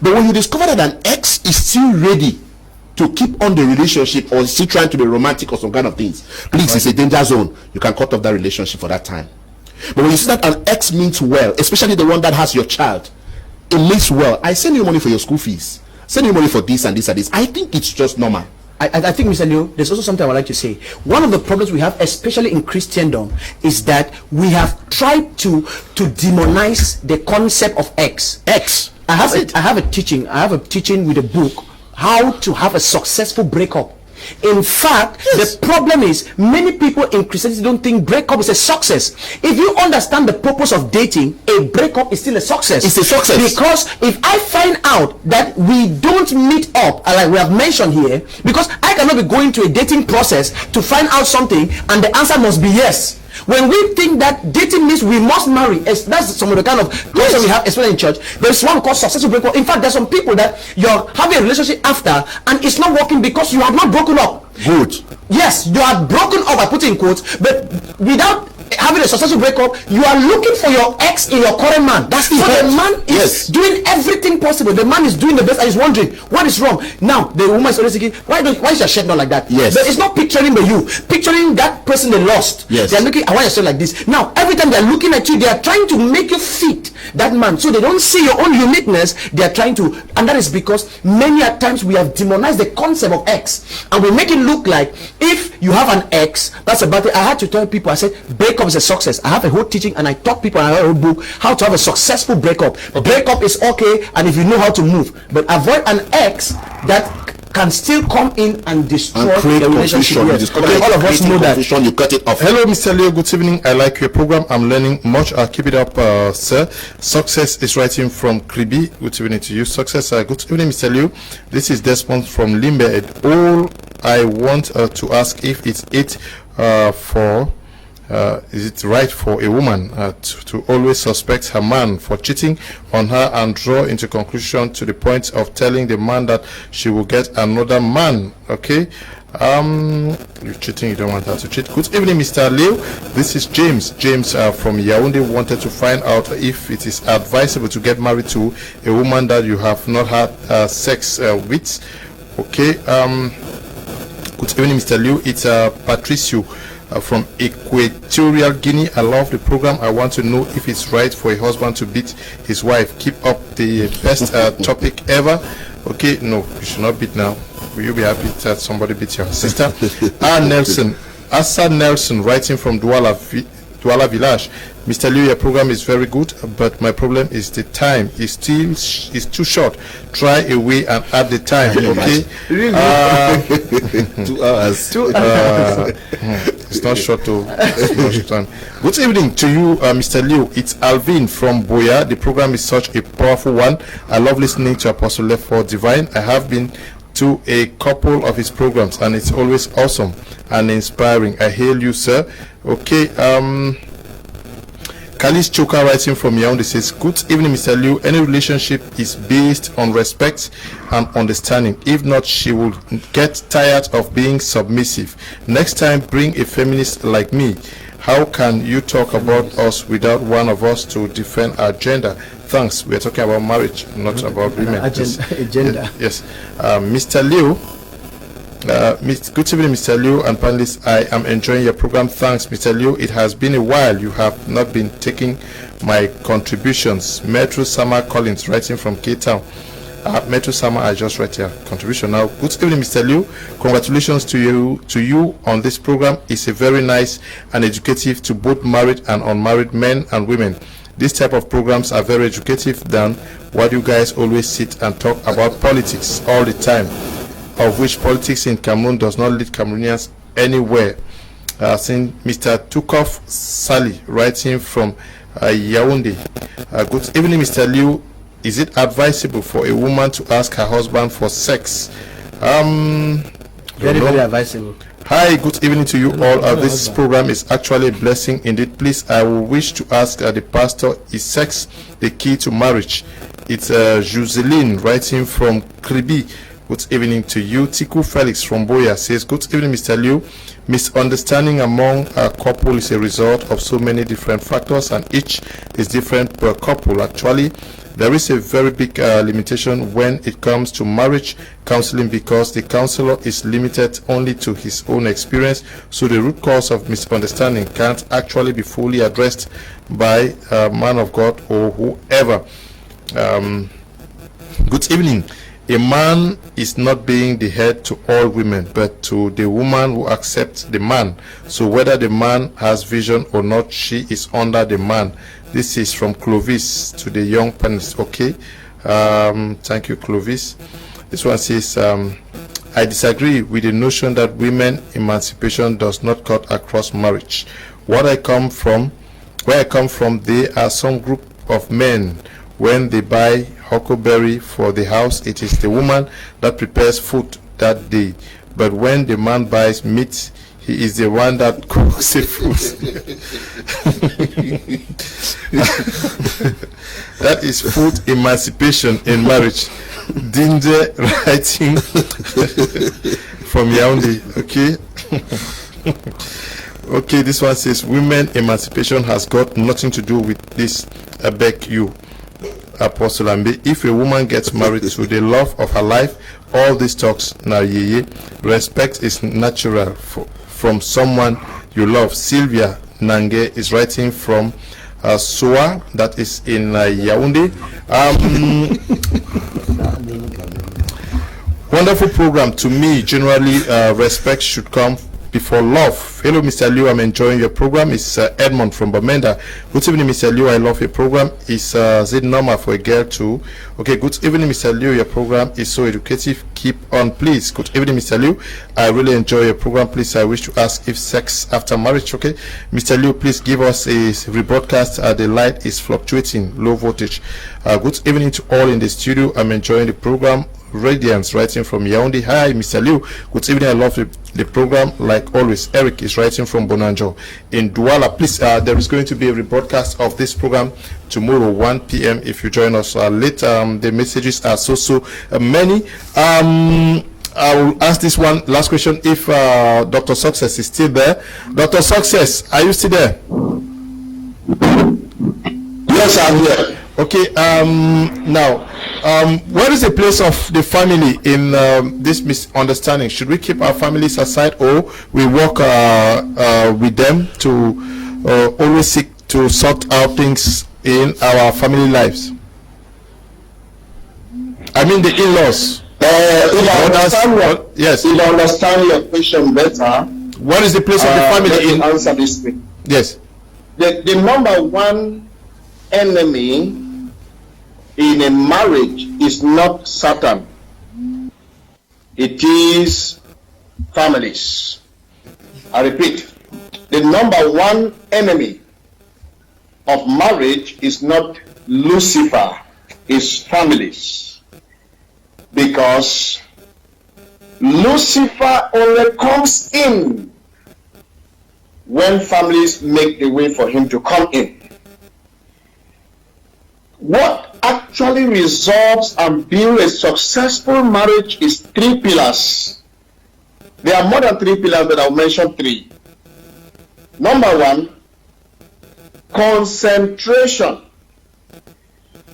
But when you discover that an ex is still ready to keep on the relationship or still trying to be romantic or some kind of things, please, it's a danger zone. You can cut off that relationship for that time. But when you see that an ex means well, especially the one that has your child, it means well. I send you money for your school fees, send you money for this and this and this. I think it's just normal. I think, Mr. Leo, there's also something I would like to say. One of the problems we have, especially in Christendom, is that we have tried to demonize the concept of ex. I have a teaching with a book, how to have a successful breakup. In fact, the problem is many people in Christianity don't think breakup is a success. If you understand the purpose of dating, a breakup is still a success. It's a success. Because if I find out that we don't meet up, like we have mentioned here, because I cannot be going to a dating process to find out something and the answer must be yes. When we think that dating means we must marry, that's some of the kind of question we have, especially in church. There's one called successful breakup. In fact, there's some people that you're having a relationship after and it's not working because you have not broken up. Good. Yes, you are broken up, I put in quotes, but without having a successful breakup, you are looking for your ex in your current man. That's the the man is doing everything possible. The man is doing the best and is wondering what is wrong. Now the woman is always thinking, why is your shirt not like that? Yes. But it's not picturing you, picturing that person they lost. Yes. They're looking, I want your shirt like this. Now every time they're looking at you, they are trying to make you fit that man. So they don't see your own uniqueness. They are trying to, and that is because many at times we have demonized the concept of ex, and we make it look like if you have an ex, that's about it. I had to tell people, I said breakup is a success. I have a whole teaching and I taught people in a whole book how to have a successful breakup. A breakup is okay, and if you know how to move, but avoid an ex that can still come in and destroy the relationship. Okay, all of us know that. You cut it off. Hello, Mr. Leo. Good evening. I like your program. I'm learning much. I'll keep it up, sir. Success is writing from Kribi. Good evening to you. Success. Good evening, Mr. Leo. This is Desmond from Limbe. All I want to ask if it's is it right for a woman to always suspect her man for cheating on her and draw into conclusion to the point of telling the man that she will get another man? Okay, you're cheating, you don't want her to cheat. Good evening, Mr. Leo. This is James from Yaoundé. Wanted to find out if it is advisable to get married to a woman that you have not had sex with. Okay, good evening, Mr. Leo. It's Patricio from Equatorial Guinea. I love the program. I want to know if it's right for a husband to beat his wife. Keep up the best topic ever. Okay, no, you should not beat now. Will you be happy that somebody beat your sister? Asa Nelson, writing from Douala Village. Mr. Liu, your program is very good, but my problem is the time is too short. Try a way and add the time. Okay, 2 hours. It's not short to time. Good evening to you, Mr. Liu. It's Alvin from Boya. The program is such a powerful one. I love listening to Apostle Lefort Divine. I have been to a couple of his programs and it's always awesome and inspiring. I hail you, sir. Okay, Kalis Choka, writing from Yaoundé, says, good evening, Mr. Liu. Any relationship is based on respect and understanding. If not, she will get tired of being submissive. Next time, bring a feminist like me. How can you talk about us without one of us to defend our gender? Thanks. We are talking about marriage, not about women. Agenda. Yes. Mr. Liu. Good evening, Mr. Liu and panelists. I am enjoying your program. Thanks, Mr. Liu. It has been a while. You have not been taking my contributions. Metro Summer Collins, writing from Cape Town. Metro Summer, I just read your contribution now. Good evening, Mr. Liu. Congratulations to you on this program. It's a very nice and educative to both married and unmarried men and women. These type of programs are very educative than what you guys always sit and talk about politics all the time, of which politics in Cameroon does not lead Cameroonians anywhere. Since Mr. Tukov Sally, writing from Yaoundé. Good evening, Mr. Liu. Is it advisable for a woman to ask her husband for sex? Very advisable. Hi, good evening to you all. This program is actually a blessing indeed. Please, I will wish to ask the pastor, is sex the key to marriage? It's Joseline writing from Kribi. Good evening to you. Tiku Felix from Boya says, good evening, Mr. Liu. Misunderstanding among a couple is a result of so many different factors, and each is different per couple. Actually, there is a very big limitation when it comes to marriage counseling, because the counselor is limited only to his own experience, so the root cause of misunderstanding can't actually be fully addressed by a man of God or whoever. Good evening. A man is not being the head to all women, but to the woman who accepts the man. So whether the man has vision or not, she is under the man. This is from Clovis to the young panelists. Okay. Thank you, Clovis. This one says, I disagree with the notion that women emancipation does not cut across marriage. Where I come from, there are some group of men, when they buy huckleberry for the house, it is the woman that prepares food that day. But when the man buys meat, he is the one that cooks the food. That is food emancipation in marriage. Dinde writing from Yaoundé. Okay. Okay, this one says, women emancipation has got nothing to do with this. I beg you, Apostle Ambe. If a woman gets married to the love of her life, all these talks now yeye. Respect is natural from someone you love. Sylvia Nange is writing from Soa, that is in Yaoundé. Wonderful program. To me, generally, respect should come before love. Hello, Mr. Liu. I'm enjoying your program. It's Edmond from Bamenda. Good evening, Mr. Liu. I love your program. Is it normal for a girl to? Okay. Good evening, Mr. Liu. Your program is so educative. Keep on, please. Good evening, Mr. Liu. I really enjoy your program. Please, I wish to ask if sex after marriage. Okay, Mr. Liu, please give us a rebroadcast. The light is fluctuating, low voltage. Good evening to all in the studio. I'm enjoying the program. Radiance writing from Yaoundé. Hi, Mr. Liu. Good evening. I love the program like always. Eric is writing from Bonanjo in Douala. Please, there is going to be a rebroadcast of this program tomorrow 1 p.m. if you join us late. The messages are so many. I will ask this one last question if Dr. Success is still there. Dr. Success, are you still there? Yes, I'm here. Okay, now, where is the place of the family in this misunderstanding? Should we keep our families aside, or we work with them to always seek to sort out things in our family lives? I mean the in-laws. Yes. If I understand your question better, what is the place of the family in? Answer this way. Yes. The number one enemy in a marriage is not Satan. It is families. I repeat, the number one enemy of marriage is not Lucifer, it's families. Because Lucifer only comes in when families make the way for him to come in. What actually resolves and builds a successful marriage is three pillars. There are more than three pillars, but I'll mention three. Number one, concentration.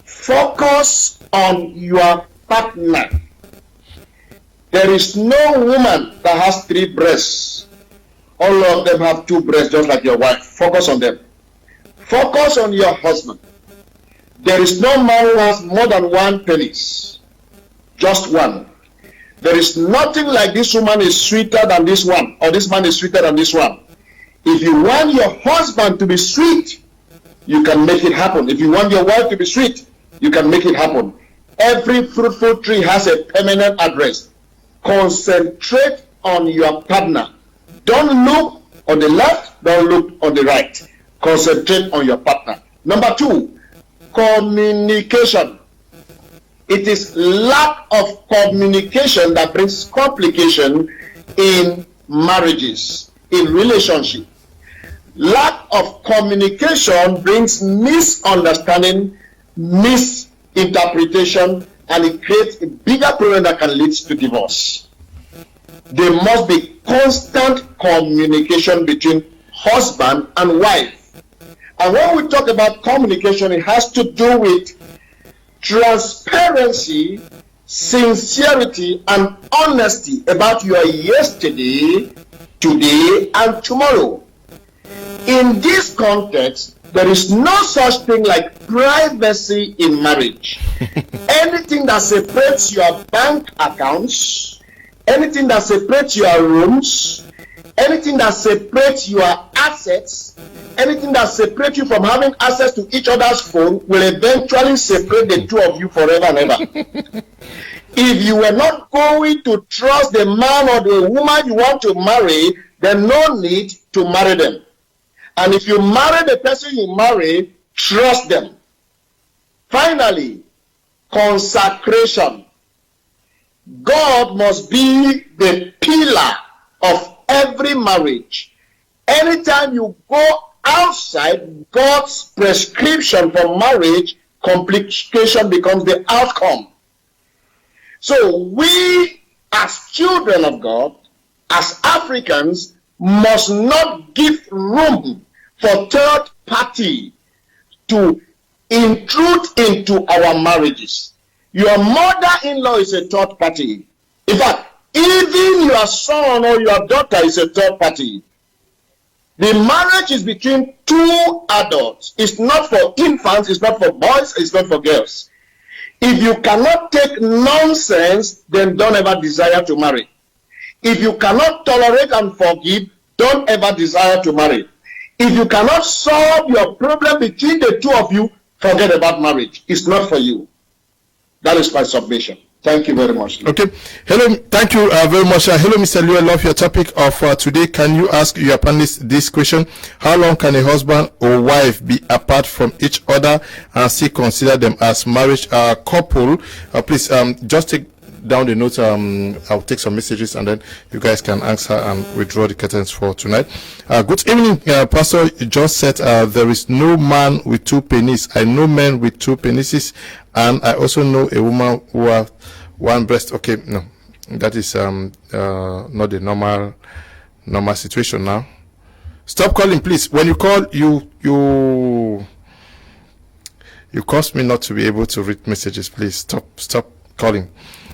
Focus on your partner. There is no woman that has three breasts. All of them have two breasts, just like your wife. Focus on them. Focus on your husband. There is no man who has more than one penis. Just one. There is nothing like this woman is sweeter than this one, or this man is sweeter than this one. If you want your husband to be sweet, you can make it happen. If you want your wife to be sweet, you can make it happen. Every fruitful tree has a permanent address. Concentrate on your partner. Don't look on the left, don't look on the right. Concentrate on your partner. Number two, communication. It is lack of communication that brings complication in marriages in relationship. Lack of communication brings misunderstanding, misinterpretation, and it creates a bigger problem that can lead to divorce. There must be constant communication between husband and wife. And when we talk about communication, it has to do with transparency, sincerity, and honesty about your yesterday, today, and tomorrow. In this context, there is no such thing like privacy in marriage. Anything that separates your bank accounts, anything that separates your rooms, anything that separates your assets, anything that separates you from having access to each other's phone will eventually separate the two of you forever and ever. If you were not going to trust the man or the woman you want to marry, then no need to marry them. And if you marry the person you marry, trust them. Finally, consecration. God must be the pillar of every marriage. Anytime you go outside God's prescription for marriage, complication becomes the outcome. So we, as children of God, as Africans, must not give room for third party to intrude into our marriages. Your mother-in-law is a third party. In fact, even your son or your daughter is a third party. The marriage is between two adults. It's not for infants, it's not for boys, it's not for girls. If you cannot take nonsense, then don't ever desire to marry. If you cannot tolerate and forgive, don't ever desire to marry. If you cannot solve your problem between the two of you, forget about marriage. It's not for you. That is my submission. Thank you very much. Okay. Hello. Thank you very much. Hello, Mr. Liu. I love your topic of today. Can you ask your panelists this question? How long can a husband or wife be apart from each other and still consider them as marriage couple? Please just take down the notes. I'll take some messages and then you guys can answer and withdraw the curtains for tonight. Good evening, Pastor. You just said there is no man with two penis. I know men with two penises, and I also know a woman who has one breast. Okay, no, that is not the normal situation now. Stop calling, please. When you call, you cause me not to be able to read messages. Please stop calling.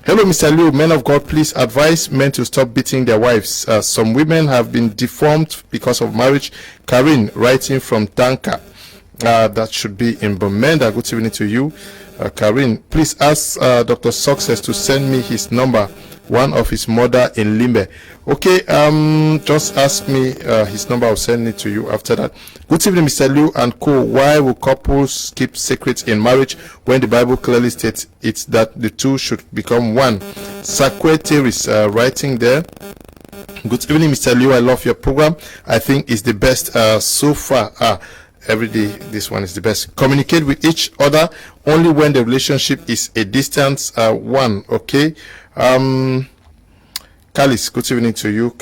Hello, Mr. Liu. Men of God, please advise men to stop beating their wives. Some women have been deformed because of marriage. Karin, writing from Tanka. That should be in Bomenda. Good evening to you. Karin, please ask Dr. Success to send me his number, one of his mother in Limbe. Okay, just ask me his number. I'll send it to you after that. Good evening, Mr. Liu and co. Why will couples keep secrets in marriage when the Bible clearly states it's that the two should become one? Secretaries writing there. Good evening, Mr. Liu. I love your program. I think it's the best so far. Every day, this one is the best. Communicate with each other only when the relationship is a distance one. Okay. Kalis, good evening to you.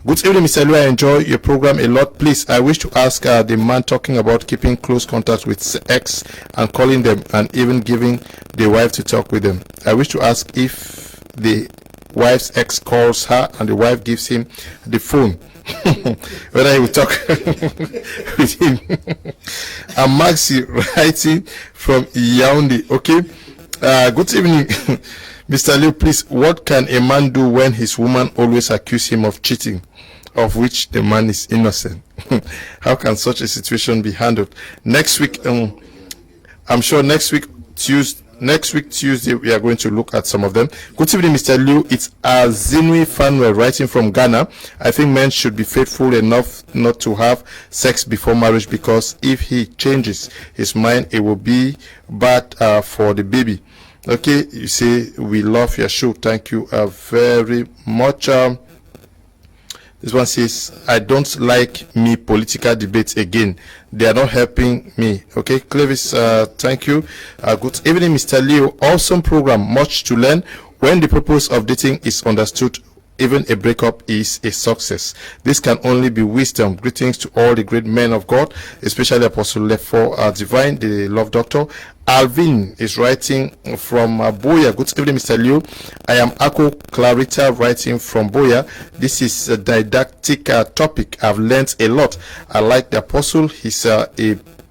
Good evening, Mr. Liu. I enjoy your program a lot. Please, I wish to ask the man talking about keeping close contact with ex and calling them and even giving the wife to talk with them. I wish to ask if the wife's ex calls her and the wife gives him the phone. Whether he will talk with him. And Maxi writing from Yaoundé. Okay. Good evening, Mr. Liu. Please, what can a man do when his woman always accuses him of cheating, of which the man is innocent? How can such a situation be handled? Next week, I'm sure next week Tuesday, we are going to look at some of them. Good evening, Mr. Liu. It's Zinwi Fanwell writing from Ghana. I think men should be faithful enough not to have sex before marriage, because if he changes his mind, it will be bad for the baby. Okay, you say we love your show. Thank you very much. This one says, I don't like me political debates again. They are not helping me. Okay, Clevis, thank you. Good evening, Mr. Leo. Awesome program. Much to learn. When the purpose of dating is understood, even a breakup is a success. This can only be wisdom. Greetings to all the great men of God, especially Apostle Lefo Divine, the love doctor. Alvin is writing from Boya. Good evening, Mr. Liu. I am Ako Clarita writing from Boya. This is a didactic topic. I've learned a lot. I like the apostle. He's a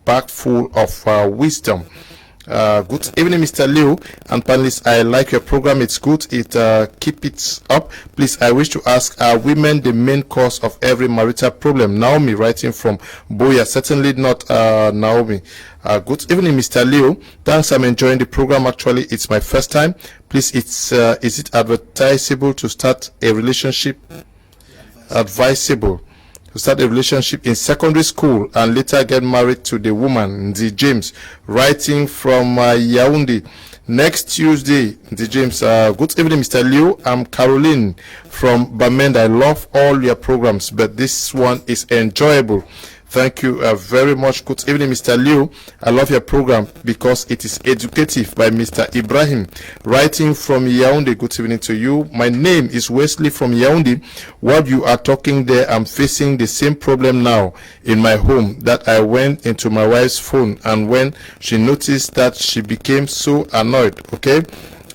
bag full of wisdom. Good evening, Mr. Liu and panelists. I like your program. It's good. Keep it up. Please, I wish to ask, are women the main cause of every marital problem? Naomi writing from Boya. Certainly not Naomi. Good evening, Mr. Liu. Thanks. I'm enjoying the program. Actually, it's my first time. Please, is it advisable to start a relationship? Advisable to start a relationship in secondary school and later get married to the woman. The James writing from Yaoundé. Next Tuesday, the James. Good evening, Mr. Liu. I'm Caroline from Bamenda. I love all your programs, but this one is enjoyable. Thank you very much. Good evening, Mr. Liu. I love your program because it is educative. By Mr. Ibrahim, writing from Yaoundé. Good evening to you. My name is Wesley from Yaoundé. What you are talking there, I'm facing the same problem now in my home, that I went into my wife's phone, and when she noticed that, she became so annoyed. Okay,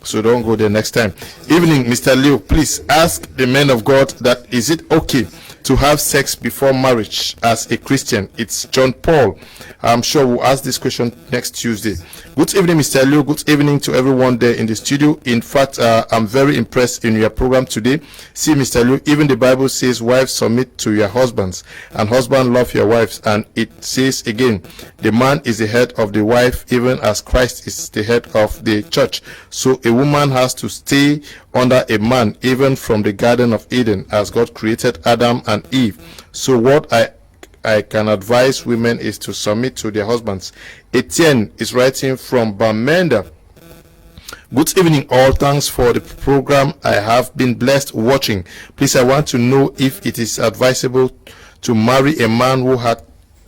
so don't go there next time. Evening, Mr. Liu. Please ask the men of God that is it okay to have sex before marriage as a Christian? It's John Paul. I'm sure we'll ask this question next Tuesday. Good evening, Mr. Liu. Good evening to everyone there in the studio. In fact, I'm very impressed in your program today. See, Mr. Liu, even the Bible says, wives submit to your husbands, and husbands love your wives. And it says again, the man is the head of the wife, even as Christ is the head of the church. So a woman has to stay under a man, even from the Garden of Eden, as God created Adam and Eve. So what I can advise women is to submit to their husbands. Etienne is writing from Bamenda. Good evening all. Thanks for the program. I have been blessed watching. Please, I want to know if it is advisable to marry a man who had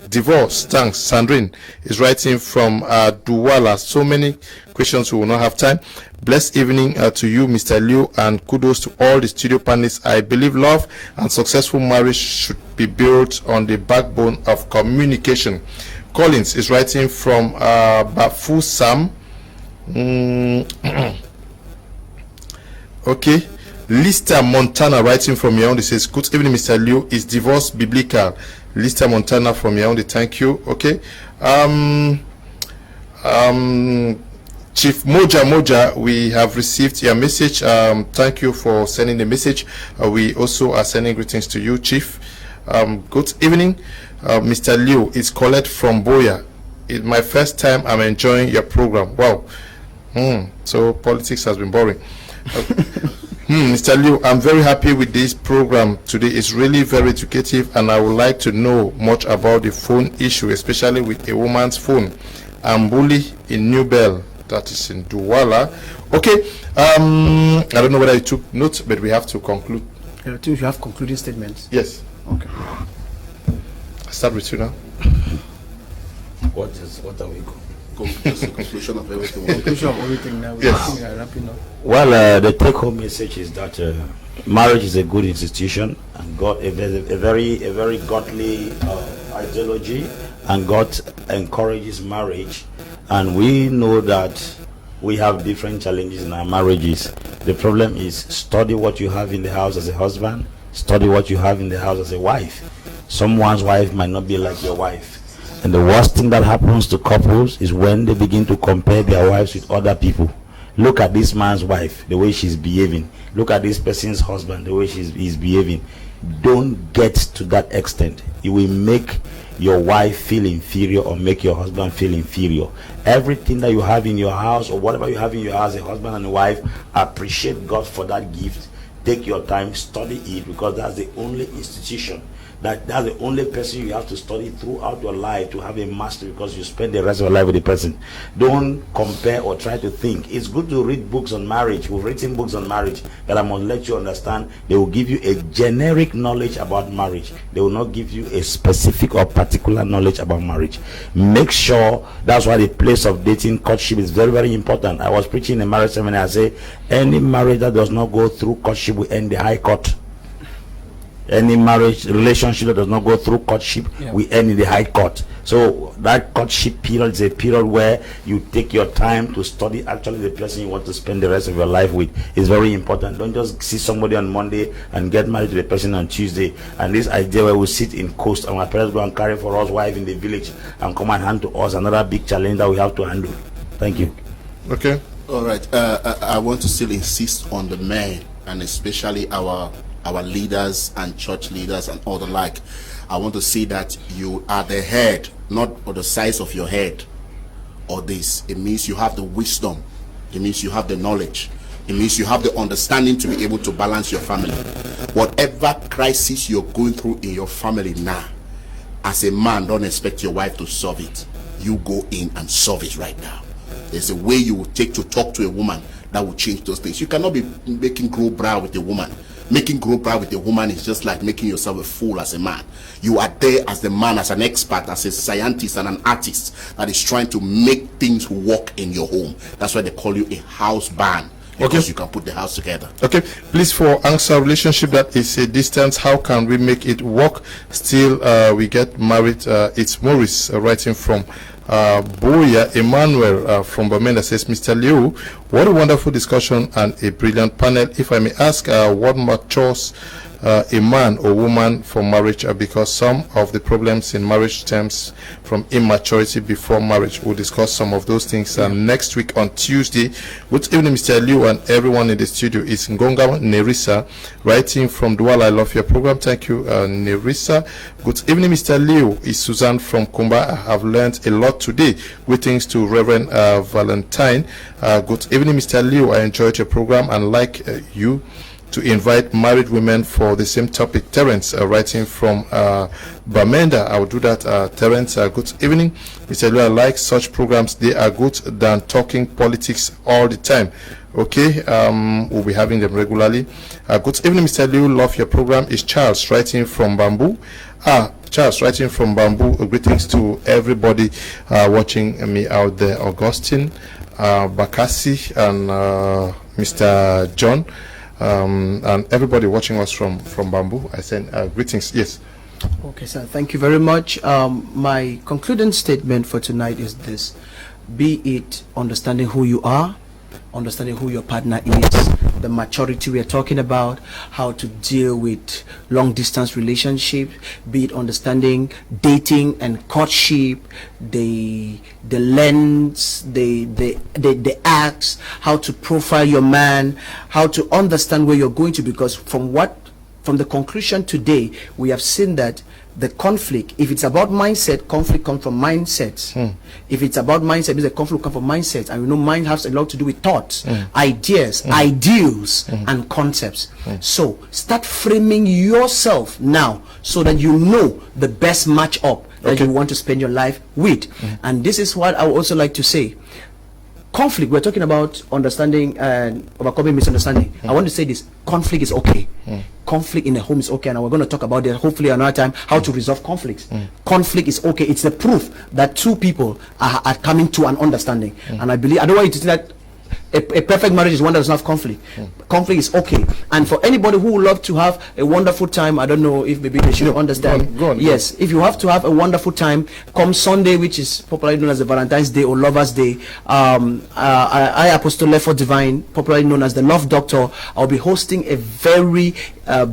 divorced. Thanks. Sandrine is writing from Douala. So many questions, we will not have time. Blessed evening to you, Mr. Liu, and kudos to all the studio panelists. I believe love and successful marriage should be built on the backbone of communication. Collins is writing from Bafu Sam. Okay. Lista Montana writing from Yaoundé says, good evening, Mr. Liu. Is divorce biblical? Lista Montana from Yaoundé, thank you. Okay. Chief Moja, we have received your message. Thank you for sending the message. We also are sending greetings to you, Chief. Good evening, Mr. Liu. It's Colette from Boya. It's my first time. I'm enjoying your program. Wow. So politics has been boring. Mr. Liu, I'm very happy with this program today. It's really very educative, and I would like to know much about the phone issue, especially with a woman's phone. I'm Bully in New Bell, that is in Douala. Okay, I don't know whether you took notes, but we have to conclude. I think you have concluding statements. Yes. Okay. I'll start with you now. What are we Conclusion of everything. Conclusion of everything now. Yes. We are wrapping up. Well, the take-home message is that marriage is a good institution, and God a very godly ideology, and God encourages marriage. And we know that we have different challenges in our marriages. The problem is, study what you have in the house as a husband, study what you have in the house as a wife. Someone's wife might not be like your wife. And the worst thing that happens to couples is when they begin to compare their wives with other people. Look at this man's wife, the way she's behaving. Look at this person's husband, the way he's behaving. Don't get to that extent. You will make your wife feel inferior or make your husband feel inferior. Everything that you have in your house, or whatever you have in your house, a husband and a wife, appreciate God for that gift. Take your time, study it, because that's the only institution that that's the only person you have to study throughout your life to have a mastery, because you spend the rest of your life with the person. Don't compare or try to think. It's good to read books on marriage. We've written books on marriage that I must let you understand. They will give you a generic knowledge about marriage. They will not give you a specific or particular knowledge about marriage. Make sure, that's why the place of dating, courtship is very, very important. I was preaching in a marriage seminar. I say any marriage that does not go through courtship will end the high court. Any marriage relationship that does not go through courtship will end in the high court. So that courtship period is a period where you take your time to study actually the person you want to spend the rest of your life with. It's very important. Don't just see somebody on Monday and get married to the person on Tuesday. And this idea where we sit in coast and our parents go and carry for us wife in the village and come and hand to us another big challenge that we have to handle. Thank you. Okay. All right. I want to still insist on the men, and especially our leaders and church leaders and all the like. I want to say that you are the head, not for the size of your head or this. It means you have the wisdom. It means you have the knowledge. It means you have the understanding to be able to balance your family. Whatever crisis you're going through in your family now, as a man, don't expect your wife to solve it. You go in and solve it right now. There's a way you will take to talk to a woman that will change those things. You cannot be making grow brow with a woman. Making grow brow with a woman is just like making yourself a fool as a man. You are there as the man, as an expert, as a scientist and an artist that is trying to make things work in your home. That's why they call you a house band, because you can put the house together. Okay, please, for answer relationship that is a distance, how can we make it work? Still, we get married. It's Maurice writing from Boya. Emmanuel from Bamenda says, Mr. Liu, what a wonderful discussion and a brilliant panel. If I may ask, what matures a man or woman for marriage, because some of the problems in marriage stems from immaturity before marriage. We'll discuss some of those things next week on Tuesday. Good evening, Mr. Liu, and everyone in the studio. Is Ngonga Nerissa writing from Douala. I love your program. Thank you, Nerissa. Good evening, Mr. Liu. Is Suzanne from Kumba. I have learned a lot today. Greetings to Reverend Valentine. Good evening, Mr. Liu. I enjoyed your program and like you to invite married women for the same topic. Terence writing from Bamenda. I will do that. Terence, good evening, Mr. Liu. I like such programs. They are good than talking politics all the time. Okay, we'll be having them regularly. Good evening, Mr. Liu. Love your program. Is Charles writing from Bamboo. Charles writing from Bamboo. Greetings to everybody watching me out there. Augustine, Bakassi, and Mr. John. And everybody watching us from Bamboo, I send greetings. Yes. Okay, sir. Thank you very much. My concluding statement for tonight is this: be it understanding who you are, understanding who your partner is, the maturity we are talking about, how to deal with long distance relationship, be it understanding dating and courtship, the lens, the acts, how to profile your man, how to understand where you're going to, because from the conclusion today, we have seen that the conflict, if it's about mindset, conflict comes from mindsets. If it's about mindset, means the conflict comes from mindsets. And we know mind has a lot to do with thoughts, ideas, ideals, and concepts. So start framing yourself now so that you know the best match up that you want to spend your life with. And this is what I would also like to say. Conflict, we're talking about understanding and overcoming misunderstanding. I want to say this: conflict is okay. Conflict in the home is okay, and we're going to talk about that hopefully another time, how to resolve conflicts. Conflict is okay. It's the proof that two people are coming to an understanding. And I believe, I don't want you to think that a perfect marriage is one that does not have conflict. Conflict is okay. And for anybody who would love to have a wonderful time, I don't know if maybe they should understand. Go on. Yes, if you have to have a wonderful time, come Sunday, which is popularly known as the Valentine's Day or Lover's Day, I, Apostle Lefford Divine, popularly known as the Love Doctor, I'll be hosting a very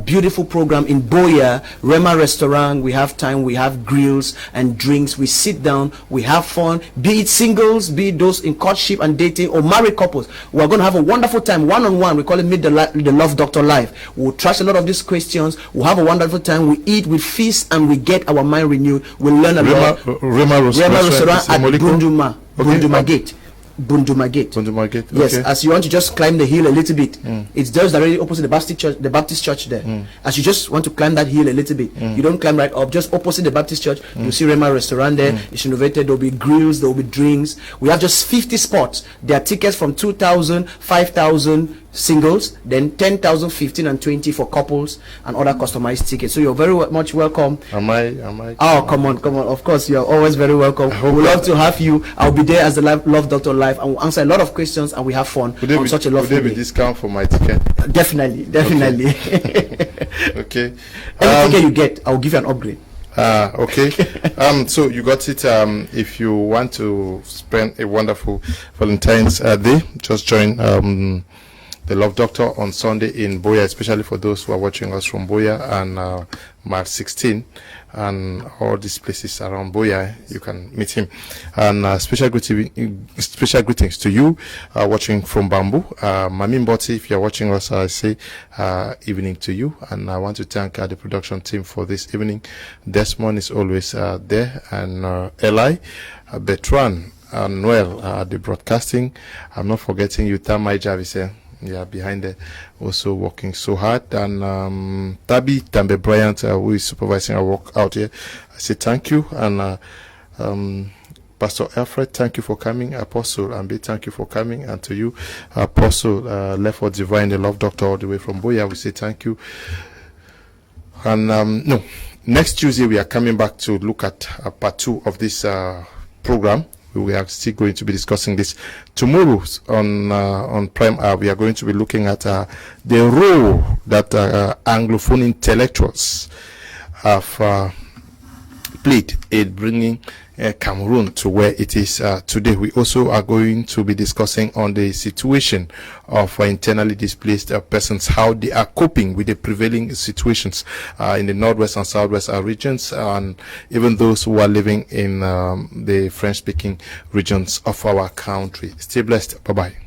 beautiful program in Boya, Rema Restaurant. We have time, we have grills and drinks, we sit down, we have fun, be it singles, be it those in courtship and dating, or married couples. We're going to have a wonderful time, one-on-one. We call it Meet the Love Doctor Live. We'll trash a lot of these questions. We'll have a wonderful time. We eat, we feast, and we get our mind renewed. We'll learn a lot. Rema Restaurant at Bunduma Gate. Bundumagate. Yes, okay. as you want to just climb the hill a little bit, it's just directly opposite the Baptist church there. As you just want to climb that hill a little bit, you don't climb right up, just opposite the Baptist church, you see Rema restaurant there. It's innovated. There'll be grills, there'll be drinks. We have just 50 spots. There are tickets from 2,000, 5,000 singles, then 10,000, 15 and 20 for couples and other customized tickets. So you're very much welcome. Am I? Oh, come on. Of course, you're always very welcome. We love to have you. I'll be there as the Love Doctor live, and we'll answer a lot of questions, and we have fun on such a lovely day. Would there be discount for my ticket? Definitely. Okay. Any ticket you get, I'll give you an upgrade. Okay. So you got it. If you want to spend a wonderful Valentine's Day, just join the Love Doctor on Sunday in Boya, especially for those who are watching us from Boya and March 16 and all these places around Boya. You can meet him. And special greetings to you watching from Bamboo. Mami Mboti, if you're watching us, I say evening to you. And I want to thank the production team for this evening. Desmond is always there, and Eli, Bertrand, and Noel, the broadcasting. I'm not forgetting you, Tamai Javise. Yeah, behind there, also working so hard. And Tabi Tambe Bryant, who is supervising our work out here, I say thank you. And Pastor Alfred, thank you for coming. Apostle Ambi, thank you for coming. And to you, Apostle Lefford Divine, the Love Doctor, all the way from Boya, we say thank you. And next Tuesday we are coming back to look at part 2 of this program. We are still going to be discussing this tomorrow on Prime Hour. We are going to be looking at the role that Anglophone intellectuals have played in bringing Cameroon to where it is today. We also are going to be discussing on the situation of internally displaced persons, how they are coping with the prevailing situations in the northwest and southwest regions, and even those who are living in the French-speaking regions of our country. Stay blessed. Bye-bye.